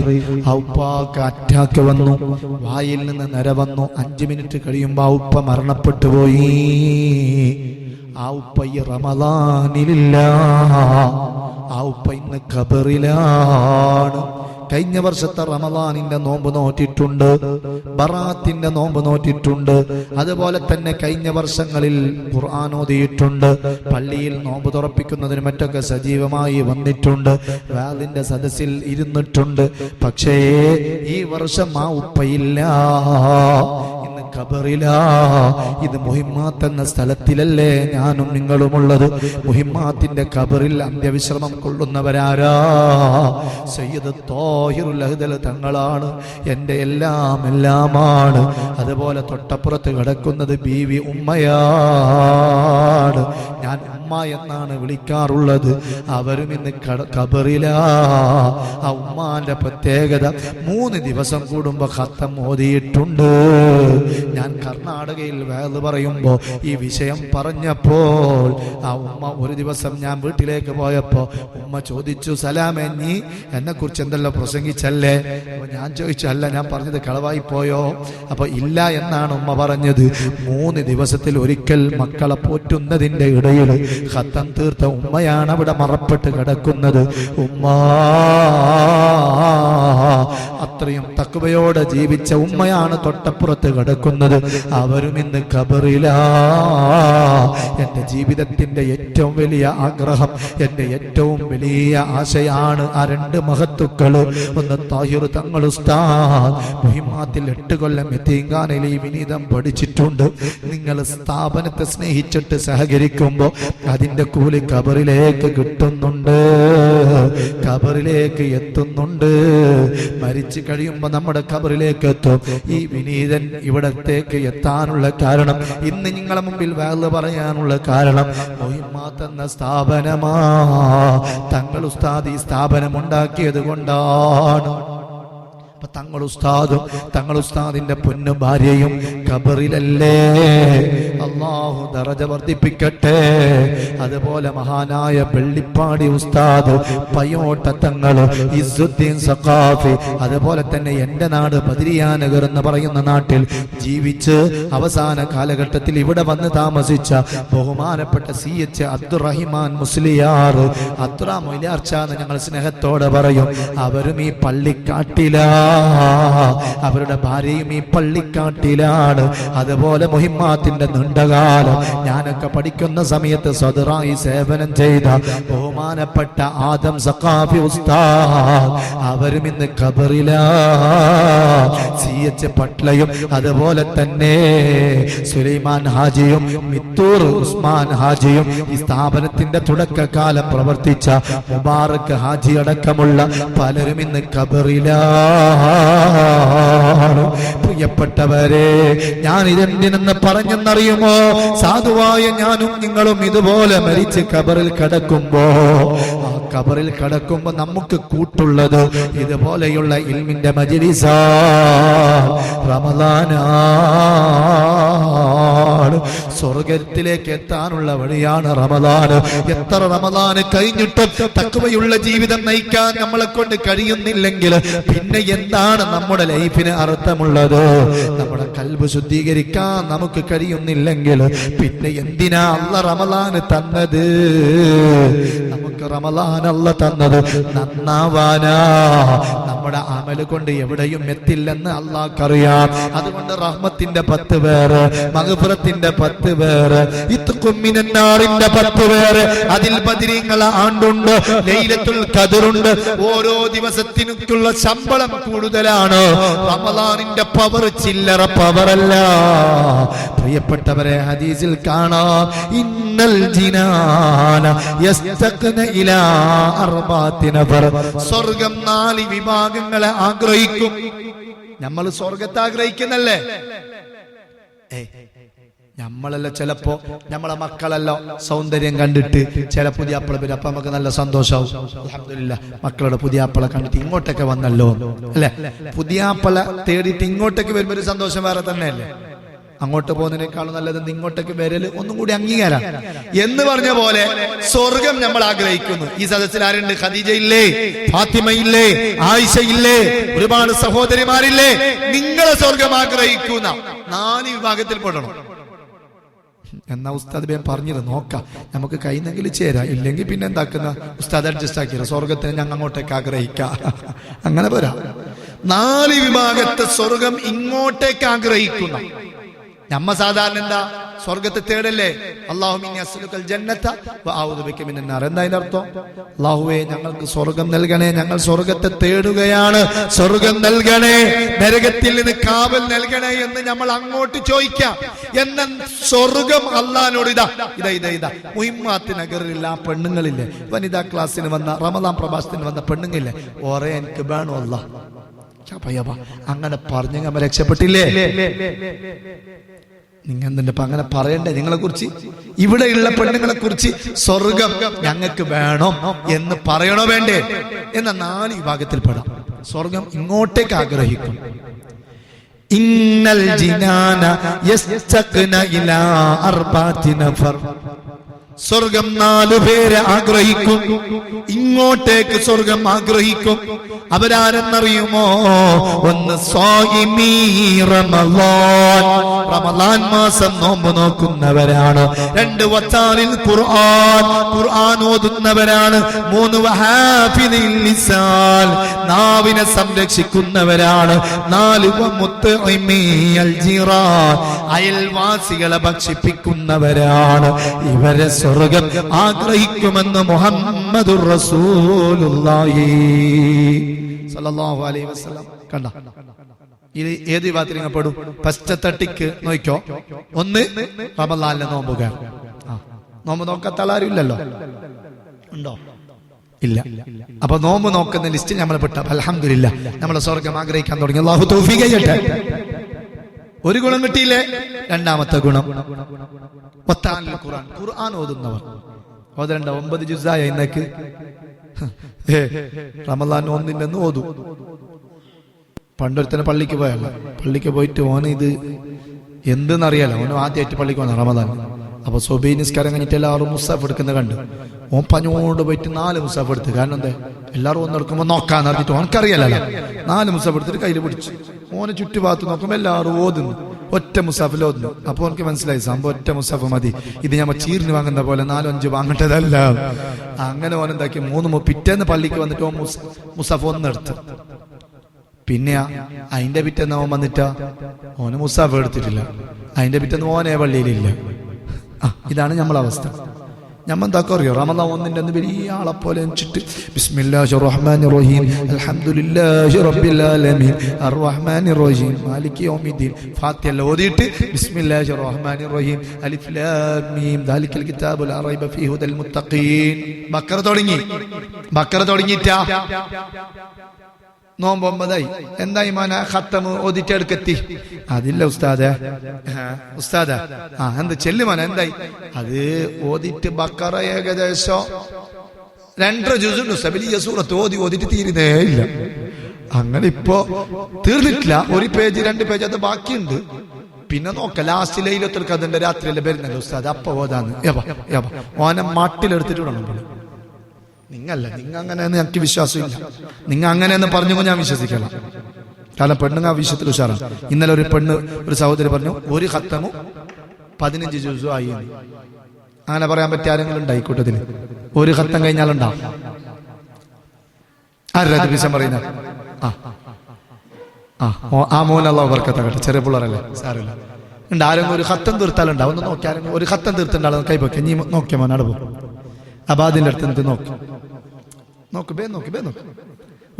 ആ ഉപ്പാക്ക് അറ്റാക്ക് വന്നു, വായിൽ നിന്ന് നര വന്നു. 5 മിനിറ്റ് കഴിയുമ്പോൾ ആ ഉപ്പ മരണപ്പെട്ടു പോയി. ആ ഉപ്പ ഈ റമദാനിലില്ല. ആ ഉപ്പ ഇന്ന് ഖബറിലാണ്. കഴിഞ്ഞ വർഷത്തെ റമദാനിന്റെ നോമ്പ് നോറ്റിട്ടുണ്ട്, ബറാത്തിന്റെ നോമ്പ് നോറ്റിട്ടുണ്ട്. അതുപോലെ തന്നെ കഴിഞ്ഞ വർഷങ്ങളിൽ ഖുർആൻ ഓതിയിട്ടുണ്ട്, പള്ളിയിൽ നോമ്പ് തുറപ്പിക്കുന്നതിന് മറ്റൊക്കെ സജീവമായി വന്നിട്ടുണ്ട്, വാദിന്റെ സദസ്സിൽ ഇരുന്നിട്ടുണ്ട്. പക്ഷേ ഈ വർഷം ആ ഉപ്പയില്ല, ഇന്ന് ഖബറിലാ. ഇത് മുഹിമ്മാത്ത് എന്ന സ്ഥലത്തിലല്ലേ ഞാനും നിങ്ങളുമുള്ളത്? മുഹിമ്മാത്തിന്റെ ഖബറിൽ അന്ത്യവിശ്രമം കൊള്ളുന്നവരാരാ? സയ്യിദ് താഹിറുൽ അഹ്ദൽ തങ്ങളാണ്. എൻ്റെ എല്ലാമാണ്. അതുപോലെ തൊട്ടപ്പുറത്ത് കിടക്കുന്നത് ബീവി ഉമ്മയാണ്. ഞാൻ ഉമ്മ എന്നാണ് വിളിക്കാറുള്ളത്. അവരും ഇന്ന് ഖബറിലാ. ആ ഉമ്മാന്റെ പ്രത്യേകത 3 ദിവസം കൂടുമ്പോ ഖത്തം ഓതിയിട്ടുണ്ട്. ഞാൻ കർണാടകയിൽ വഅദ് പറയുമ്പോൾ ഈ വിഷയം പറഞ്ഞപ്പോൾ ആ ഉമ്മ ഒരു ദിവസം ഞാൻ വീട്ടിലേക്ക് പോയപ്പോ ഉമ്മ ചോദിച്ചു, സലാമേ നീ എന്നെ കുറിച്ച് എന്തെല്ലാം പ്രസംഗിച്ചല്ലേ? അപ്പൊ ഞാൻ ചോദിച്ചു, അല്ല, ഞാൻ പറഞ്ഞത് കളവായി പോയോ? അപ്പൊ ഇല്ല എന്നാണ് ഉമ്മ പറഞ്ഞത്. 3 ദിവസത്തിൽ ഒരിക്കൽ മക്കളെ പോറ്റുന്നതിന്റെ ഇടയിൽ ഖത്തം തീർത്ത ഉമ്മയാണ് അവിടെ മറപ്പെട്ട് കിടക്കുന്നത്. ഉമ്മ അത്രയും തഖ്വയോടെ ജീവിച്ച ഉമ്മയാണ് തൊട്ടപ്പുറത്ത് കിടക്കുന്നത്. അവരും ഇന്ന് ഖബറിലാ. എന്റെ ജീവിതത്തിന്റെ ഏറ്റവും വലിയ ആഗ്രഹം, എന്റെ ഏറ്റവും വലിയ ആശയാണ് ആ 2 മഹത്തുക്കള്. ഒന്ന് താഹിർ തങ്ങൾ ഉസ്താദ്, മുഹിമ്മാത്തിൽ 8 കൊല്ലം യതീംഖാനയിൽ ഈ വിനീതം പഠിച്ചിട്ടുണ്ട്. നിങ്ങൾ സ്ഥാപനത്തെ സ്നേഹിച്ചിട്ട് സഹകരിക്കുമ്പോൾ അതിന്റെ കൂലി ഖബറിലേക്ക് കിട്ടുന്നുണ്ട്, ഖബറിലേക്ക് എത്തുന്നുണ്ട്. മരിച്ചു കഴിയുമ്പോൾ നമ്മുടെ ഖബറിലേക്ക് എത്തും. ഈ വിനീതൻ ഇവിടത്തേക്ക് എത്താനുള്ള കാരണം, ഇന്ന് നിങ്ങളെ മുമ്പിൽ വഅദ് പറയാനുള്ള കാരണം, മുഹിമ്മാത്ത് എന്ന സ്ഥാപനമാ. തങ്ങൾ ഉസ്താദ് ഈ സ്ഥാപനം ഉണ്ടാക്കിയത് കൊണ്ടാണ്. തങ്ങൾ ഉസ്താദിന്റെ പൊന്നു ഭാര്യയും ഖബറിലല്ലേ? അല്ലാഹു ദറജ വർദ്ധിപ്പിക്കട്ടെ. അതുപോലെ മഹാനായ വെള്ളിപ്പാടി ഉസ്താദ്, പയോട്ട തങ്ങൾ, ഇസ്സുദ്ദീൻ സഖാഫി, അതുപോലെ തന്നെ എൻ്റെ നാട് ബദരിയാനഗർ എന്ന് പറയുന്ന നാട്ടിൽ ജീവിച്ച് അവസാന കാലഘട്ടത്തിൽ ഇവിടെ വന്ന് താമസിച്ച ബഹുമാനപ്പെട്ട CH അബ്ദുറഹിമാൻ മുസ്ലിയാർ, അബ്ദുറ മൊയ്ലാർച്ചാന്ന് ഞങ്ങൾ സ്നേഹത്തോടെ പറയും. അവരും ഈ പള്ളിക്കാട്ടിലാ. അവരുടെ ഭാര്യയും ഈ പള്ളിക്കാട്ടിലാണ്. അതുപോലെ മുഹിമ്മാത്തിന്റെ നീണ്ടകാലം ഞാനൊക്കെ പഠിക്കുന്ന സമയത്ത് സദറായി സേവനം ചെയ്ത ബഹുമാനപ്പെട്ട ആദം സഖാഫി ഉസ്താദ്, അവരും ഇന്ന് ഖബറിലാ. CH പട്ലയും അതുപോലെ തന്നെ സുലൈമാൻ ഹാജിയും മിത്തൂർ ഉസ്മാൻ ഹാജിയും ഈ സ്ഥാപനത്തിന്റെ തുടക്കകാലം പ്രവർത്തിച്ച മുബാറക് ഹാജി അടക്കമുള്ള പലരും ഇന്ന് ഖബറിലാ. പ്രിയപ്പെട്ടവരെ, ഞാൻ ഇതെന്തിനെന്ന് പറഞ്ഞെന്നറിയുമോ? സാധുവായ ഞാനും നിങ്ങളും ഇതുപോലെ മരിച്ച് ഖബറിൽ കിടക്കുമ്പോ, ആ ഖബറിൽ കിടക്കുമ്പോ നമുക്ക് കൂട്ടുള്ളത് ഇതുപോലെയുള്ള ഇൽമിന്റെ മജ്‌ലിസാ, റമദാനാണ്. സ്വർഗത്തിലേക്ക് എത്താനുള്ള വഴിയാണ് റമദാൻ. എത്ര റമദാൻ കഴിഞ്ഞിട്ടും തഖ്വയുള്ള ജീവിതം നയിക്കാൻ നമ്മളെ കൊണ്ട് കഴിയുന്നില്ലെങ്കിൽ പിന്നെ എന്താണ് നമ്മുടെ ലൈഫിന് അർത്ഥമുള്ളത്? നമ്മുടെ ഖൽബ് ശുദ്ധീകരിക്കാൻ നമുക്ക് കഴിയുന്നില്ലെങ്കിൽ പിന്നെ എന്തിനാ അല്ലാഹ് റമദാൻ തന്നത്? നമുക്ക് റമദാൻ അല്ലാഹ് തന്നത് നന്നാവാനാ, നമ്മുടെ അമല് കൊണ്ട് എവിടെയും എത്തില്ലെന്ന് അള്ളാഹ്ക്കറിയാം. അതുകൊണ്ട് റഹ്മത്തിന്റെ 10 പേര്, മഗ്ഫിറത്തിന്റെ 10 പേര്, ഇത്ഖും മിനന്നാറിന്റെ 10 പേര്, അതിൽ ബദരീങ്ങളെ ആണ്ടുണ്ട്, ലൈലത്തുൽ ഖദറുണ്ട്. ഓരോ ദിവസത്തിനുള്ള ശമ്പളം കൂടുതലാണ്. റമളാനിന്റെ പവർ ചില്ലറ പവറല്ല. പ്രിയപ്പെട്ടവരെ, ഹദീസിൽ കാണാം, ഇന്നൽ ജിനാന യസ്തഖന ഇലാ അർബഅത്തി നഫർ. സ്വർഗ്ഗം 4 വിഭാഗങ്ങളെ ആഗ്രഹിക്കും. നമ്മൾ സ്വർഗത്തെ ആഗ്രഹിക്കുന്നല്ലേ? നമ്മളല്ല, ചിലപ്പോ നമ്മളെ മക്കളല്ലോ സൗന്ദര്യം കണ്ടിട്ട് ചില പുതിയ ആപ്പിളെ പേര്, അപ്പൊ നമുക്ക് നല്ല സന്തോഷമാവും. അൽഹംദുലില്ലാ, മക്കളുടെ പുതിയ ആപ്പിളെ കണ്ടിട്ട് ഇങ്ങോട്ടൊക്കെ വന്നല്ലോ അല്ലെ. പുതിയ ആപ്പിളെ തേടിയിട്ട് ഇങ്ങോട്ടേക്ക് വരുമ്പോ ഒരു സന്തോഷം വേറെ തന്നെയല്ലേ. അങ്ങോട്ട് പോകുന്നതിനേക്കാളും നല്ലത് ഇങ്ങോട്ടേക്ക് വരല് ഒന്നും കൂടി അംഗീകാരം എന്ന് പറഞ്ഞ പോലെ സ്വർഗം നമ്മൾ ആഗ്രഹിക്കുന്നു. ഈ സദസ്സിൽ ആരുണ്ട്? ഖദീജ ഇല്ലേ? ഫാത്തിമ ഇല്ലേ? ആയിഷ ഇല്ലേ? ഒരുപാട് സഹോദരിമാരില്ലേ? നിങ്ങളെ സ്വർഗം ആഗ്രഹിക്കുന്ന 4 വിഭാഗത്തിൽ പെടണം. എന്നാ ഉസ്താദ് ഞാൻ പറഞ്ഞത് നോക്കാം, നമുക്ക് കഴിയുന്നെങ്കിൽ ചേരാം, ഇല്ലെങ്കിൽ പിന്നെ എന്താക്കുന്ന ഉസ്താദ് അഡ്ജസ്റ്റ് ആക്കിയത് സ്വർഗത്തിന് ഞങ്ങൾ അങ്ങോട്ടേക്ക് ആഗ്രഹിക്കാം. അങ്ങനെ പോരാ. 4 വിഭാഗത്തെ സ്വർഗം ഇങ്ങോട്ടേക്ക് ആഗ്രഹിക്കുന്ന നമ്മ സാധാരണ എന്താ സ്വർഗത്തെ തേടല്ലേ? അല്ലാഹുമ്മ അസ്അലുക്കൽ ജന്നത വ അഊദു ബിക മിനൻ നാർ. എന്താ അതിന്റെ അർത്ഥം? അല്ലാഹുവേ, ഞങ്ങൾക്ക് സ്വർഗം നൽകണേ, ഞങ്ങൾ സ്വർഗത്തെ തേടുകയാണ്, സ്വർഗം നൽകണേ, നരകത്തിൽ നിന്ന് കാവൽ നൽകണേ എന്ന് നമ്മൾ അങ്ങോട്ട് ചോദിക്കാം. എന്ന സ്വർഗം അള്ളാഹിനോട് ഇതാ മുഹിമ്മാത്ത് നഗറിൽ ആ പെണ്ണുങ്ങളില്ലേ, വനിതാ ക്ലാസ്സിന് വന്ന, റമദാൻ പ്രഭാഷണത്തിന് വന്ന പെണ്ണുങ്ങളില്ലേ, ഓരേ എനിക്ക് വേണോ അല്ലാഹ്, അങ്ങനെ പറഞ്ഞ നമ്മ രക്ഷപ്പെട്ടില്ലേ? നിങ്ങൾ എന്തിന്റെ അങ്ങനെ പറയണ്ടേ? നിങ്ങളെ കുറിച്ച്, ഇവിടെയുള്ള പെണ്ണുങ്ങളെ കുറിച്ച് സ്വർഗം ഞങ്ങൾക്ക് വേണം എന്ന് പറയണോ വേണ്ടേ? എന്ന 4 വിഭാഗത്തിൽ പെടാം. സ്വർഗം ഇങ്ങോട്ടേക്ക് ആഗ്രഹിക്കും. ഇന്നൽ ജിനാന യസ്തഖന ഇലാ അർബഅത്തി നഫർ. സ്വർഗം 4 പേരെ ആഗ്രഹിക്കും. ഇങ്ങോട്ടേക്ക് സ്വർഗം ആഗ്രഹിക്കും. അവരാരെന്നറിയുമോ? ഒന്ന് സ്വായിമീ റമളാൻ, റമളാൻ മാസം നോമ്പ് നോക്കുന്നവരാണ്. 2 വത്താലിൽ ഖുർആൻ ഓതുന്നവരാണ്. 3 വഹാഫിദിൽ ലിസാൻ, നാവിനെ സംരക്ഷിക്കുന്നവരാണ്. 4 വമുത്ഇമിൽ ജിറാൻ, അയൽവാസികളെ ഭക്ഷിപ്പിക്കുന്നവരാണ്. ഇവരെ സ്വർഗം ആഗ്രഹിക്കുമെന്ന് മുഹമ്മദുർ റസൂലുള്ളാഹി സ്വല്ലല്ലാഹു അലൈഹി വസല്ലം. കണ്ട, ഇത് ഏത് വിഭാഗത്തിൽ നിങ്ങൾ പെടും? പശ്ചത്തട്ടിക്ക് നോക്കിക്കോ. 1 റമളാനിലെ നോമ്പുകാർ. നോമ്പ് നോക്കാത്ത ആരും ഇല്ലല്ലോ, ഉണ്ടോ? ഇല്ല. അപ്പൊ നോമ്പ് നോക്കുന്ന ലിസ്റ്റ് നമ്മൾ പെട്ട. അൽഹംദുലില്ലാഹ്, നമ്മളെ സ്വർഗം ആഗ്രഹിക്കാൻ തുടങ്ങി. അല്ലാഹു തൗഫീഖ് ചെയ്യട്ടെ. ഒരു ഗുണം കിട്ടിയില്ലേ? 2ാമത്തെ ഗുണം ഖുർആൻ ഓതുന്നവർ. ഓതണ്ട 9 ജുസായ ഇന്നേക്ക്. റമളാൻ 1 ഓതു. പണ്ടൊരുത്തന്നെ പള്ളിക്ക് പോയല്ല, പള്ളിക്ക് പോയിട്ട് ഓന് ഇത് എന്തെന്നറിയാലോ, ഓന് ആദ്യമായിട്ട് പള്ളിക്ക് വന്ന റമളാൻ. അപ്പൊ സുബഹി നിസ്കാരം കഴിഞ്ഞിട്ട് എല്ലാവരും മുസാഫ് എടുക്കുന്ന കണ്ട് ഓൻ പഞ്ഞോണ്ട് പോയിട്ട് 4 മുസാഫ് എടുത്ത്. കാരണം എന്താ, എല്ലാവരും ഒന്നെടുക്കുമ്പോ നോക്കാന്ന് പറഞ്ഞിട്ട് ഓനക്കറിയാലോ. 4 മുസാഫ് എടുത്തിട്ട് കയ്യിൽ പിടിച്ചു. ഓനെ ചുറ്റുഭാഗത്ത് നോക്കുമ്പോ എല്ലാവരും ഓതുന്നു, ഒറ്റ മുസാഫിൽ ഓതുന്നു. അപ്പൊ എനിക്ക് മനസ്സിലായി സംഭവം ഒറ്റ മുസാഫ് മതി, ഇത് ഞമ്മ ചീറിന് വാങ്ങുന്ന പോലെ 4-5 വാങ്ങേണ്ടതല്ല. അങ്ങനെ ഓനെന്താക്കി 3 പിറ്റേന്ന് പള്ളിക്ക് വന്നിട്ട് ഓൻ മുസാഫ് 1 എടുത്ത്. പിന്നെ അതിന്റെ പിറ്റേന്ന് ഓൻ വന്നിട്ടാ ഓന് മുസാഫ് എടുത്തിട്ടില്ല. അതിന്റെ പിറ്റേന്ന് ഓനെ പള്ളിയിലില്ല. ഇതാണ് നമ്മളെ അവസ്ഥ. ഞമ്മ എന്താ അറിയോ? റമളാൻ 1 വലിയ ആളെപ്പോലെ വെച്ചിട്ട് ബിസ്മില്ലാഹിർ റഹ്മാനിർ റഹീം അൽഹംദുലില്ലാഹി റബ്ബിൽ ആലമീൻ അർറഹ്മാനിർ റഹീം മാലികി യൗമിദ്ദീൻ ഫാത്തിഹ ഓതിയിട്ട് ബിസ്മില്ലാഹിർ റഹ്മാനിർ റഹീം അലിഫ് ലാം മീം ദാലിക്കൽ കിതാബു ലാ റൈബ ഫീഹി ഹുദൽ മുത്തഖീൻ. ബക്കറ തുടങ്ങിയിട്ടാ നോമ്പ് 9 എന്തായി മോനെ? ഖത്തം ഓതിട്ടെടുക്കെത്തി. അതില്ല ഉസ്താദേ. ഉസ്താദാ എന്ത് ചെല്ലു മോനെ? എന്തായി? അത് ഓതിട്ട് ബക്കറ ഏകദേശം 2.5 ജുസ് വലിയ സൂറത്ത് ഓതിട്ട് തീരുന്നേ ഇല്ല. അങ്ങനെ ഇപ്പോ തീർന്നിട്ടില്ല. 1 പേജ് 2 പേജ് അത് ബാക്കിയുണ്ട്. പിന്നെ നോക്ക ലാസ്റ്റ് ലൈലത്തുൽ ഖദറിന്റെ രാത്രിയല്ലേ വരുന്നല്ലോ ഉസ്താദ്, അപ്പൊ ഓതാന്ന് ഓനെ മട്ടിലെടുത്തിട്ട് വിടണം. നിങ്ങല്ല, അങ്ങനെയെന്ന് എനിക്ക് വിശ്വാസമില്ല. നിങ്ങൾ അങ്ങനെയെന്ന് പറഞ്ഞു ഞാൻ വിശ്വസിക്കണം. കാരണം പെണ്ണുങ്ങ ആ വിഷയത്തിൽ ഉഷാറാണ്. ഇന്നലെ ഒരു സഹോദരി പറഞ്ഞു 1 ഖത്തമു 15 ജുസു ആയി. അങ്ങനെ പറയാൻ പറ്റിയ ആരെങ്കിലും ഉണ്ടായി കൂട്ടത്തിൽ? 1 ഖത്തം കഴിഞ്ഞാലുണ്ടാവും. ആരുടെ വിഷയം പറയുന്നത്? ആ മോൻ അല്ലാഹു ബർക്കത്താക്കട്ടെ. ചെറിയ പിള്ളേരല്ലേ, സാരമില്ല. ഉണ്ട് ആരെങ്കിലും ഒരു ഖത്തം തീർത്താലുണ്ടാവും. ഒന്ന് നോക്കി, ആരെങ്കിലും ഒരു ഖത്തം തീർത്തുണ്ടാവും. കൈപ്പൊക്കെ നീ നോക്കിയ മോൻ അടുപ്പോ അബാദിന്റെ അടുത്ത് നിന്നിട്ട് നോക്ക്.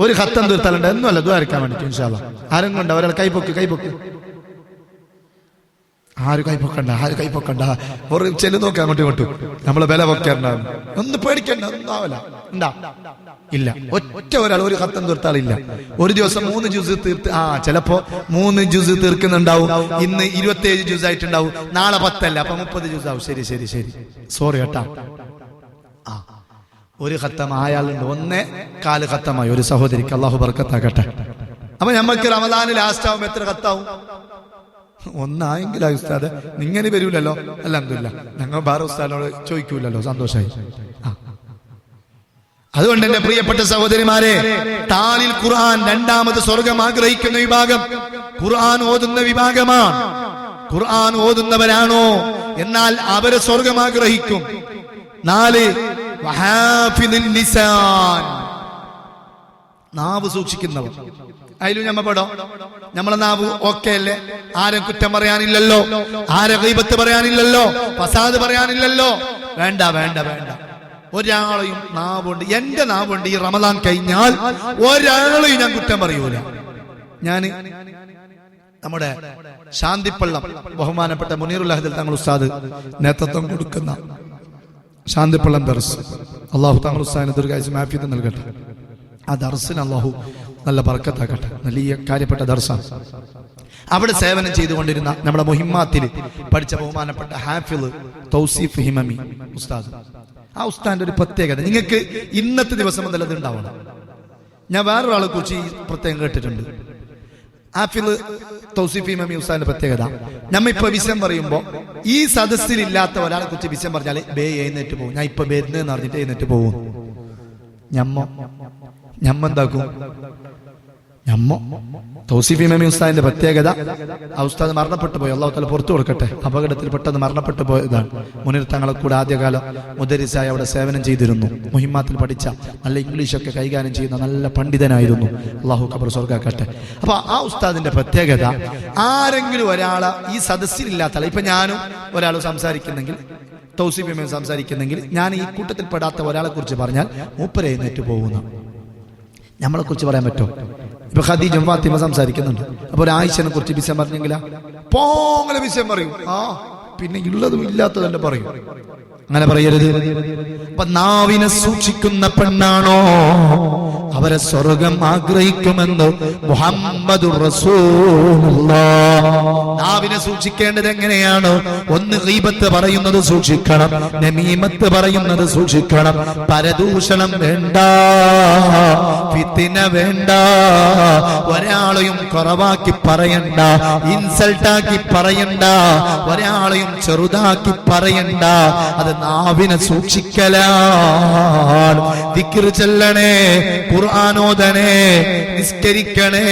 ഒരു ഖത്തം തീർത്താലുണ്ട്. ഒന്നുമല്ല, ദ്വാരക്കാൻ വേണ്ടിട്ട് ഇൻഷാ അല്ലാഹ്. ആരെങ്കിലും ഉണ്ടോ? ഒരാൾ കൈപ്പൊക്ക്. ആരും കൈപ്പൊക്കണ്ട. ഒരു ചെല്ലു നോക്കി അങ്ങോട്ടും ഇങ്ങോട്ടും നമ്മളെ വില പൊക്കാറുണ്ടാവും. ഒന്ന് പേടിക്കണ്ട, ഒന്നും ആവല. ഉണ്ടാ ഇല്ല, ഒറ്റ ഒരാൾ ഒരു ഖത്തം തീർത്താളില്ല. ഒരു ദിവസം 3 ജ്യൂസ് തീർത്ത്, ചിലപ്പോ 3 ജ്യൂസ് തീർക്കുന്നുണ്ടാവും. ഇന്ന് 27 ജ്യൂസ് ആയിട്ടുണ്ടാവും. നാളെ 10 അല്ല, അപ്പൊ 30 ജ്യൂസ് ആവും. ശരി, സോറി കേട്ടാ. ഒരു ഖത്തം ആയാളുണ്ട്. 1.25 ഖത്തമായി ഒരു സഹോദരിക്ക്. അല്ലാഹു ബർക്കത്താക്കട്ടെ. അപ്പൊ നമ്മൾക്ക് റമദാൻ ലാസ്റ്റ് ആവുമ്പോ എത്ര ഖത്താവും? 1 ആയെങ്കിലും ഉസ്താദ് ഇങ്ങനെ വരൂലല്ലോ. അൽഹംദുലില്ലാഹ്, ഞങ്ങൾ വേറെ ഉസ്താദിനോട് ചോദിക്കൂലല്ലോ. സന്തോഷമായി. അതുകൊണ്ട് എന്റെ പ്രിയപ്പെട്ട സഹോദരിമാരെ, താലിൽ ഖുർആൻ, രണ്ടാമത് സ്വർഗം ആഗ്രഹിക്കുന്ന വിഭാഗം ഖുർആൻ ഓതുന്ന വിഭാഗമാണ്. ഖുർആൻ ഓതുന്നവരാണോ എന്നാൽ അവരെ സ്വർഗം ആഗ്രഹിക്കും. 4 വഹാഫിദുൽ ലിസാൻ, നാവ് സൂക്ഷിക്കുന്നവർ. അതിലും ഞമ്മ പെടോ? നമ്മളെ നാവ് ഓക്കെ അല്ലേ? ആരും കുറ്റം പറയാനില്ലല്ലോ, ആരെ ഗീബത്ത് പറയാനില്ലല്ലോ, ഫസാദ് പറയാനില്ലല്ലോ. വേണ്ട. ഒരാളെയും നാവുണ്ട്, എന്റെ നാവുണ്ട്. ഈ റമദാൻ കഴിഞ്ഞാൽ ഒരാളെയും ഞാൻ കുറ്റം പറയൂല. ഞാന് നമ്മുടെ ശാന്തിപ്പള്ളം ബഹുമാനപ്പെട്ട മുനീറുൽ അഹ്ദൽ തങ്ങൾ ഉസ്താദ് നേതൃത്വം കൊടുക്കുന്ന ശാന്തിപ്പള്ളം ദർസ്, അള്ളാഹു തങ്ങൾ ഉസ്താദിന് ദീർഘായുസ്സും ആഫിയത്തും നൽകട്ടെ. ആ ദർസിന് അള്ളാഹു നല്ല ബർക്കത്താക്കട്ടെ. വലിയ കാര്യപ്പെട്ട ദർസാണ്. അവിടെ സേവനം ചെയ്തുകൊണ്ടിരുന്ന നമ്മുടെ മുഹിമ്മാത്തിൽ പഠിച്ച ബഹുമാനപ്പെട്ട ഹാഫിള് തൗസീഫ് ഹിമമി ഉസ്താദ്. ആ ഉസ്താദിന്റെ ഒരു പ്രത്യേകത നിങ്ങൾക്ക് ഇന്നത്തെ ദിവസം മുതൽ അത് ഉണ്ടാവണം. ഞാൻ വേറൊരാളെ കുറിച്ച് പ്രത്യേകം കേട്ടിട്ടുണ്ട്. ഹാഫിള് തൗസീഫ് ഹിമമി ഉസ്താദിന്റെ പ്രത്യേകത, നമ്മ ഇപ്പൊ വിഷയം പറയുമ്പോ ഈ സദസ്സിലില്ലാത്ത ഒരാളെ കുറിച്ച് വിഷയം പറഞ്ഞാൽ എഴുന്നേറ്റ് പോകും. ഞാൻ ഇപ്പൊ വരുന്നതെന്ന് പറഞ്ഞിട്ട് എഴുന്നേറ്റ് പോകും. ഞമ്മ എന്താക്കും? തൗസീഫ് ഇമാമി ഉസ്താദിന്റെ പ്രത്യേകത, ആ ഉസ്താദ് മരണപ്പെട്ടു പോയി, അള്ളാഹു തആല പുറത്തു കൊടുക്കട്ടെ. അപകടത്തിൽ പെട്ടെന്ന് മരണപ്പെട്ടു പോയതാണ്. മുനീർ തങ്ങളെ കൂടെ ആദ്യകാലം മുദരിസായി അവിടെ സേവനം ചെയ്തിരുന്നു. മുഹിമ്മാത്തിൽ പഠിച്ച നല്ല ഇംഗ്ലീഷൊക്കെ കൈകാര്യം ചെയ്യുന്ന നല്ല പണ്ഡിതനായിരുന്നു. അള്ളാഹു ഖബർ സ്വർഗ്ഗാക്കട്ടെ. അപ്പൊ ആ ഉസ്താദിന്റെ പ്രത്യേകത, ആരെങ്കിലും ഒരാളെ ഈ സദസ്സിലില്ലാത്ത ആളെ, ഇപ്പൊ ഞാനും ഒരാൾ സംസാരിക്കുന്നെങ്കിൽ, തൗസീഫ് ഇമാമി സംസാരിക്കുന്നെങ്കിൽ, ഞാൻ ഈ കൂട്ടത്തിൽ പെടാത്ത ഒരാളെ കുറിച്ച് പറഞ്ഞാൽ മൂപ്പരെ എഴുന്നേറ്റ് പോകുന്ന. നമ്മളെ കുറിച്ച് പറയാൻ പറ്റുമോ? ഇപ്പൊ ഖദീജ ഫാത്തിമ സംസാരിക്കുന്നുണ്ട്. അപ്പൊ ഒരു ആയിഷനെ കുറിച്ച് വിഷയം പറഞ്ഞെങ്കിലാ പോങ്ങനെ വിഷയം പറയും. പിന്നെ ഉള്ളതും ഇല്ലാത്തതും തന്നെ പറയും. അങ്ങനെ പറയരുത്. അപ്പൊ നാവിനെ സൂക്ഷിക്കുന്ന പെണ്ണാണോ അവരെ സ്വർഗം ആഗ്രഹിക്കുമെന്ന് മുഹമ്മദുർ റസൂലുള്ളാഹ്. നാവിനെ സൂക്ഷിക്കേണ്ടത് എങ്ങനെയാണ്? ഒന്ന് ഗീബത്ത് പറയുന്നത് സൂക്ഷിക്കണം, നമീമത്ത് പറയുന്നത് സൂക്ഷിക്കണം, പരദൂഷണം വേണ്ട, ഫിത്ന വേണ്ട, ഒരാളെയും കുറവാക്കി പറയണ്ട, ഇൻസൾട്ടാക്കി പറയണ്ട, ഒരാളെയും ചെറുതാക്കി പറയണ്ട. അത് നാവിനെ സൂക്ഷിക്കലാണ്. ദിക്ർ ചൊല്ലണേ, ഖുർആൻ ഓതണേ, നിസ്കരിക്കണേ,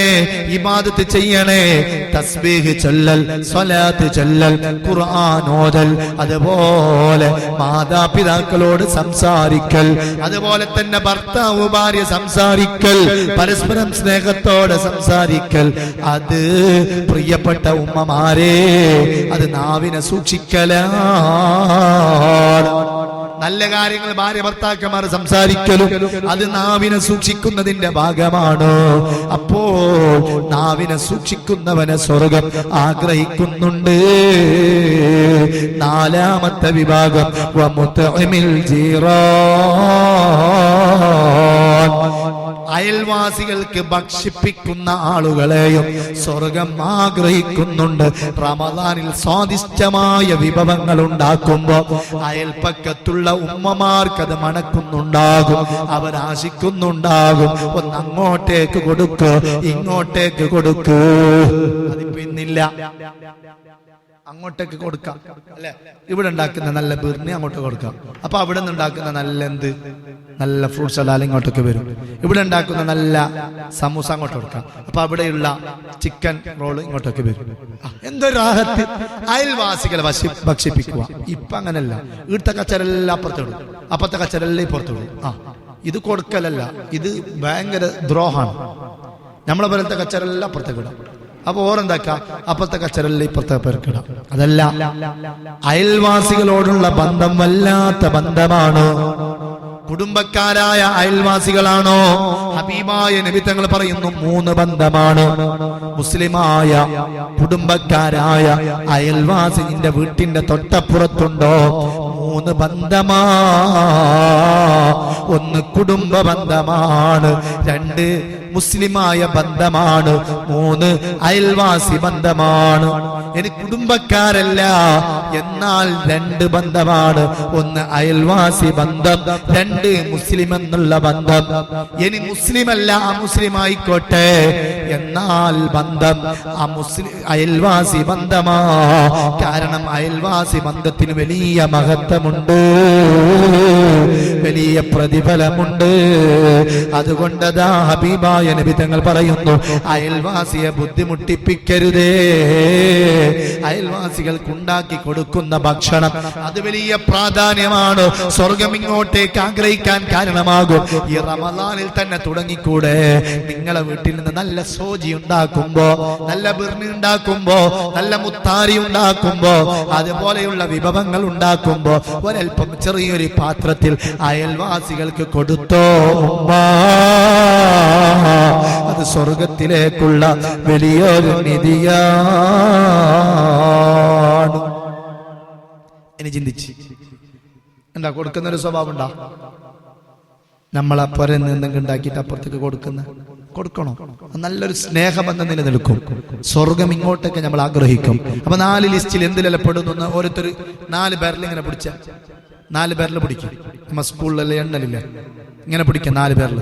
ഇബാദത്ത് ചെയ്യണേ, തസ്ബീഹ് ചൊല്ലൽ, സ്വലാത്ത് ചൊല്ലൽ, ഖുർആൻ ഓതൽ, അതുപോലെ മാതാപിതാക്കളോട് സംസാരിക്കൽ, അതുപോലെ തന്നെ ഭർത്താവ് ഭാര്യ സംസാരിക്കൽ, പരസ്പരം സ്നേഹത്തോടെ സംസാരിക്കൽ. അത് പ്രിയപ്പെട്ട ഉമ്മമാരെ, അത് നാവിനെ സൂക്ഷിക്കലാണ്. നല്ല കാര്യങ്ങൾ ഭാര്യ ഭർത്താക്കന്മാർ സംസാരിക്കലും അത് നാവിനെ സൂക്ഷിക്കുന്നതിന്റെ ഭാഗമാണ്. അപ്പോൾ നാവിനെ സൂക്ഷിക്കുന്നവനെ സ്വർഗം ആഗ്രഹിക്കുന്നുണ്ട്. 4ാമത്തെ വിഭാഗം വമുത്ഇമിൽ ജീറാൻ, അയൽവാസികൾക്ക് ഭക്ഷിപ്പിക്കുന്ന ആളുകളെയും സ്വർഗം ആഗ്രഹിക്കുന്നുണ്ട്. റമദാനിൽ സ്വാദിഷ്ടമായ വിഭവങ്ങൾ ഉണ്ടാക്കുമ്പോൾ അയൽപ്പക്കത്തുള്ള ഉമ്മമാർക്കത് മണക്കുന്നുണ്ടാകും, അവരാശിക്കുന്നുണ്ടാകും. ഒന്ന് അങ്ങോട്ടേക്ക് കൊടുക്ക്, ഇങ്ങോട്ടേക്ക് കൊടുക്ക്. അതിപ്പോ ഇന്നില്ല, അങ്ങോട്ടേക്ക് കൊടുക്കാം അല്ലെ? ഇവിടെ ഉണ്ടാക്കുന്ന നല്ല ബിർണി അങ്ങോട്ട് കൊടുക്കാം. അപ്പൊ അവിടെ നിന്ന് ഉണ്ടാക്കുന്ന നല്ല ഫ്രൂട്ട്സ് എല്ലാം ഇങ്ങോട്ടേക്ക് വരും. ഇവിടെ ഉണ്ടാക്കുന്ന നല്ല സമൂസ അങ്ങോട്ട് കൊടുക്കാം. അപ്പൊ അവിടെയുള്ള ചിക്കൻ റോള് ഇങ്ങോട്ടേക്ക് വരും. എന്തൊരു റാഹത്ത്! അയൽവാസികളെ ഭക്ഷിപ്പിക്കുക. ഇപ്പൊ അങ്ങനല്ല. ഇവിടുത്തെ കച്ചരെല്ലാം അപ്പുറത്തോടും, അപ്പുറത്തെ കച്ചരെല്ലാം ഇപ്പുറത്തോടും. ഇത് കൊടുക്കലല്ല, ഇത് ഭയങ്കര ദ്രോഹാണ്. നമ്മളെ പോലത്തെ കച്ചറെല്ലാം അപ്പുറത്തേക്ക് ഇടാം. അപ്പൊ ഓരെന്താക്കാം, അപ്പുറത്തെ കച്ചറെല്ലാം ഇപ്പുറത്തെ പേർക്ക് ഇടാം. അതല്ല, അയൽവാസികളോടുള്ള ബന്ധം വല്ലാത്ത ബന്ധമാണ്. കുടുംബക്കാരായ അയൽവാസികളാണോ? ഹബീബായ നബി തങ്ങൾ പറയുന്നു 3 ബന്ധമാണ്. മുസ്ലിമായ കുടുംബക്കാരായ അയൽവാസി നിന്റെ വീട്ടിന്റെ തൊട്ടപ്പുറത്തുണ്ടോ? 3 ബന്ധമാ. 1 കുടുംബ ബന്ധമാണ്, 2 മുസ്ലിമായ ബന്ധമാണ്, 3 അയൽവാസി ബന്ധമാണ്. ഇനി കുടുംബക്കാരല്ല, എന്നാൽ 2 ബന്ധമാണ്. 1 അയൽവാസി ബന്ധം, 2 മുസ്ലിം എന്നുള്ള ബന്ധം. ഇനി മുസ്ലിമല്ല അമുസ്ലിം ആയിക്കോട്ടെ, എന്നാൽ ബന്ധം അയൽവാസി ബന്ധമാ. കാരണം അയൽവാസി ബന്ധത്തിന് വലിയ മഹത്വമുണ്ട്, വലിയ പ്രതിഫലമുണ്ട്. അതുകൊണ്ടതാ ഹബീബായ നബി തങ്ങൾ പറയുന്നു, അയൽവാസിയെ ബുദ്ധിമുട്ടിപ്പിക്കരുതേ. അയൽവാസികൾക്ക് ഉണ്ടാക്കി കൊടുക്കുന്ന ഭക്ഷണം അത് വലിയ പ്രാധാന്യമാണ്, സ്വർഗം ഇങ്ങോട്ടേക്ക് ആഗ്രഹിക്കാൻ കാരണമാകും. ഈ റമദാനിൽ തന്നെ തുടങ്ങിക്കൂടെ? നിങ്ങളെ വീട്ടിൽ നിന്ന് നല്ല സോജി ഉണ്ടാക്കുമ്പോ, നല്ല ബിർണി ഉണ്ടാക്കുമ്പോ, നല്ല മുത്താരി ഉണ്ടാക്കുമ്പോ, അതുപോലെയുള്ള വിഭവങ്ങൾ ഉണ്ടാക്കുമ്പോ ഒരൽപ്പം ചെറിയൊരു പാത്രത്തിൽ അയൽവാസികൾക്ക് കൊടുത്തോ. അത് സ്വർഗത്തിലേക്കുള്ള വലിയൊരു നിധിയാണ്. ഇനി ചിന്തിച്ച് എന്താ കൊടുക്കുന്നൊരു സ്വഭാവം ഉണ്ടാ? നമ്മളെ പുരന്ന് എന്തെങ്കിലും ഉണ്ടാക്കിയിട്ട് അപ്പുറത്തേക്ക് കൊടുക്കണോ? നല്ലൊരു സ്നേഹബന്ധം നിലനിൽക്കും. സ്വർഗം ഇങ്ങോട്ടൊക്കെ നമ്മൾ ആഗ്രഹിക്കും. അപ്പൊ 4 ലിസ്റ്റിൽ എന്തിലെല്ലാം പെടുന്നു? ഓരോരുത്തർ 4 പേരിൽ ഇങ്ങനെ പിടിച്ച 4 പേരിൽ പിടിക്കും. നമ്മ സ്കൂളിലല്ലേ എണ്ണലില്ല, ഇങ്ങനെ പിടിക്കാം 4 പേരിൽ.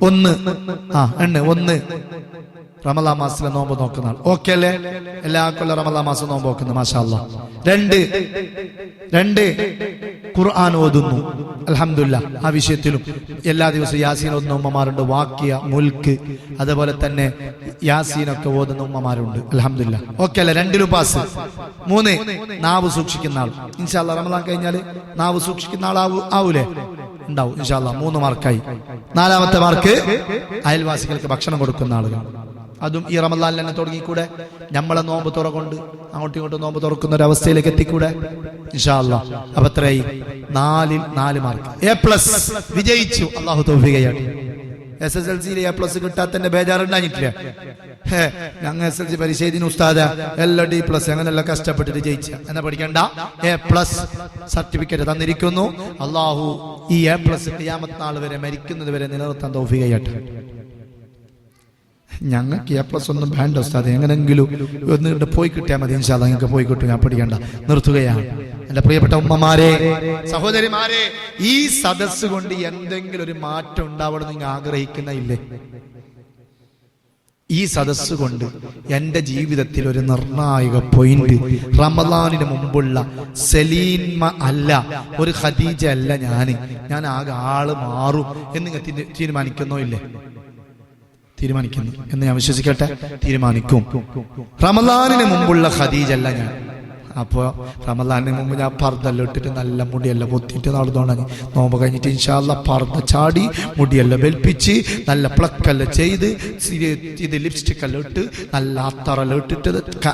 1 റമദാൻ മാസത്തിലെ നോമ്പ് നോക്കുന്ന ആൾ. ഓക്കെ അല്ലേ? എല്ലാ കൊല്ലം റമദാൻ മാസം നോമ്പ് നോക്കുന്നു, മാഷാ അല്ലാഹ്. 2 ഖുർആൻ ഓതുന്നു, അൽഹംദുലില്ലാഹ്. ആ വിഷയത്തിലും എല്ലാ ദിവസവും യാസീൻ ഓതുന്ന ഉമ്മമാരുണ്ട്, വാക്കിയ, മുൽക്ക്, അതുപോലെ തന്നെ യാസീനൊക്കെ ഓതുന്ന ഉമ്മമാരുണ്ട്, അൽഹംദുലില്ലാഹ്. ഓക്കെ അല്ലേ? 2 പാസ്. 3 നാവ് സൂക്ഷിക്കുന്ന ആൾ. ഇൻഷാ അല്ലാഹ് റമദാൻ കഴിഞ്ഞാൽ നാവ് സൂക്ഷിക്കുന്ന ആൾ ആവൂലേ? ഉണ്ടാവും ഇൻഷാ അല്ലാഹ്. 3 മാർക്കായി. 4ാമത്തെ മാർക്ക് അയൽവാസികൾക്ക് ഭക്ഷണം കൊടുക്കുന്ന ആളുകൾ. അതും ഈ റമദാനിൽ തന്നെ തുടങ്ങിക്കൂടെ? നമ്മളെ നോമ്പ് തുറകൊണ്ട് അങ്ങോട്ടും ഇങ്ങോട്ടും നോമ്പ് തുറക്കുന്ന ഒരു അവസ്ഥയിലേക്ക് എത്തിക്കൂടെ? ഇൻഷാ അല്ലാഹ്. അപ്പൊ എത്രയായി? 4ൽ 4 മാർക്ക്. A+ വിജയിച്ചു. അല്ലാഹു തൗഫീഖ് ചെയ്യട്ടെ. SSLC A+ കിട്ടാത്തതിന്റെ ബേജാറുണ്ടായിട്ടില്ല. ഞങ്ങൾ SSLC പരിശീലന ഉസ്താദ എല്ലാം D+ അങ്ങനെല്ലാം കഷ്ടപ്പെട്ടിട്ട് ജയിച്ച എന്നാ പഠിക്കണ്ട. A+ സർട്ടിഫിക്കറ്റ് തന്നിരിക്കുന്നു. അല്ലാഹു ഈ A+ ഖിയാമത്ത് നാൾ വരെ, മരിക്കുന്നത് വരെ നിലനിർത്താൻ തൗഫീഖ് ചെയ്യട്ടെ. ഞങ്ങൾക്ക് A+ ഒന്നും വേണ്ട ഉസ്താദ്, എങ്ങനെങ്കിലും ഒന്ന് പോയി കിട്ടിയാൽ മതി. ഇൻഷാ അല്ലാഹ് നിങ്ങൾക്ക് പോയി കിട്ടും, ഞാൻ പഠിക്കണ്ട. നിർത്തുകയാണ്. എന്റെ പ്രിയപ്പെട്ട ഉമ്മമാരെ, സഹോദരിമാരെ, ഈ സദസ് കൊണ്ട് എന്തെങ്കിലും ഒരു മാറ്റം ഉണ്ടാവണം നിങ്ങൾ ആഗ്രഹിക്കുന്ന ഇല്ലേ? ഈ സദസ് കൊണ്ട് എന്റെ ജീവിതത്തിൽ ഒരു നിർണായക പോയിന്റ്, റമദാനിന് മുമ്പുള്ള സലീമ അല്ല, ഒരു ഖദീജ അല്ല, ഞാൻ ആകെ ആള് മാറും എന്ന് നിങ്ങൾ തീരുമാനിക്കുന്നോ ഇല്ലേ? തീരുമാനിക്കുന്നു എന്ന് ഞാൻ വിശ്വസിക്കട്ടെ. തീരുമാനിക്കും. റമദാനിന് മുമ്പുള്ള ഖദീജ അല്ല ഞാൻ. അപ്പൊ റമദാനിന് മുമ്പ് ഞാൻ പർദ്ദെല്ലാം ഇട്ടിട്ട് നല്ല മുടിയെല്ലാം പൊത്തിയിട്ട് നടന്നോണ്ടാണ്. നോമ്പ് കഴിഞ്ഞിട്ട് ഇൻഷാ അല്ലാഹ് പർദ്ദ ചാടി മുടിയെല്ലാം വെൽപ്പിച്ച് നല്ല പ്ലക്കെല്ലാം ചെയ്ത് ഇത് ലിപ്സ്റ്റിക് എല്ലാം ഇട്ട് നല്ല അത്തറെല്ലാം ഇട്ടിട്ട്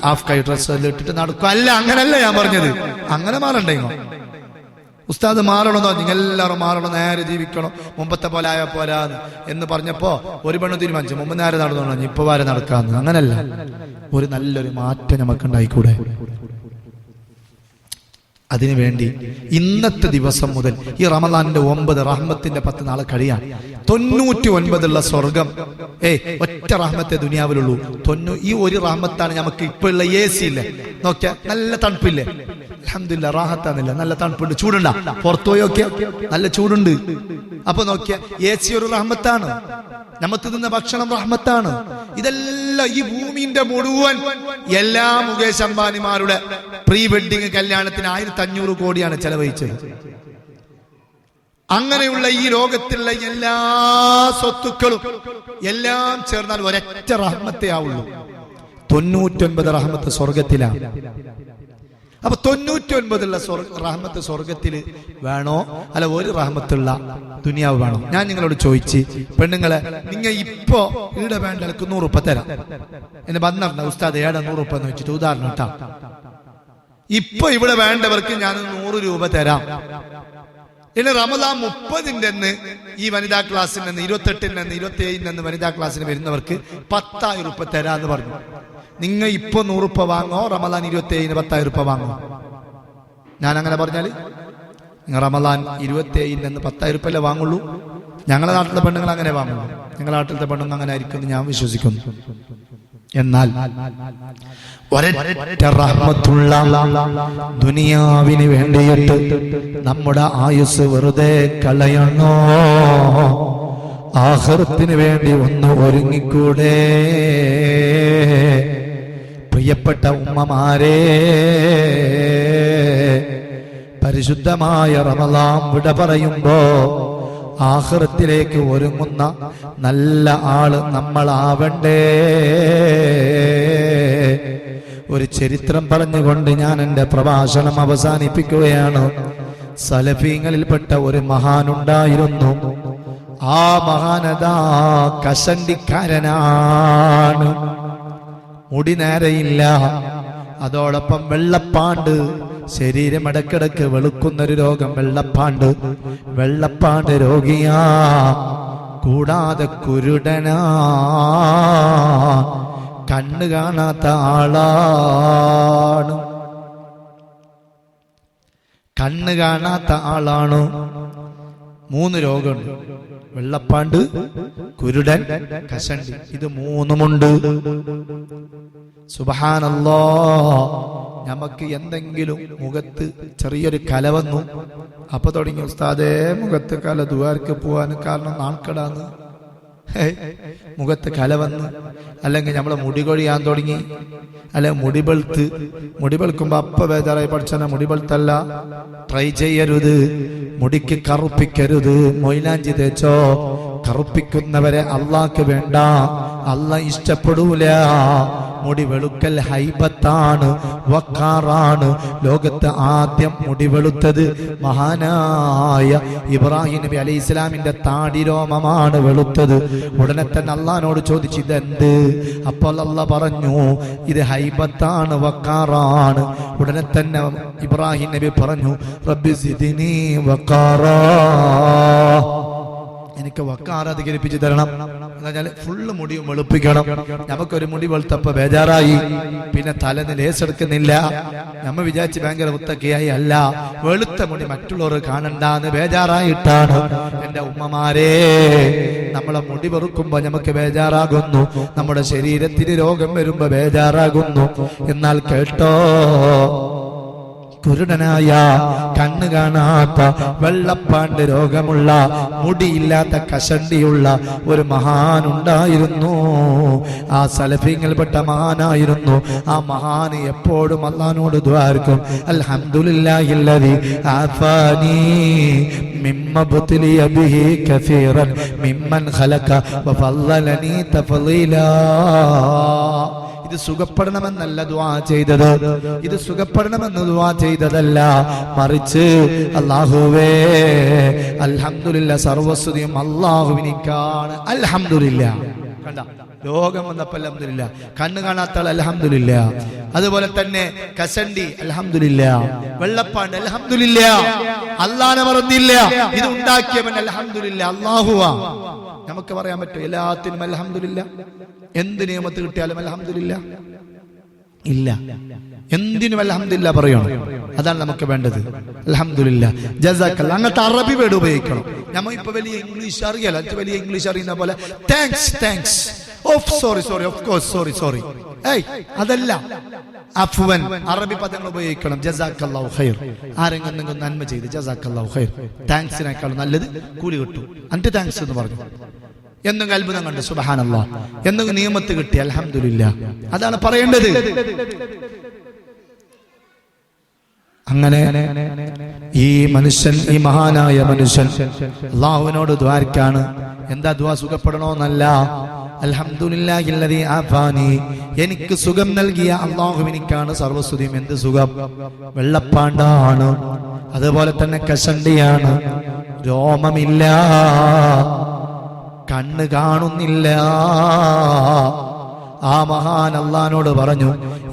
ഹാഫ് കൈ ഡ്രസ് എല്ലാം ഇട്ടിട്ട് നടക്കും. അല്ല, അങ്ങനല്ല ഞാൻ പറഞ്ഞത്. അങ്ങനെ മാറണ്ടേങ്ങോ? ഉസ്താദ് മാറണമെന്നോ? നിങ്ങൾ എല്ലാവരും മാറണം, നേരെ ജീവിക്കണം, മുമ്പത്തെ പോലെ ആയ പോരാന്ന് എന്ന് പറഞ്ഞപ്പോ ഒരു പെണ്ണ് തീരുമാനിച്ചു മുമ്പ് നേരെ നടന്നോളൂ, ഇപ്പൊ വരെ നടക്കാന്ന്. അങ്ങനല്ല, ഒരു നല്ലൊരു മാറ്റം നമുക്ക് ഉണ്ടായിക്കൂടെ? അതിനുവേണ്ടി ഇന്നത്തെ ദിവസം മുതൽ ഈ റമദാനിന്റെ 9 റഹ്മത്തിന്റെ 10 നാളെ കഴിയാൻ 99 സ്വർഗം. ഒറ്റ റഹ്മത്തെ ദുനിയാവിലുള്ളൂ. ഈ ഒരു റഹ്മത്താണ് നമുക്ക് ഇപ്പൊ ഉള്ള AC ഇല്ലേ? നോക്കിയാ നല്ല തണുപ്പില്ലേ? അൽഹംദുലില്ലാഹ് റാഹത്താന്നില്ല, നല്ല തണുപ്പുണ്ട്. ചൂടുണ്ടാ? പുറത്തു പോയി നോക്കിയാ നല്ല ചൂടുണ്ട്. അപ്പൊ നോക്കിയാ AC ഒരു റഹ്മത്താണ്, നമുക്ക് തിന്ന ഭക്ഷണം റഹ്മത്താണ്. ഇതെല്ലാം ഈ ഭൂമിന്റെ മുഴുവൻ എല്ലാ മുകേഷ് അംബാനിമാരുടെ പ്രീ വെഡിങ് കല്യാണത്തിന് 1500 കോടിയാണ് ചെലവഴിച്ചത്. അങ്ങനെയുള്ള ഈ ലോകത്തിലുള്ള എല്ലാ സ്വത്തുക്കളും എല്ലാം ചേർന്നാൽ ഒരൊറ്റ റഹ്മത്തേ ആവുള്ളൂ. 99 റഹ്മത്ത് സ്വർഗത്തിലാണ്. അപ്പൊ 99 റഹ്മത്ത് സ്വർഗത്തില് വേണോ? അല്ല, ഒരു റഹ്മത്തുള്ള ദുനിയാവ് വേണം. ഞാൻ നിങ്ങളോട് ചോദിച്ച് പെണ്ണുങ്ങളെ, നിങ്ങൾ ഇപ്പോ ഈടെ വേണ്ട 100 രൂപ തരാം എന്നെ വന്നിട്ടുണ്ട് ഉസ്താദ് ഏടെ 100 രൂപ എന്ന് വെച്ചിട്ട് ഉദാഹരണം ഇട്ടാ, ഇപ്പൊ ഇവിടെ വേണ്ടവർക്ക് ഞാൻ 100 രൂപ തരാം. ഇനി റമദാൻ 30-ന് ഈ വനിതാ ക്ലാസ്സിൽ 28-ന് 27-ന് വനിതാ ക്ലാസ്സിന് വരുന്നവർക്ക് 10,000 രൂപ തരാന്ന് പറഞ്ഞു. നിങ്ങൾ ഇപ്പൊ 100 രൂപ വാങ്ങോ, റമദാൻ 27-ന് 10,000 രൂപ വാങ്ങോ? ഞാൻ അങ്ങനെ പറഞ്ഞാല് നിങ്ങൾ റമദാൻ 27-ന് 10,000 രൂപയല്ലേ വാങ്ങുള്ളൂ. ഞങ്ങളുടെ നാട്ടിലെ പെണ്ണുങ്ങൾ അങ്ങനെ വാങ്ങുള്ളൂ. ഞങ്ങളുടെ നാട്ടിലത്തെ പെണ്ണുങ്ങൾ അങ്ങനെ ആയിരിക്കും ഞാൻ വിശ്വസിക്കുന്നു. എന്നാൽ ഒരൊറ്റ റഹ്മത്തുള്ള ദുനിയാവിന് വേണ്ടിയിട്ട് നമ്മുടെ ആയുസ് വെറുതെ കളയണോ? ആഖിറത്തിന് വേണ്ടി ഒന്ന് ഒരുങ്ങിക്കൂടെ? പ്രിയപ്പെട്ട ഉമ്മമാരെ, പരിശുദ്ധമായ റമദാൻ വിട പറയുമ്പോ ആഖിറത്തിലേക്ക് ഒരുങ്ങുന്ന നല്ല ആള് നമ്മളാവണ്ടേ. ഒരു ചരിത്രം പറഞ്ഞുകൊണ്ട് ഞാൻ എൻ്റെ പ്രഭാഷണം അവസാനിപ്പിക്കുകയാണ്. സലഫീങ്ങളിൽപ്പെട്ട ഒരു മഹാനുണ്ടായിരുന്നു. ആ മഹാനതാ കഷണ്ടിക്കാരനാണ്. മുടി നേരെയില്ല, അതോടൊപ്പം വെള്ളപ്പാണ്ട്, ശരീരം ഇടക്കിടക്ക് വെളുക്കുന്നൊരു രോഗം വെള്ളപ്പാണ്ട് രോഗിയാ. കൂടാതെ കുരുടനാ, കണ്ണ് കാണാത്ത ആളാണ്. 3 രോഗമുണ്ട്: വെള്ളപ്പാണ്ട്, കുരുടൻ, കഷണ്ടി. ഇത് 3മുണ്ട്. സുബ്ഹാനല്ലാഹ്. നമുക്ക് എന്തെങ്കിലും മുഖത്ത് ചെറിയൊരു കല വന്നു, അപ്പൊ തുടങ്ങി ഉസ്താദേ മുഖത്ത് കല, ദുആർക്ക് പോവാൻ കാരണം നാൾക്കടാന്ന്. മുഖത്ത് കല വന്ന്, അല്ലെങ്കിൽ നമ്മളെ മുടി കൊഴിയാൻ തുടങ്ങി, അല്ലെങ്കിൽ മുടി വെളുക്കുമ്പോ അപ്പ ബേജാറായി പഠിച്ചാൽ മുടി വെളുത്തല്ല. ട്രൈ ചെയ്യരുത്. മുടിക്ക് കറുപ്പിക്കരുത്. മൊയ്ലാഞ്ചി തേച്ചോ. കറുപ്പിക്കുന്നവരെ അള്ളാഹ്ക്ക് വേണ്ട, അള്ളാഹ് ഇഷ്ടപ്പെടൂല. മുടി വെളുക്കൽ ഹൈബത്താണ്, വക്കാറാണ്. ലോകത്ത് ആദ്യം മുടി വെളുത്തത് മഹാനായ ഇബ്രാഹിം നബി അലൈഹി ഇസ്ലാമിന്റെ താടിരോമമാണ് വെളുത്തത്. ഉടനെ തന്നെ അള്ളാഹിനോട് ചോദിച്ചു ഇതെന്ത്? അപ്പോൾ അള്ളാഹ് പറഞ്ഞു ഇത് ഹൈബത്താണ്, വക്കാറാണ്. ഉടനെ തന്നെ ഇബ്രാഹിം നബി പറഞ്ഞു റബ്ബി സിദ്നി വക്കാറാ, എനിക്ക് വക്കാർ അധികരിപ്പിച്ചു തരണം. എന്നാൽ ഫുള്ള് മുടിയും വെളുപ്പിക്കണം. നമുക്കൊരു മുടി വെളുത്തപ്പോ ബേജാറായി, പിന്നെ തലേന്ന് ലേസെടുക്കുന്നില്ല. നമ്മ വിചാരിച്ച് ഭയങ്കര മുത്തക്കയായി അല്ല, വെളുത്ത മുടി മറ്റുള്ളവർ കാണണ്ടാന്ന് ബേജാറായിട്ടാണ്. എന്റെ ഉമ്മമാരെ, നമ്മളെ മുടി വെറുക്കുമ്പോ നമുക്ക് ബേജാറാകുന്നു, നമ്മുടെ ശരീരത്തിന് രോഗം വരുമ്പോ ബേജാറാകുന്നു. എന്നാൽ കേട്ടോ, കുരുടനായ, കണ്ണ് കാണാത്ത, വെള്ളപ്പാണ്ട് രോഗമുള്ള, മുടിയില്ലാത്ത, കഷണ്ടിയുള്ള ഒരു മഹാനുണ്ടായിരുന്നു. ആ സലഫീങ്ങളിൽപ്പെട്ട മഹാനായിരുന്നു. ആ മഹാന് എപ്പോഴും അല്ലാഹുവോട് ദുആർക്കും അൽഹംദുലില്ലാഹില്ലദി ആഫാനി മിമ്മ ബുത്ലിയ ബിഹി കസീറൻ മിമ്മൻ ഖലഖ വഫളലനി തഫളീലാ. ഇത് സുഖപ്പെടണമെന്നല്ല ദുആ ചെയ്തത്, ഇത് സുഖപ്പെടണമെന്ന് ദുആ ചെയ്തതല്ല, മറിച്ച് അല്ലാഹുവേ അൽഹംദുലില്ലാ, സർവസ്തുതിയും അല്ലാഹുവിനിക്കാണ്. അൽഹംദുലില്ലാ. കണ്ട, രോഗം വന്നപ്പോൾ അൽഹംദുലില്ലാ. കണ്ണ് കാണാത്ത ആൾ അൽഹംദുലില്ലാ. അതുപോലെ തന്നെ കസണ്ടി അൽഹംദുലില്ലാ. വെള്ളപ്പാണ്ട് അൽഹംദുലില്ലാ. അല്ലാഹനെ മറന്നില്ല. ഇത് ഉണ്ടാക്കിയവൻ അൽഹംദുലില്ലാ, അല്ലാഹുവാ. നമുക്ക് പറയാൻ പറ്റും എല്ലാത്തിനും അൽഹംദുലില്ലാ? എന്ത് നിയമത്ത് കിട്ടിയാലും അൽഹംദുലില്ലാ ഇല്ല. എന്തിനും അൽഹംദുലില്ലാ പറയണം. അതാണ് നമുക്ക് വേണ്ടത്. അൽഹംദുലില്ലാ, ജസാക്കല്ലാ. അങ്ങനത്തെ അറബി വേർഡ് ഉപയോഗിക്കണം. നമ്മൾ ഇപ്പൊ വലിയ ഇംഗ്ലീഷ് അറിയാലോ, വലിയ ഇംഗ്ലീഷ് അറിയുന്ന പോലെ thanks, of sorry, of course, sorry. അതല്ല, അഫ്വൻ. അറബി പദങ്ങൾ ഉപയോഗിക്കണം. ജസാക്കല്ലാഹു ഖൈർ. ആരെങ്കിലും നന്മ ചെയ്ത് ജസാക്കല്ലാഹു ഖൈർ, താങ്ക്സിനേക്കാൾ നല്ലത് കൂലി കിട്ടും. എന്നിട്ട് താങ്ക്സ് എന്ന് പറഞ്ഞു. എന്നും അത്ഭുതം കണ്ട് സുബ്ഹാനല്ലാഹ്, എന്നും നിയമത്ത് കിട്ടി അൽഹംദുലില്ലാ. അതാണ് പറയേണ്ടത്. അങ്ങനെ ഈ മനുഷ്യൻ, ഈ മഹാനായ മനുഷ്യൻ അല്ലാഹുവിനോട് ദുആർക്കാണ്. എന്താ ദുആ? സുഖപ്പെടണമെന്നല്ല, അൽഹംദുലില്ലാഹില്ലദീ ആഫാനി, എനിക്ക് സുഖം നൽകിയ അല്ലാഹുവിനിക്കാണ് സർവസ്തുതിയും. എന്ത് സുഖം? വെള്ളപ്പാണ്ടാണ്, അതുപോലെ തന്നെ കഷണ്ടിയാണ്, രോമമില്ല, കണ്ണ് കാണുന്നില്ല. ആ മഹാൻ അള്ളാഹിനോട് പറഞ്ഞു,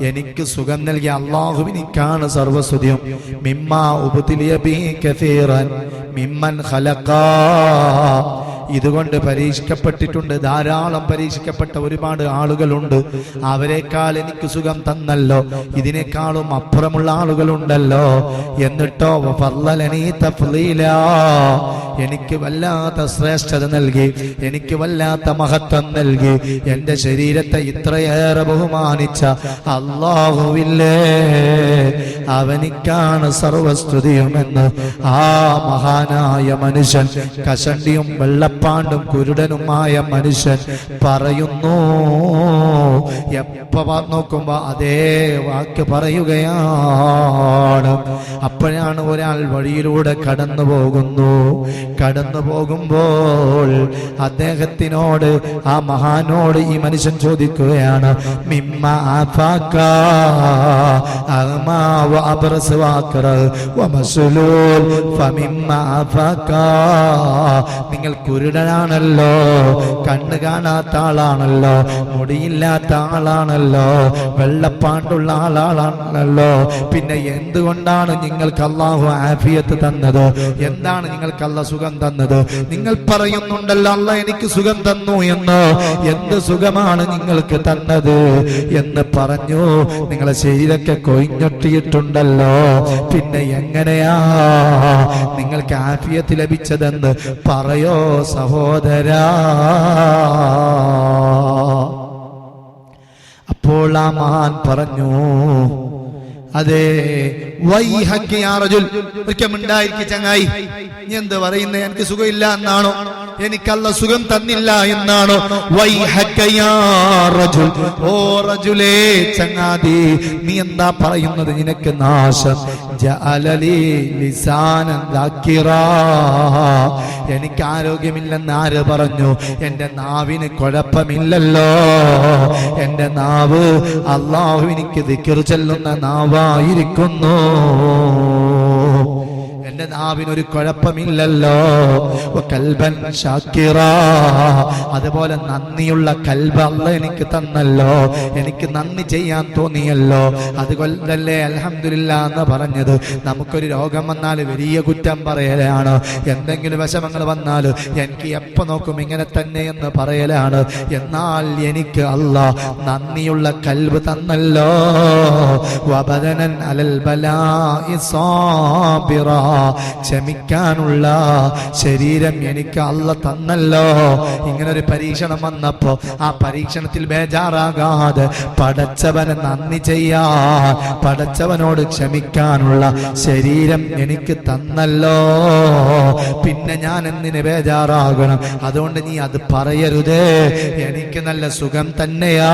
എനിക്ക് സുഖം നൽകിയ അല്ലാഹുവിനിക്കാണ് സർവസ്തുതിയും. മിമ്മാ ഉബ്തിലിയ ബിഹി കസീറൻ മിമ്മൻ ഖലഖാ, ഇതുകൊണ്ട് പരീക്ഷിക്കപ്പെട്ടിട്ടുണ്ട്, ധാരാളം പരീക്ഷിക്കപ്പെട്ട ഒരുപാട് ആളുകളുണ്ട്. അവരെക്കാൾ എനിക്ക് സുഖം തന്നല്ലോ, ഇതിനേക്കാളും അപ്പുറമുള്ള ആളുകളുണ്ടല്ലോ. എന്നിട്ടോ ഫളലനീ തഫ്ളീലാ, എനിക്ക് വല്ലാത്ത ശ്രേഷ്ഠത നൽകി, എനിക്ക് വല്ലാത്ത മഹത്വം നൽകി. എന്റെ ശരീരത്തെ ഇത്രയേറെ ബഹുമാനിച്ച അല്ലാഹുവില്ലേ, അവനിക്കാണ് സർവസ്തുതിയുമെന്ന് ആ മഹാനായ മനുഷ്യൻ, കഷണ്ടിയും വെള്ളപ്പാണ്ടും കുരുടനുമായ മനുഷ്യൻ പറയുന്നു. എപ്പോ നോക്കുമ്പോ അതേ വാക്ക് പറയുകയാണ്. അപ്പോഴാണ് ഒരാൾ വഴിയിലൂടെ കടന്നു പോകുമ്പോൾ അദ്ദേഹത്തിനോട്, ആ മഹാനോട് ഈ മനുഷ്യൻ ചോദിക്കുകയാണ്, മിമ്മ ആഫാക അഗ്മാ വഅബ്റസ് വഅക്റ വമസ്ലൂൽ ഫമിമ്മ ആഫാക, നിങ്ങൾ കുരുടനാണല്ലോ, കണ്ണ് കാണാത്ത ആളാണല്ലോ, മുടിയില്ലാത്ത ആളാണല്ലോ, വെള്ളപ്പാണ്ടുള്ള ആളാണല്ലോ, പിന്നെ എന്തുകൊണ്ടാണ് നിങ്ങൾക്ക് അല്ലാഹു ആഫിയത്ത് തന്നത്? എന്താണ് നിങ്ങൾക്ക് അല്ലാഹു സുഖം തന്നത്? നിങ്ങൾ പറയുന്നുണ്ടല്ലോ അല്ലാഹ് എനിക്ക് സുഖം തന്നു എന്ന്. എന്ത് സുഖമാണ് നിങ്ങൾക്ക് തന്നത് എന്ന് പറഞ്ഞു. നിങ്ങളെ ശരീരമൊക്കെ കൊയിഞ്ഞൊട്ടിയിട്ടുണ്ടല്ലോ, പിന്നെ എങ്ങനെയാ നിങ്ങൾക്ക് ആഫിയത്ത് ലഭിച്ചതെന്ന് പറയോ സഹോദരാ. അപ്പോൾ ആ മഹാൻ പറഞ്ഞു, അതെ, ഒരിക്കലുണ്ടായിരിക്കും ചങ്ങായി, നീ എന്ത് പറയുന്നേ? എനിക്ക് സുഖമില്ല എന്നാണോ? എനിക്കല്ല സുഖം തന്നില്ല എന്നാണോ? ഓ റജുലേ, ചങ്ങാതി, നീ എന്താ പറയുന്നത്? നിനക്ക് നാശം. എനിക്ക് ആരോഗ്യമില്ലെന്ന് ആര് പറഞ്ഞു? എന്റെ നാവിന് കുഴപ്പമില്ലല്ലോ. എന്റെ നാവ് അല്ലാഹു എനിക്ക് ദിക്ർ ചൊല്ലുന്ന നാവായിരിക്കുന്നു. എന്റെ നാവിനൊരു കുഴപ്പമില്ലല്ലോ. കൽബൻ ഷാക്കിറ, അതുപോലെ നന്ദിയുള്ള കൽബ് അല്ലാഹ് എനിക്ക് തന്നല്ലോ, എനിക്ക് നന്ദി ചെയ്യാൻ തോന്നിയല്ലോ, അതുകൊണ്ടല്ലേ അൽഹംദുലില്ലാ എന്ന് പറഞ്ഞത്. നമുക്കൊരു രോഗം വന്നാൽ വലിയ കുറ്റം പറയലാണ്, എന്തെങ്കിലും വിഷമങ്ങൾ വന്നാൽ എനിക്ക് എപ്പോ നോക്കും ഇങ്ങനെ തന്നെ എന്ന് പറയലാണ്. എന്നാൽ എനിക്ക് അല്ലാഹ് നന്ദിയുള്ള കൽബ് തന്നല്ലോ. വബദനൻ അലൽ ബലാഇ സാബിറ, ക്ഷമിക്കാനുള്ള ശരീരം എനിക്ക് അല്ലാഹ് തന്നല്ലോ. ഇങ്ങനൊരു പരീക്ഷണം വന്നപ്പോ ആ പരീക്ഷണത്തിൽ ബേജാറാകാതെ പടച്ചവനെ നന്ദി ചെയ്യാൻ, പടച്ചവനോട് ക്ഷമിക്കാനുള്ള ശരീരം എനിക്ക് തന്നല്ലോ. പിന്നെ ഞാൻ എന്തിന് ബേജാറാകണം? അതുകൊണ്ട് നീ അത് പറയരുതേ. എനിക്ക് നല്ല സുഖം തന്നെയാ,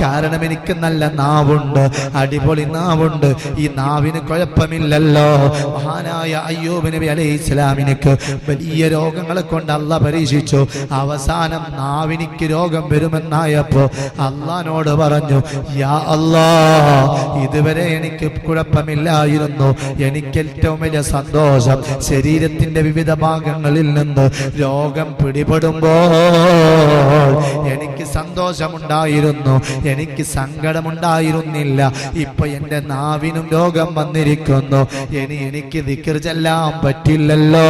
കാരണം എനിക്ക് നല്ല നാവുണ്ട്, അടിപൊളി നാവുണ്ട്. ഈ നാവിന് കുഴപ്പമില്ലല്ലോ. മഹാനായ അയ്യൂബ് നബി അലൈഹിസ്സലാമിനിക്ക് വലിയ രോഗങ്ങളെ കൊണ്ട് അല്ലാഹ് പരീക്ഷിച്ചു. അവസാനം നാവിനിക്ക് രോഗം വരുമെന്നായപ്പോ അല്ലാഹ്നോട് പറഞ്ഞു, യാ അല്ലാഹ്, ഇതുവരെ എനിക്ക് കുഴപ്പമില്ലായിരുന്നു. എനിക്ക് ഏറ്റവും വലിയ സന്തോഷം ശരീരത്തിന്റെ വിവിധ ഭാഗങ്ങളിൽ നിന്ന് രോഗം പിടിപെടുമ്പോൾ എനിക്ക് സന്തോഷമുണ്ടായിരുന്നു, എനിക്ക് സങ്കടമുണ്ടായിരുന്നില്ല. ഇപ്പൊ എന്റെ നാവിനും രോഗം വന്നിരിക്കുന്നു. എനിക്ക് ദിക്ർ ചെല്ലാൻ പറ്റില്ലല്ലോ,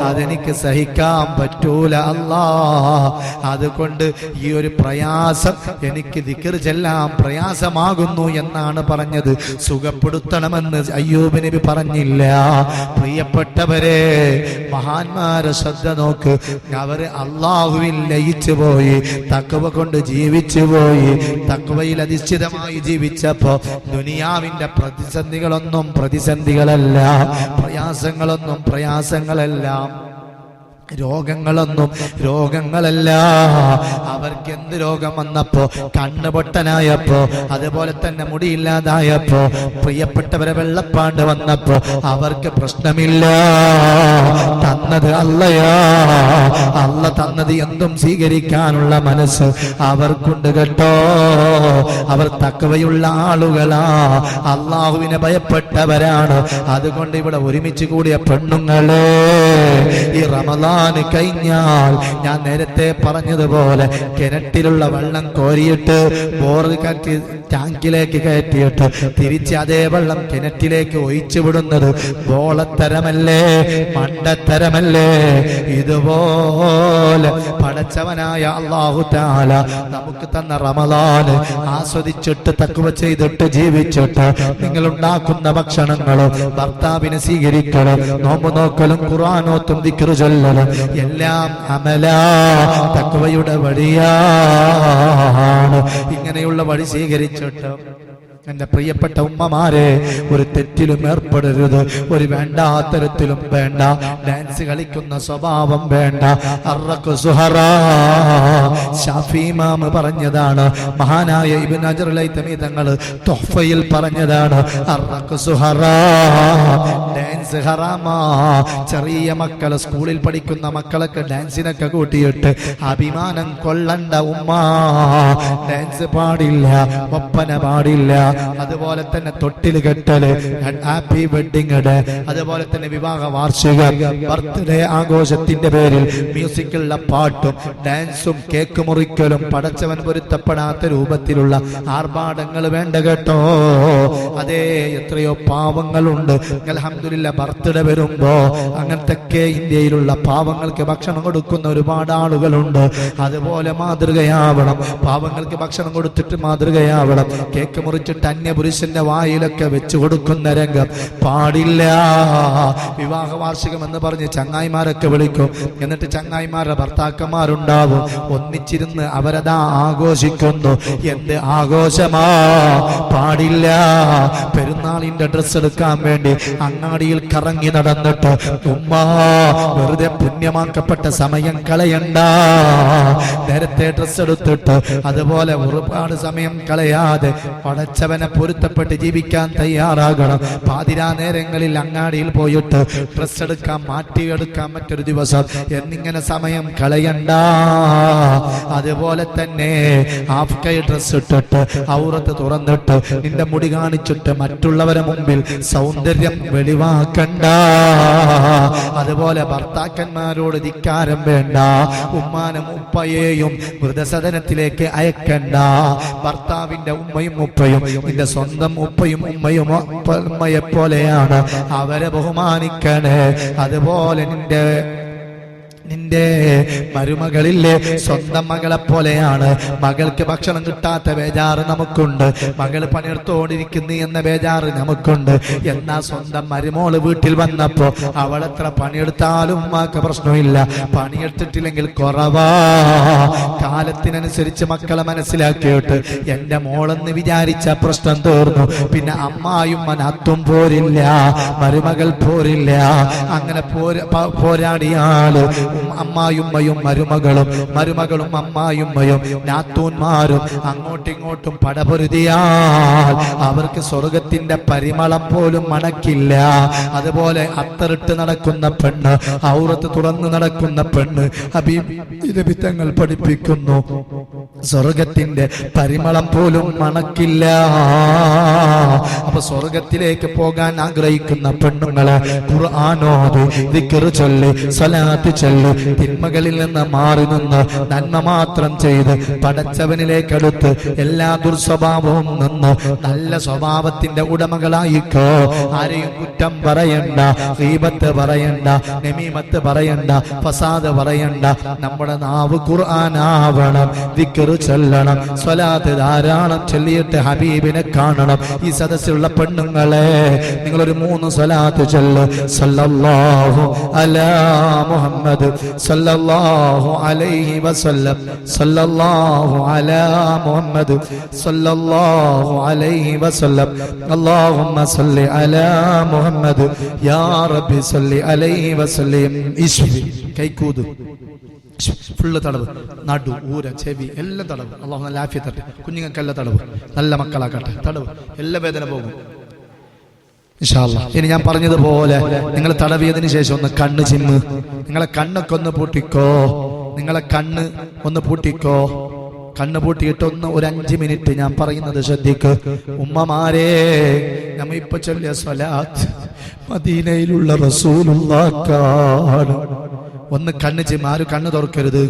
അതെനിക്ക് സഹിക്കാൻ പറ്റൂല അല്ലാഹ്. അതുകൊണ്ട് ഈ ഒരു പ്രയാസം, എനിക്ക് ദിക്ർ ചെല്ലാൻ പ്രയാസമാകുന്നു എന്നാണ് പറഞ്ഞത്. സുഖപ്പെടുത്തണമെന്ന് അയ്യൂബ് നബി പറഞ്ഞില്ല. പ്രിയപ്പെട്ടവരെ, മഹാന്മാരെ ശ്രദ്ധ നോക്ക്. അവര് അല്ലാഹുവിൽ ലയിച്ചു പോയി, തഖ്വ കൊണ്ട് ജീവിച്ചു പോയി. തഖ്വയിൽ അധിഷ്ഠിതമായി ജീവിച്ചപ്പോ ദുനിയാവിന്റെ പ്രതിസന്ധികളൊന്നും പ്രതിസന്ധികളല്ല, പ്രയാസങ്ങളൊന്നും പ്രയാസങ്ങളല്ല, രോഗങ്ങളൊന്നും രോഗങ്ങളല്ല. അവർക്ക് എന്ത് രോഗം വന്നപ്പോ, കണ്ണുപൊട്ടനായപ്പോ, അതുപോലെ തന്നെ മുടിയില്ലാതായപ്പോ, പ്രിയപ്പെട്ടവരെ വെള്ളപ്പാണ്ട് വന്നപ്പോ അവർക്ക് പ്രശ്നമില്ല. തന്നത് അല്ലയാ. അല്ല തന്നത് എന്തും സ്വീകരിക്കാനുള്ള മനസ്സ് അവർക്കുണ്ട് കേട്ടോ. അവർ തഖ്വയുള്ള ആളുകളാ, അള്ളാഹുവിനെ ഭയപ്പെട്ടവരാണ്. അതുകൊണ്ട് ഇവിടെ ഒരുമിച്ച് കൂടിയ പെണ്ണുങ്ങളെ, ഈ റമദാൻ കഴിഞ്ഞാൽ ഞാൻ നേരത്തെ പറഞ്ഞതുപോലെ കിണറ്റിലുള്ള വെള്ളം കോരിയിട്ട് ബോറ് കയറ്റി ടാങ്കിലേക്ക് കയറ്റിയിട്ട് തിരിച്ച് അതേ വെള്ളം കിണറ്റിലേക്ക് ഒഴിച്ചു വിടുന്നത് ബോളത്തരമല്ലേ, മണ്ടത്തരമല്ലേ? ഇതുപോലെ പടച്ചവനായ അല്ലാഹു തആല നമുക്ക് തന്ന റമദാൻ ആസ്വദിച്ചിട്ട് തഖ്വ ചെയ്തിട്ട് ജീവിച്ചിട്ട് നിങ്ങൾ ഉണ്ടാക്കുന്ന ഭക്ഷണങ്ങളും ഭർത്താവിനെ സ്വീകരിക്കണം, നോമ്പ് നോക്കലും ഖുർആനോത്തും ദിക്ർ ചൊല്ലലും എല്ലാം അമലാ, തഖ്വയുടെ വഴിയാണ്. ഇങ്ങനെയുള്ള വഴി സ്വീകരിച്ചിട്ട് എന്റെ പ്രിയപ്പെട്ട ഉമ്മമാരെ, ഒരു തെറ്റിലും ഏർപ്പെടരുത്, ഒരു വേണ്ടാത്തരത്തിലും വേണ്ട, ഡാൻസ് കളിക്കുന്ന സ്വഭാവം വേണ്ട. ശാഫി ഇമാം പറഞ്ഞതാണ്, മഹാനായ ഇബ്നു ഹജർ ലൈതമി തങ്ങൾ തുഹ്ഫയിൽ പറഞ്ഞതാണ്, ഡാൻസ് ഹറാമാ. ചെറിയ മക്കള്, സ്കൂളിൽ പഠിക്കുന്ന മക്കളൊക്കെ ഡാൻസിനൊക്കെ കൂട്ടിയിട്ട് അഭിമാനം കൊള്ളണ്ട ഉമ്മ. ഡാൻസ് പാടില്ല, ഒപ്പന പാടില്ല. അതുപോലെ തന്നെ തൊട്ടില് കെട്ടല്, ഹാപ്പി വെഡിങ് ഡേ, അതുപോലെ തന്നെ വിവാഹ വാർഷിക ബർത്ത്ഡേ ആഘോഷത്തിന്റെ പേരിൽ മ്യൂസിക്കുള്ള പാട്ടും ഡാൻസും കേക്ക് മുറിക്കലും പടച്ചവൻ പൊരുത്തപ്പെടാത്ത രൂപത്തിലുള്ള ആർഭാടങ്ങൾ വേണ്ട കേട്ടോ. അതേ, എത്രയോ പാവങ്ങളുണ്ട് അൽഹംദുലില്ലാ, ബർത്ത്ഡേ വരുമ്പോ അങ്ങനത്തെ ഇന്ത്യയിലുള്ള പാവങ്ങൾക്ക് ഭക്ഷണം കൊടുക്കുന്ന ഒരുപാട് ആളുകളുണ്ട്. അതുപോലെ മാതൃകയാവണം, പാവങ്ങൾക്ക് ഭക്ഷണം കൊടുത്തിട്ട് മാതൃകയാവണം. കേക്ക് മുറിച്ചിട്ട് അന്യപുരുഷന്റെ വായിലൊക്കെ വെച്ചു കൊടുക്കുന്ന രംഗം പാടില്ല. വിവാഹ വാർഷികം എന്ന് പറഞ്ഞ് ചങ്ങായിമാരൊക്കെ വിളിക്കും, എന്നിട്ട് ചങ്ങായിമാരുടെ ഭർത്താക്കന്മാരുണ്ടാവും, ഒന്നിച്ചിരുന്ന് അവരതാ ആഘോഷിക്കുന്നു. എന്ത് ആഘോഷമാ, പാടില്ല. പെരുന്നാളിന്റെ ഡ്രസ്സ് എടുക്കാൻ വേണ്ടി അങ്ങാടിയിൽ കറങ്ങി നടന്നിട്ട് ഉമ്മ വെറുതെ പുണ്യമാക്കപ്പെട്ട സമയം കളയണ്ട. നേരത്തെ ഡ്രസ്സ് എടുത്തിട്ട് അതുപോലെ ഒരുപാട് സമയം കളയാതെ പടച്ചവനെ പൊരുത്തപ്പെട്ട് ജീവിക്കാൻ തയ്യാറാകണം. പാതിരാ നേരങ്ങളിൽ അങ്ങാടിയിൽ പോയിട്ട് ഡ്രസ് എടുക്കാം, മാറ്റിയെടുക്കാം മറ്റൊരു ദിവസം എന്നിങ്ങനെ സമയം കളയണ്ട. അതുപോലെ തന്നെ ഹാഫ് കൈ ഡ്രസ് ഇട്ടിട്ട് ഔറത്ത് തുറന്നിട്ട് നിന്റെ മുടി കാണിച്ചിട്ട് മറ്റുള്ളവരെ മുമ്പിൽ സൗന്ദര്യം വെളിവാക്കണ്ട. അതുപോലെ ഭർത്താക്കന്മാരോട് ധിക്കാരം വേണ്ട, ഉമ്മാനും ഉപ്പയെയും വൃദ്ധസദനത്തിലേക്ക് അയക്കണ്ട. ഭർത്താവിന്റെ ഉമ്മയും ഉപ്പയും നിന്റെ സ്വന്തം ഉപ്പയും ഉമ്മയും ഉമ്മയെ പോലെയാണ്, അവരെ ബഹുമാനിക്കണേ. അതുപോലെ നിന്റെ മരുമകളില്ലേ, സ്വന്തം മകളെ പോലെയാണ്. മകൾക്ക് ഭക്ഷണം കിട്ടാത്ത ബേജാറ് നമുക്കുണ്ട്, മകള് പണിയെടുത്തോണ്ടിരിക്കുന്നു എന്ന ബേജാറ് നമുക്കുണ്ട്. എന്നാ സ്വന്തം മരുമോള് വീട്ടിൽ വന്നപ്പോ അവളെത്ര പണിയെടുത്താലും ഉമ്മാക്ക് പ്രശ്നമില്ല, പണിയെടുത്തിട്ടില്ലെങ്കിൽ കുറവാ. കാലത്തിനനുസരിച്ച് മക്കളെ മനസ്സിലാക്കിയിട്ട് എന്റെ മോളെന്ന് വിചാരിച്ച പ്രശ്നം തീർന്നു. പിന്നെ അമ്മായും നാത്തും പോരില്ല, മരുമകൾ പോരില്ല. അങ്ങനെ പോരാടിയാല് അമ്മായുമ്മയും മരുമകളും, മരുമകളും അമ്മായുമ്മയും നാത്തൂന്മാരും അങ്ങോട്ടിങ്ങോട്ടും പടപൊരുതിയാൽ അവർക്ക് സ്വർഗത്തിന്റെ പരിമളം പോലും മണക്കില്ല. അതുപോലെ അത്തറിട്ട് നടക്കുന്ന പെണ്ണ്, ഔറത്ത് തുറന്ന് നടക്കുന്ന പെണ്ണ്, ഹബീബ് തങ്ങൾ പഠിപ്പിക്കുന്നു, സ്വർഗത്തിന്റെ പരിമളം പോലും മണക്കില്ല. അപ്പൊ സ്വർഗത്തിലേക്ക് പോകാൻ ആഗ്രഹിക്കുന്ന പെണ്ണുങ്ങളെ ഖുർആനോദി, ദിക്ർ ചൊല്ലി, സ്വലാത്ത് ചൊല്ലി, തിന്മകളിൽ നിന്ന് മാറി നിന്ന് നന്മ മാത്രം ചെയ്ത് പടച്ചവനിലേക്ക് അടുത്ത് എല്ലാ ദുർസ്വഭാവവും നിന്ന് നല്ല സ്വഭാവത്തിന്റെ ഉടമകളായിക്കോ. ആരെയും കുറ്റം പറയണ്ട, ഗീബത്ത് പറയണ്ട, നമീമത്ത് പറയണ്ട, ഫസാദ് പറയണ്ട. നമ്മുടെ നാവ് ഖുർആനാവണം, ദിക്ർ ചൊല്ലണം, സ്വലാത്ത് ധാരാളം ചൊല്ലിയിട്ട് ഹബീബിനെ കാണണം. ഈ സദസ്സിലുള്ള പെണ്ണുങ്ങളെ നിങ്ങളൊരു 3 സ്വലാത്ത് ചൊല്ല്. സല്ലല്ലാഹു അലാ മുഹമ്മദ് സല്ലല്ലാഹു അലൈഹി വസല്ലം, സല്ലല്ലാഹു അലാ മുഹമ്മദ് സല്ലല്ലാഹു അലൈഹി വസല്ലം, അല്ലാഹുമ്മ സല്ലി അലാ മുഹമ്മദ് യാ റബ്ബി സല്ലി അലൈഹി വസല്ലം. ഈശ്വരി കൈക്കൂത് ഫുള്ള് തടവ്, നടു, ഊര, ചെവി എല്ലാം തടവ്. അല്ലാഹു നല്ല ആഫിയത്ത് തരട്ടെ. കുഞ്ഞുങ്ങൾക്കെല്ലാം തടവ്, നല്ല മക്കളാക്കട്ടെ. തടവ്, എല്ലാ വേദന പോകും ഇൻഷാ അല്ലാഹ്. ഇനി ഞാൻ പറഞ്ഞതുപോലെ നിങ്ങൾ തടവിയതിന് ശേഷം ഒന്ന് കണ്ണ് ചിമ്മ്, നിങ്ങളെ കണ്ണൊക്കെ ഒന്ന് പൂട്ടിക്കോ. നിങ്ങളെ കണ്ണ് ഒന്ന് പൂട്ടിക്കോ. കണ്ണ് പൂട്ടിയിട്ട് ഒരു 5 മിനിറ്റ് ഞാൻ പറയുന്നത് ശ്രദ്ധിക്ക്. ഉമ്മമാരെ, നമ്മ ഇപ്പൊ ചൊല്ലിയ സ്വലാത്ത് മദീനയിലുള്ള റസൂലുള്ളാഹിക്കാണ്. ഒന്ന് കണ്ണ് ആരും കണ്ണ് തുറക്കരുത്,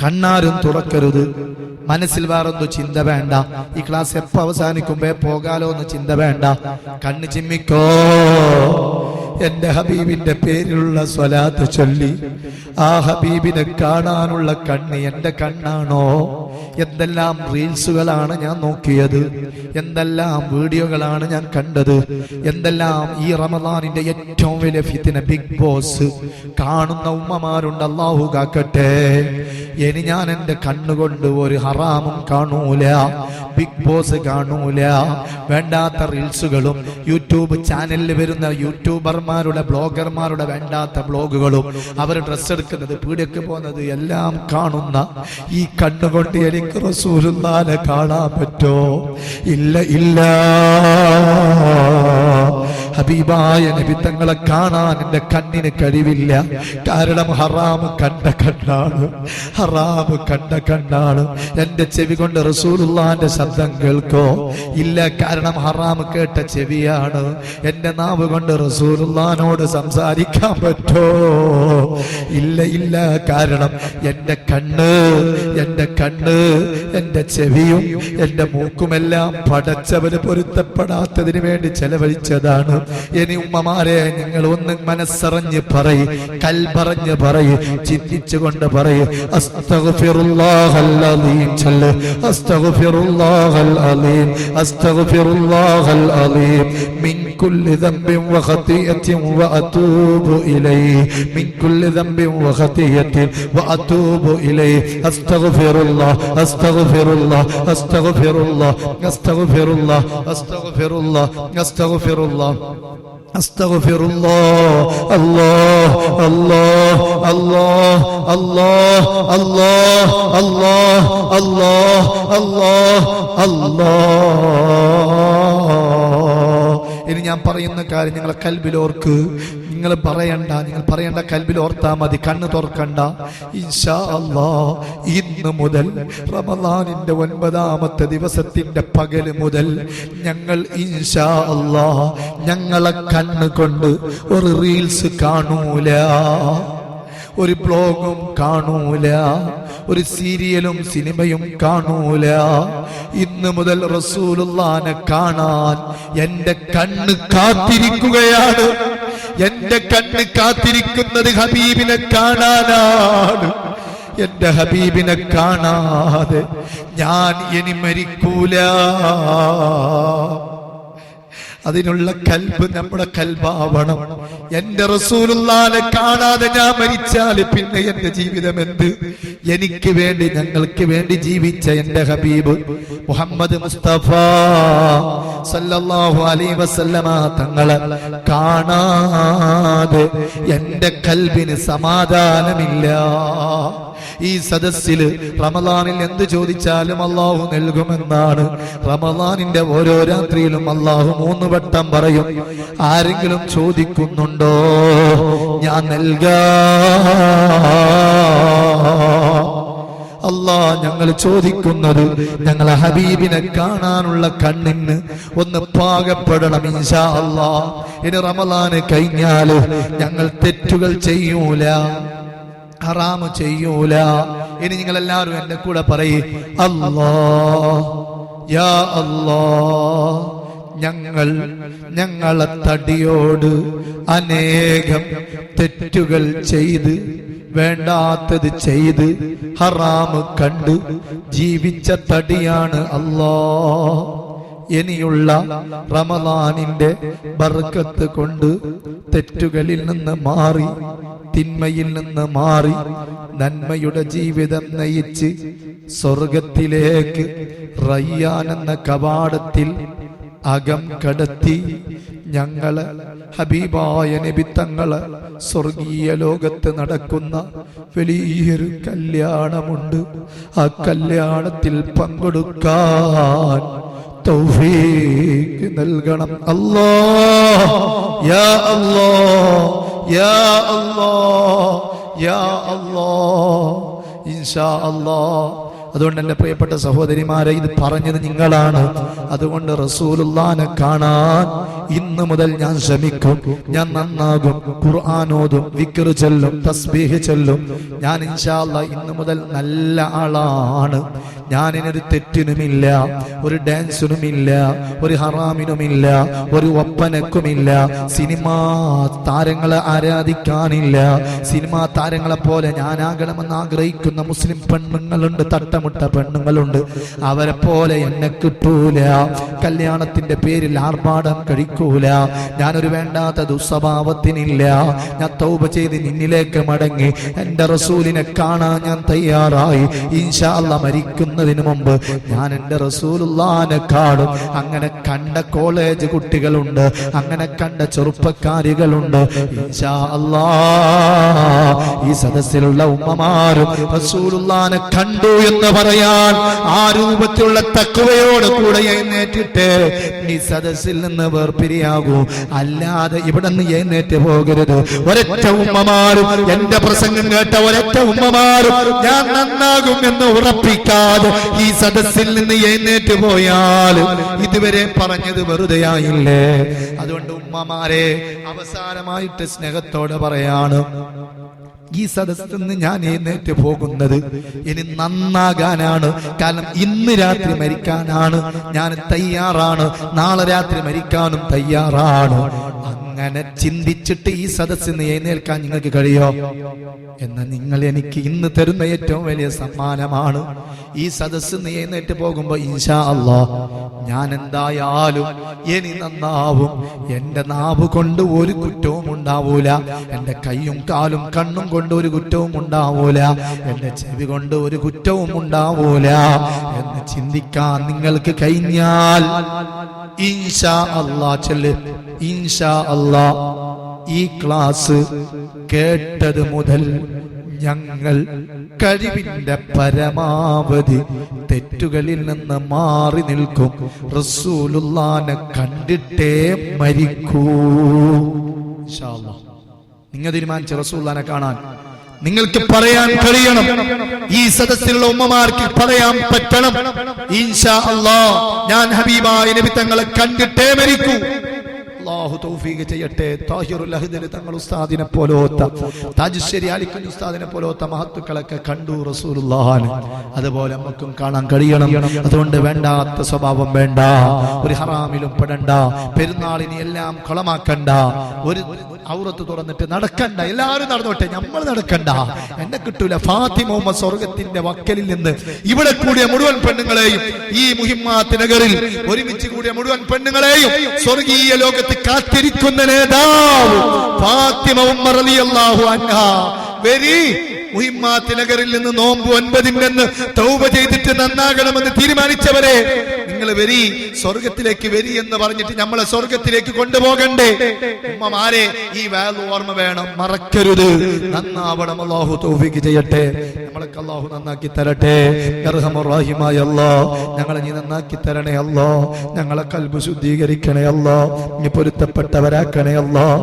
കണ്ണാരും തുറക്കരുത്. മനസ്സിൽ വേറൊന്നും ചിന്ത വേണ്ട. ഈ ക്ലാസ് എപ്പോ അവസാനിക്കുമ്പോ പോകാലോ എന്ന് ചിന്ത വേണ്ട. കണ്ണ് ചിമ്മിക്കോ. എന്റെ ഹബീബിന്റെ പേരിലുള്ള സ്വലാത്ത് ചൊല്ലി ആ ഹബീബിനെ കാണാനുള്ള കണ്ണ് എന്റെ കണ്ണാണോ? എന്തെല്ലാം റീൽസുകളാണ് ഞാൻ നോക്കിയത്, എന്തെല്ലാം വീഡിയോകളാണ് ഞാൻ കണ്ടത്, എന്തെല്ലാം ഈ റമദാനിന്റെ ഏറ്റവും വലിയ ഫിത്ന ബിഗ് ബോസ് കാണുന്ന ഉമ്മമാരുണ്ട്. അല്ലാഹു കാക്കട്ടെ. ഇനി ഞാൻ എന്റെ കണ്ണുകൊണ്ട് ഒരു ഹറാമും കാണൂല, ബിഗ് ബോസ് കാണൂല, വേണ്ടാത്ത റീൽസുകളും യൂട്യൂബ് ചാനലിൽ വരുന്ന യൂട്യൂബർമാരുടെ ബ്ലോഗർമാരുടെ വേണ്ടാത്ത ബ്ലോഗുകളും അവർ ഡ്രസ് എടുക്കുന്നത് പീടികക്ക് പോകുന്നത് എല്ലാം കാണുന്ന ഈ കണ്ണുകൊണ്ട് എനിക്ക് റസൂലുള്ളാഹിനെ കാണാൻ പറ്റോ? ഇല്ല, ഇല്ല. ഹബീബായ നബി തങ്ങളെ കാണാൻ എന്റെ കണ്ണിന് കഴിവില്ല. കാരണം ഹറാം കണ്ട കണ്ണാണ്, ഹറാം കണ്ട കണ്ണാണ്. എന്റെ ചെവി കൊണ്ട് റസൂലുള്ളാഹിന്റെ ശബ്ദം കേൾക്കോ? ഇല്ല, കാരണം ഹറാം കേട്ട ചെവിയാണ്. എന്റെ നാവ് കൊണ്ട് റസൂലുള്ളാഹിനോട് സംസാരിക്കാൻ പറ്റോ? ഇല്ല, ഇല്ല. കാരണം എന്റെ കണ്ണ്, എന്റെ ചെവിയും എന്റെ മൂക്കുമെല്ലാം പടച്ചവന് പൊരുത്തപ്പെടാത്തതിന് വേണ്ടി ചെലവഴിച്ചതാണ്. ഇനി ഉമ്മമാരെ, നിങ്ങൾ ഒന്ന് മനസ്സറിഞ്ഞ് പറയ്, കൽപറഞ്ഞ് പറയ്, ചിന്തിച്ചുകൊണ്ട് പറയ്. അസ്തഗ്ഫിറുല്ലാഹൽ അലീം ചൊല്ല്. അസ്തഗ്ഫിറുല്ലാഹൽ അലീം, അസ്തഗ്ഫിറുല്ലാഹൽ അലീം മിൻ കുല്ലി ദംബിൻ വ ഖതിയത്തിൻ വ അതൂബു ഇലൈഹി, മിൻ കുല്ലി ദംബിൻ വ ഖതിയത്തിൻ വ അതൂബു ഇലൈഹി. അസ്തഗ്ഫിറുല്ലാഹ്, അസ്തഗ്ഫിറുല്ലാഹ്, അസ്തഗ്ഫിറുല്ലാഹ്, അസ്തഗ്ഫിറുല്ലാഹ്, അസ്തഗ്ഫിറുല്ലാഹ്, അസ്തഗ്ഫിറുല്ലാഹ്, അസ്തഗ്ഫിറുല്ലാഹ്. അല്ലാഹ്, അല്ലാഹ്, അല്ലാഹ്, അല്ലാഹ്, അല്ലാഹ്, അല്ലാഹ്, അല്ലാഹ്, അല്ലാഹ്, അല്ലാഹ്. ഇനി ഞാൻ പറയുന്ന കാര്യം നിങ്ങളെ കൽബിലോർക്ക്. നിങ്ങൾ പറയണ്ട കൽബിൽ ഓർത്താ മതി. കണ്ണ് തുറക്കണ്ട. ഇൻഷാ അല്ലാഹ് ഇന്ന് മുതൽ റമദാനിന്റെ 9ാമത്തെ ദിവസത്തിന്റെ പകല് മുതൽ ഞങ്ങൾ ഇൻഷാ അല്ലാഹ് ഞങ്ങളെ കണ്ണ് കൊണ്ട് ഒരു റീൽസ് കാണൂല, ഒരു ബ്ലോഗും കാണൂല, ഒരു സീരിയലും സിനിമയും കാണൂല. ഇന്ന് മുതൽ റസൂലുള്ളാഹിനെ കാണാൻ എന്റെ കണ്ണ് കാത്തിരിക്കുകയാണ്. എന്റെ കണ്ണ് കാത്തിരിക്കുന്നത് ഹബീബിനെ കാണാനാണ്. എന്റെ ഹബീബിനെ കാണാതെ ഞാൻ ഇനി മരിക്കൂല. അതിനുള്ള കൽബ് നമ്മുടെ കൽബാവണം. എന്റെ റസൂലുള്ളാഹിനെ കാണാതെ ഞാൻ മരിച്ചാൽ പിന്നെ എന്റെ ജീവിതം എന്ത്? എനിക്ക് വേണ്ടി, ഞങ്ങൾക്ക് വേണ്ടി ജീവിച്ച എന്റെ ഹബീബ് മുഹമ്മദ് മുസ്തഫ സല്ലല്ലാഹു അലൈഹി വസല്ലമ തങ്ങളെ കാണാതെ എന്റെ കൽബിന് സമാധാനമില്ല. ഈ സദസ്സിൽ റമദാനിൽ എന്ത് ചോദിച്ചാലും അല്ലാഹു നൽകുമെന്നാണ്. റമദാനിന്റെ ഓരോ രാത്രിയിലും അല്ലാഹു 3 വട്ടം പറയും. ആരെങ്കിലും ചോദിക്കുന്നുണ്ടോ? ഞാൻ നൽകാം. അല്ലാ, ഞങ്ങൾ ചോദിക്കുന്നത് ഞങ്ങളെ ഹബീബിനെ കാണാനുള്ള കണ്ണിന് ഒന്ന് പാകപ്പെടണം ഇൻഷാ അല്ലാ. ഇനി റമദാന് കഴിഞ്ഞാല് ഞങ്ങൾ തെറ്റുകൾ ചെയ്യൂല, ഹറാമ് ചെയ്യൂല. ഇനി നിങ്ങൾ എല്ലാവരും എന്റെ കൂടെ പറയ്, അല്ലാഹ് യാ അല്ലാഹ്, ഞങ്ങളെ തടിയോട് അനേകം തെറ്റുകൾ ചെയ്ത്, വേണ്ടാത്തത് ചെയ്ത്, ഹറാമ് കണ്ട് ജീവിച്ച തടിയാണ് അല്ലാഹ്. ഇനിയുള്ള റമദാനിന്റെ ബർക്കത്ത് കൊണ്ട് തെറ്റുകളിൽ നിന്ന് മാറി, തിന്മയിൽ നിന്ന് മാറി, നന്മയുടെ ജീവിതം നയിച്ച് സ്വർഗത്തിലേക്ക് റയ്യാൻ എന്ന കവാടത്തിൽ അകം കടത്തി ഞങ്ങളെ ഹബീബായ നബി തങ്ങളെ സ്വർഗീയ ലോകത്ത് നടക്കുന്ന വലിയൊരു കല്യാണമുണ്ട്. ആ കല്യാണത്തിൽ പങ്കെടുക്കാൻ തൗഫീഖ് നൽകണം അല്ലാഹ്. യാ അല്ലാഹ്, യാ അല്ലാഹ്, യാ അല്ലാഹ് ഇൻഷാ അല്ലാഹ്. അതുകൊണ്ട് എൻ്റെ പ്രിയപ്പെട്ട സഹോദരിമാരെ, ഇത് പറഞ്ഞത് നിങ്ങളാണ്. അതുകൊണ്ട് റസൂലുള്ളാഹിനെ കാണാൻ ഇന്ന് മുതൽ ഞാൻ ശ്രമിക്കും. ഞാൻ നന്നാകും, ഖുർആൻ ഓതും, വിക്ർ ചൊല്ലും, തസ്ബീഹ് ചൊല്ലും. ഞാൻ ഇൻഷാ അല്ലാഹ് ഇന്ന് മുതൽ നല്ല ആളാണ്. ഞാനിനൊരു തെറ്റിനുമില്ല, ഒരു ഡാൻസിനുമില്ല, ഒരു ഹറാമിനുമില്ല, ഒരു ഒപ്പനക്കുമില്ല. സിനിമാ താരങ്ങളെ ആരാധിക്കാനില്ല. സിനിമാ താരങ്ങളെ പോലെ ഞാനാകണമെന്ന് ആഗ്രഹിക്കുന്ന മുസ്ലിം പെണ്ണുങ്ങളുണ്ട്, തട്ടമുട്ട പെണ്ണുങ്ങളുണ്ട്. അവരെ പോലെ എന്നെ കിട്ടൂല. കല്യാണത്തിന്റെ പേരിൽ ആർഭാടം കഴിക്കൂല. ഞാനൊരു വേണ്ടാത്ത ദുസ്വഭാവത്തിനില്ല. ഞാൻ തൗബ ചെയ്ത് നിന്നിലേക്ക് മടങ്ങി എൻ്റെ റസൂലിനെ കാണാൻ ഞാൻ തയ്യാറായി. ഇൻഷാ അല്ലാഹ് മരിക്കുന്നതിന് മുമ്പ് ഞാൻ എൻ്റെ റസൂലുള്ളാഹിനെ കാണും. അങ്ങനെ കണ്ട കോളേജ് കുട്ടികളുണ്ട്, അങ്ങനെ കണ്ട ചെറുപ്പക്കാരികളുണ്ട്. ഇൻഷാ അല്ലാഹ് ഈ സദസ്സിലുള്ള ഉമ്മമാരും റസൂലുള്ളാഹിനെ കണ്ടു എന്ന് പറയാൻ ആ രൂപത്തിലുള്ള തഖ്വയോട് കൂടെ എഴുന്നേറ്റിട്ട് ഈ സദസ്സിൽ നിന്ന് വേർപിരിയാകൂ. അല്ലാതെ ഇവിടെ നിന്ന് എഴുന്നേറ്റ് പോകരുത്. ഒരൊറ്റ ഉമ്മമാരും എന്റെ പ്രസംഗം കേട്ട ഒരൊറ്റ ഉമ്മമാരും ഞാൻ നന്നാകും എന്ന് ഉറപ്പിക്കാതെ ഈ സദസ്സിൽ നിന്ന് എഴുന്നേറ്റ് പോയാൽ ഇതുവരെ പറഞ്ഞത് വെറുതെയായില്ലേ? അതുകൊണ്ട് ഉമ്മമാരെ അവസാനമായിട്ട് സ്നേഹത്തോടെ പറയാണ്, ഈ സദസ്സിൽ നിന്ന് ഞാൻ എഴുന്നേറ്റ് പോകുന്നത് ഇനി നന്നാകാനാണ്. കാരണം ഇന്ന് രാത്രി മരിക്കാനാണ് ഞാൻ തയ്യാറാണ്, നാളെ രാത്രി മരിക്കാനും തയ്യാറാണ്. അങ്ങനെ ചിന്തിച്ചിട്ട് ഈ സദസ്സിൽ നിന്ന് എഴുന്നേൽക്കാൻ നിങ്ങൾക്ക് കഴിയോ? എന്നാൽ നിങ്ങൾ എനിക്ക് ഇന്ന് തരുന്ന ഏറ്റവും വലിയ സമ്മാനമാണ്. ഈ സദസ്സിൽ നിന്ന് എഴുന്നേറ്റ് പോകുമ്പോ ഇൻഷാ അല്ലാഹ് ഞാൻ എന്തായാലും ഇനി നന്നാവും. എന്റെ നാവ് കൊണ്ട് ഒരു കുറ്റവും ഉണ്ടാവൂല, എന്റെ കൈയും കാലും കണ്ണും കൊണ്ട് ഒരു കുറ്റവും ഉണ്ടാവൂല, എന്റെ ചെവി കൊണ്ട് ഒരു കുറ്റവും ഉണ്ടാവൂല എന്ന് ചിന്തിക്കാൻ നിങ്ങൾക്ക് കഴിഞ്ഞാൽ ഇൻഷാ അല്ലാഹ് ചൊല്ല്. ഇൻഷാ അല്ലാഹ് ഈ ക്ലാസ് കേട്ടത് മുതൽ ഞങ്ങൾ കഴിവിന്റെ പരമാവധി തെറ്റുകളിൽ നിന്ന് മാറി നിൽക്കും. റസൂലുള്ളാഹിനെ കണ്ടിട്ടേ മരിക്കൂ. ഇൻഷാ അല്ലാഹ് നിങ്ങൾ തീരുമാനിച്ച റസൂലുള്ളാഹിനെ കാണാൻ നിങ്ങൾക്ക് പറയാൻ കഴിയണം. ഈ സദസ്സിലുള്ള ഉമ്മമാർക്ക് പറയാൻ പറ്റണം, ഇൻഷാ അല്ലാഹ് ഞാൻ ഹബീബായ നബി തങ്ങളെ കണ്ടിട്ടേ മരിക്കൂ. അല്ലാഹു തൗഫീഖ് ചെയ്യട്ടെ. താഹിറുൽ അഹ്ദൽ തങ്ങൾ ഉസ്താദിനെ പോലോത്ത, താജുശ്ശേരി അലിക്കുഞ്ഞ് ഉസ്താദിനെ പോലോത്ത മഹത്തുക്കളൊക്കെ കണ്ടു റസൂലുള്ളാഹിനെ. അതുപോലെ നമുക്കും കാണാൻ കഴിയണം. അതുകൊണ്ട് വേണ്ടാത്ത സ്വഭാവം വേണ്ട, ഒരു ഹറാമിലും പെടണ്ട, പെരുന്നാളിനെ എല്ലാം കൊളമാക്കണ്ട, ഒരു ഔറത്ത് തുറന്നിട്ട് നടക്കണ്ട. എല്ലാവരും നടന്നോട്ടെ, നമ്മൾ നടക്കണ്ട. എന്നെ കിട്ടൂല. ഫാത്തിമ ഉമ്മ സ്വർഗത്തിന്റെ വക്കലിൽ നിന്ന് ഇവിടെ കൂടിയ മുഴുവൻ പെണ്ണുങ്ങളെയും, ഈ മുഹിമ്മാത്ത് നഗറിൽ ഒരുമിച്ച് കൂടിയ മുഴുവൻ പെണ്ണുങ്ങളെയും സ്വർഗീയ ലോകത്ത് കാത്തിരിക്കുന്ന നേതാവ് ഫാത്തിമ ഉമ്മ റളിയല്ലാഹു അൻഹാ. വെരി മുഹിമ്മാത്ത് നഗറിൽ നിന്ന് നോമ്പ് 9 തൗബ ചെയ്തിട്ട് നന്നാകണമെന്ന് തീരുമാനിച്ചവരെ, നിങ്ങൾ വരി, സ്വർഗത്തിലേക്ക് വരി എന്ന് പറഞ്ഞിട്ട് നമ്മളെ സ്വർഗത്തിലേക്ക് കൊണ്ടുപോകണ്ടേ? ഉമ്മമാരെ, ഈ വാല് ഓർമ്മ വേണം, മറക്കരുത്. നന്നാവണം. അല്ലാഹു തൗഫീഖ് ചെയ്യട്ടെ. നമ്മളൊക്കെ അല്ലാഹു നന്നാക്കി തരട്ടെ. അർഹമർ റഹീമായ അല്ലാഹ് ഞങ്ങളെ നീ നന്നാക്കി തരണേ അല്ലാഹ്. ഞങ്ങളെ ഖൽബ് ശുദ്ധീകരിക്കണേ അല്ലാഹ്. നീ പൊരുത്തപ്പെട്ടവരാക്കണേ അല്ലാഹ്.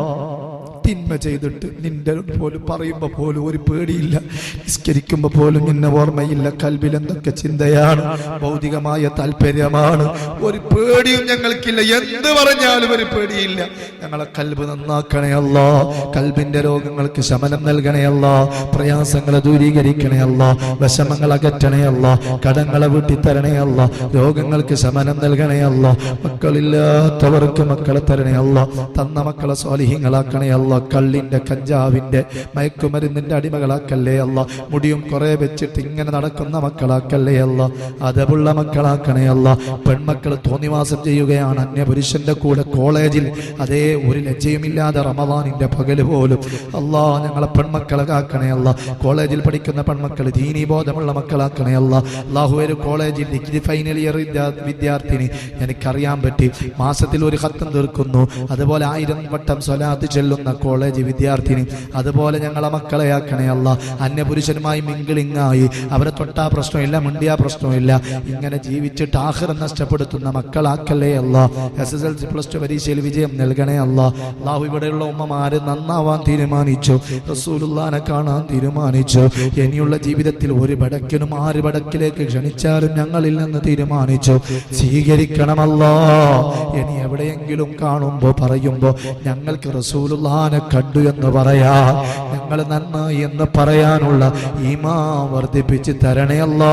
തിന്മ ചെയ്തിട്ട് നിന്റെ പോലും പറയുമ്പോ പോലും ഒരു പേടിയില്ല, നിസ്കരിക്കുമ്പോ പോലും നിന്നെ ഓർമ്മയില്ല, കൽബിൽ എന്തൊക്കെ ചിന്തയാണ്, ഭൗതികമായ താല്പര്യമാണ്, ഒരു പേടിയും ഞങ്ങൾക്കില്ല. എന്ത് പറഞ്ഞാലും ഒരു പേടിയില്ല. ഞങ്ങളെ കൽബ് നന്നാക്കണേ അല്ലാഹ്. കൽബിന്റെ രോഗങ്ങൾക്ക് ശമനം നൽകണേ അല്ലാഹ്. പ്രയാസങ്ങളെ ദൂരീകരിക്കണേ അല്ലാഹ്. വിഷമങ്ങൾ അകറ്റണേ അല്ലാഹ്. കടങ്ങളെ വീട്ടിത്തരണേ അല്ലാഹ്. രോഗങ്ങൾക്ക് ശമനം നൽകണേ അല്ലാഹ്. മക്കളില്ലാത്തവർക്ക് മക്കളെ തരണേ അല്ലാഹ്. തന്ന മക്കളെ സ്വാലിഹീങ്ങളാക്കണേ അല്ലാഹ്. കള്ളിന്റെ, കഞ്ചാവിന്റെ, മയക്കുമരുന്നിന്റെ അടിമകളാക്കല്ലേ അല്ല. മുടിയും കുറെ വെച്ചിട്ട് ഇങ്ങനെ നടക്കുന്ന മക്കളാക്കല്ലേ അല്ല. അതവുള്ള മക്കളാക്കണേ അല്ല. പെൺമക്കൾ തോന്നിവാസം ചെയ്യുകയാണ് അന്യപുരുഷന്റെ കൂടെ കോളേജിൽ, അതേ ഒരു ലജ്ജയുമില്ലാതെ റമദാനിന്റെ പകല് പോലും. അല്ലാ, ഞങ്ങളെ പെൺമക്കളെ കാക്കണേ അല്ല. കോളേജിൽ പഠിക്കുന്ന പെൺമക്കൾ ദീനീ ബോധമുള്ള മക്കളാക്കണേ അല്ല. അല്ലാഹു, ഒരു കോളേജിൽ ഡിഗ്രി ഫൈനൽ ഇയർ വിദ്യാർത്ഥിനി എനിക്കറിയാൻ പറ്റി, മാസത്തിൽ ഒരു ഖത്തം തീർക്കുന്നു, അതുപോലെ 1000 വട്ടം സ്വലാത്ത് ചൊല്ലുന്ന കോളേജ് വിദ്യാർത്ഥിനി, അതുപോലെ ഞങ്ങളെ മക്കളെ ആക്കണേ അല്ല. അന്യപുരുഷനുമായി മിങ്കിളിങ്ങായി അവരെ തൊട്ടാ പ്രശ്നമില്ല, മിണ്ടിയാ പ്രശ്നമില്ല, ഇങ്ങനെ ജീവിച്ചിട്ട് ആഖിറം നഷ്ടപ്പെടുത്തുന്ന മക്കളാക്കല്ലേ അല്ല. SSLC +2 പരീക്ഷയിൽ വിജയം നൽകണേ അല്ല. അല്ലാഹു ഇവിടെയുള്ള ഉമ്മമാര് നന്നാവാൻ തീരുമാനിച്ചു, റസൂലുള്ളാഹിനെ കാണാൻ തീരുമാനിച്ചു. ഇനിയുള്ള ജീവിതത്തിൽ ഒരു ബടക്കിനും 6 ബടക്കിലേക്ക് ക്ഷണിച്ചാലും ഞങ്ങളിൽ നിന്ന് തീരുമാനിച്ചു സ്വീകരിക്കണമല്ലോ. ഇനി എവിടെയെങ്കിലും കാണുമ്പോ പറയുമ്പോ ഞങ്ങൾക്ക് റസൂലുള്ളാഹിനെ കണ്ടു എന്ന് പറയാ, ഞങ്ങൾ നന്നായി എന്ന് പറയാനുള്ള ഈമാൻ വർദ്ധിപ്പിച്ച് തരണേ അല്ലാ.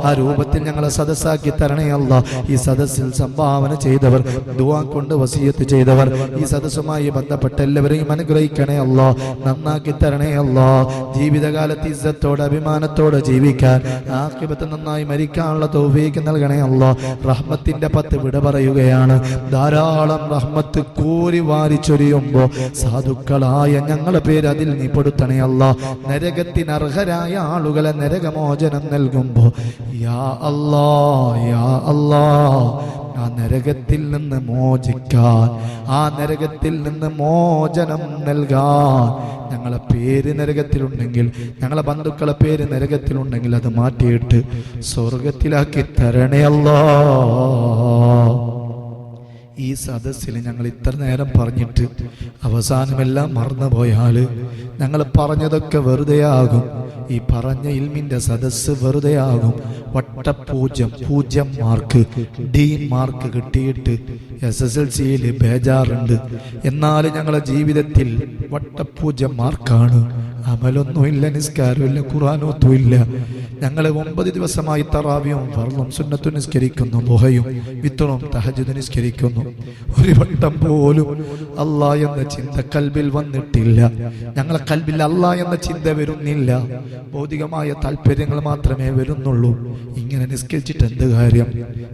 ആ രൂപത്തിൽ ഞങ്ങളെ സദസ്സാക്കി തരണേ അല്ലാ. ഈ സദസ്സിൽ സംഭാവന ചെയ്തവർ, ദുആ കൊണ്ട് വസിയത്ത് ചെയ്തവർ, ഈ സദസ്സുമായി ബന്ധപ്പെട്ട എല്ലാവരെയും അനുഗ്രഹിക്കണേ അല്ലാ, നന്നാക്കി തരണേ അല്ലാ. ജീവിതകാലത്ത് ഇസ്സത്തോടെ അഭിമാനത്തോടെ ജീവിക്കാൻ, ആഖിബത്ത് നന്നായി മരിക്കാനുള്ള തൗഫീഖ് നൽകണേ അല്ലാ. റഹ്മത്തിന്റെ 10 വിട പറയുകയാണ്. ധാരാളം റഹ്മത്ത് കോരി വാരിച്ചൊരിയുമ്പോ സാധുക്കളായ ഞങ്ങളെ പേര് അതിൽ നീ പെടുത്തണേ അല്ലാ. നരകത്തിന് അർഹരായ ആളുകളെ നരകമോചനം നൽകുമ്പോ യാ അല്ലാ, യാ അല്ലാ, ആ നരകത്തിൽ നിന്ന് മോചിക്കാൻ, ആ നരകത്തിൽ നിന്ന് മോചനം നൽകാൻ, ഞങ്ങളെ പേര് നരകത്തിലുണ്ടെങ്കിൽ, ഞങ്ങളെ ബന്ധുക്കളെ പേര് നരകത്തിലുണ്ടെങ്കിൽ അത് മാറ്റിയിട്ട് സ്വർഗത്തിലാക്കി തരണേ അല്ലാ. ഈ സദസ്സിൽ ഞങ്ങൾ ഇത്ര നേരം പറഞ്ഞിട്ട് അവസാനമെല്ലാം മറന്നുപോയാൽ ഞങ്ങൾ പറഞ്ഞതൊക്കെ വെറുതെയാകും. ഈ പറഞ്ഞ ഇൽമിന്റെ സദസ്സ് വെറുതെയാകും. വട്ടപൂജ്യം 0 മാർക്ക്, ഡീൻ മാർക്ക് കിട്ടിയിട്ട് SSLCയിൽ ബേജാറുണ്ട്. എന്നാൽ ഞങ്ങളെ ജീവിതത്തിൽ വട്ടപൂജ്യം മാർക്കാണ്. അമലൊന്നുമില്ല, നിസ്കാരമില്ല, ഖുർആനൊന്നുമില്ല. ഞങ്ങൾ 9 ദിവസമായി തറാവിയും ഫർളും സുന്നത്തും നിസ്കരിക്കുന്നു, ദുഹയും വിത്റും തഹജ്ജുദ് നിസ്കരിക്കുന്നു. ഒരു വട്ടം പോലും അല്ലാഹ് എന്ന ചിന്ത കൽബിൽ വന്നിട്ടില്ല. ഞങ്ങളെ കൽബിൽ അല്ലാഹ് എന്ന ചിന്ത വരുന്നില്ല. ഭൗതികമായ താല്പര്യങ്ങൾ മാത്രമേ വരുന്നുള്ളൂ. ഇങ്ങനെ നിസ്കരിച്ചിട്ട് എന്ത് കാര്യം?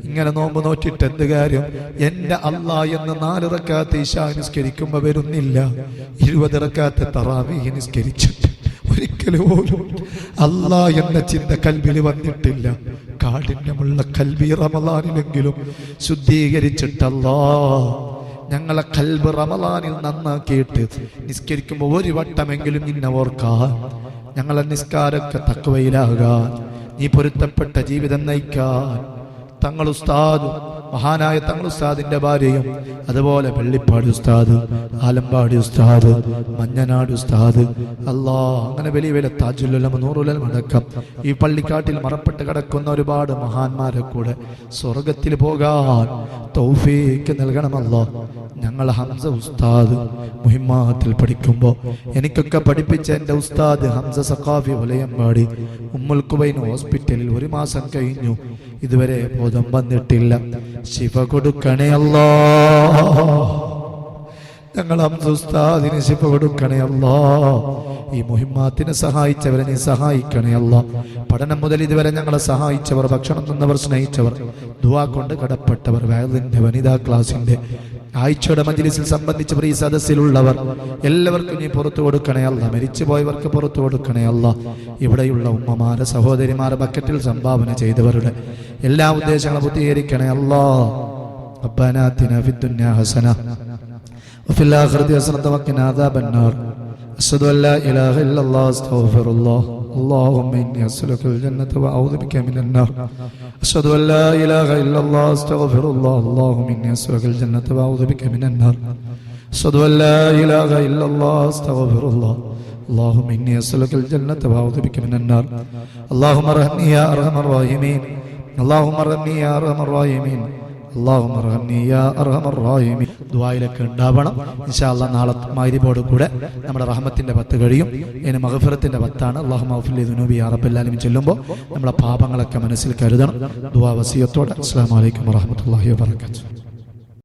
ഇങ്ങനെ നോമ്പ് നോറ്റിട്ട് എന്ത് കാര്യം? എന്റെ അല്ലാഹ് എന്ന് 4 റക്അത്ത് ഇശാ നിസ്കരിക്കുമ്പോ വരുന്നില്ല. 20 റക്അത്ത് തറാവീഹ് നിസ്കരിച്ചിട്ട് ഒരിക്കലും പോലും അല്ലാഹ് എന്ന ചിന്ത കൽബിൽ വന്നിട്ടില്ല. കാഠിന്യമുള്ള കൽബി റമളാനിലെങ്കിലും ശുദ്ധീകരിച്ചിട്ടല്ലാ ഞങ്ങളെ കൽബ് റമളാനിൽ നന്നാക്കിയിട്ട് നിസ്കരിക്കുമ്പോൾ ഒരു വട്ടമെങ്കിലും നിന്നെ ഓർക്കാൻ, ഞങ്ങളെ നിസ്കാരമൊക്കെ തഖ്വയിലാകാൻ, നീ പൊരുത്തപ്പെട്ട ജീവിതം നയിക്കാൻ തങ്ങൾ ഉസ്താദും മഹാനായ തങ്ങൾ ഉസ്താദിന്റെ ഭാര്യയും, അതുപോലെ വെള്ളിപ്പാടി ഉസ്താദ്, ആലമ്പാടി ഉസ്താദ്, മഞ്ഞനാട് ഉസ്താദ്, അങ്ങനെ വലിയ വലിയ താജുൽ ഉലമ, നൂറുൽ ഉലമ അടക്കം ഈ പള്ളിക്കാട്ടിൽ മറപ്പെട്ട് കിടക്കുന്ന ഒരുപാട് മഹാന്മാരെ കൂടെ സ്വർഗത്തിൽ പോകാൻ തൗഫീഖ് നൽകണമല്ലോ. ഞങ്ങൾ ഹംസ ഉസ്താദ് മുഹിമ്മാത്തിൽ പഠിക്കുമ്പോൾ എനിക്കൊക്കെ പഠിപ്പിച്ച എൻ്റെ ഉസ്താദ് ഹംസ സഖാഫി വലയമ്പാടി ഉമ്മുൽ ഖുബൈൻ ഹോസ്പിറ്റലിൽ 1 മാസം കഴിഞ്ഞു, ഇതുവരെ ബോധം വന്നിട്ടില്ല. ശിഫ കൊടുക്കണേ അല്ലാ. ഞങ്ങൾ ഹംസ ഉസ്താദിന് ശിഫ കൊടുക്കണേ അല്ലാ. ഈ മുഹിമ്മാത്തിനെ സഹായിച്ചവരെ നീ സഹായിക്കണേ അല്ലാ. പഠനം മുതൽ ഇതുവരെ ഞങ്ങളെ സഹായിച്ചവർ, ഭക്ഷണം തന്നവർ, സ്നേഹിച്ചവർ, ദുആ കൊണ്ട് കടപ്പെട്ടവർ, വയലിന്റെ വനിതാ ക്ലാസിന്റെ ആഴ്ചയുടെ മജ്ലിസിൽ സംബന്ധിച്ചവർ, ഈ സദസ്സിലുള്ളവർ എല്ലാവർക്കും നീ പുറത്തു കൊടുക്കണേ അല്ലാ. മരിച്ചു പോയവർക്ക് പുറത്തു കൊടുക്കണേ അല്ലാ. ഇവിടെയുള്ള ഉമ്മമാരെ, സഹോദരിമാരെ, ബക്കറ്റിൽ സംഭാവന ചെയ്തവരുടെ എല്ലാ ഉദ്ദേശങ്ങളും പൂർത്തീകരിക്കണേ അല്ലാ. റബ്ബനാ ആതിനാ ഫിദ്ദുനിയാ ഹസന വഫിൽ ആഖിറതി ഹസനത വഖിനാ അദാബന്നാർ. അശ്ഹദു അൻ ലാ ഇലാഹ ഇല്ലല്ലാഹ് അസ്തഗ്ഫിറുല്ലാഹ്. اللهم إني أسألك الجنة وأعوذ بك من النار. أشهد أن لا إله إلا الله أستغفر الله. اللهم إني أسألك الجنة وأعوذ بك من النار. أشهد أن لا إله إلا الله أستغفر الله. اللهم إني أسألك الجنة وأعوذ بك من النار. اللهم ارحمني يا أرحم الراحمين. اللهم ارحمني يا أرحم الراحمين. اللهم ارحمني يا أرحم الراحمين. ദുആയിലൊക്കെ ഉണ്ടാവണം ഇൻഷാ അല്ലാഹ്. നാളെ മഗ്‌രിബോട് കൂടെ നമ്മുടെ റഹ്മത്തിന്റെ 10 കഴിയും. ഇനി മഗ്ഫിറത്തിന്റെ 10 ആണ്. അല്ലാഹുമ്മ ഗ്ഫിർ ലി ദുനൂബി യാ റബ്ബൽ ആലമീൻ ചൊല്ലുമ്പോൾ നമ്മുടെ പാപങ്ങളൊക്കെ മനസ്സിൽ കരുതണം. ദുആ വസിയത്തോടെ. അസ്സലാമു അലൈക്കും വറഹ്മത്തുള്ളാഹി വബറകാതുഹു.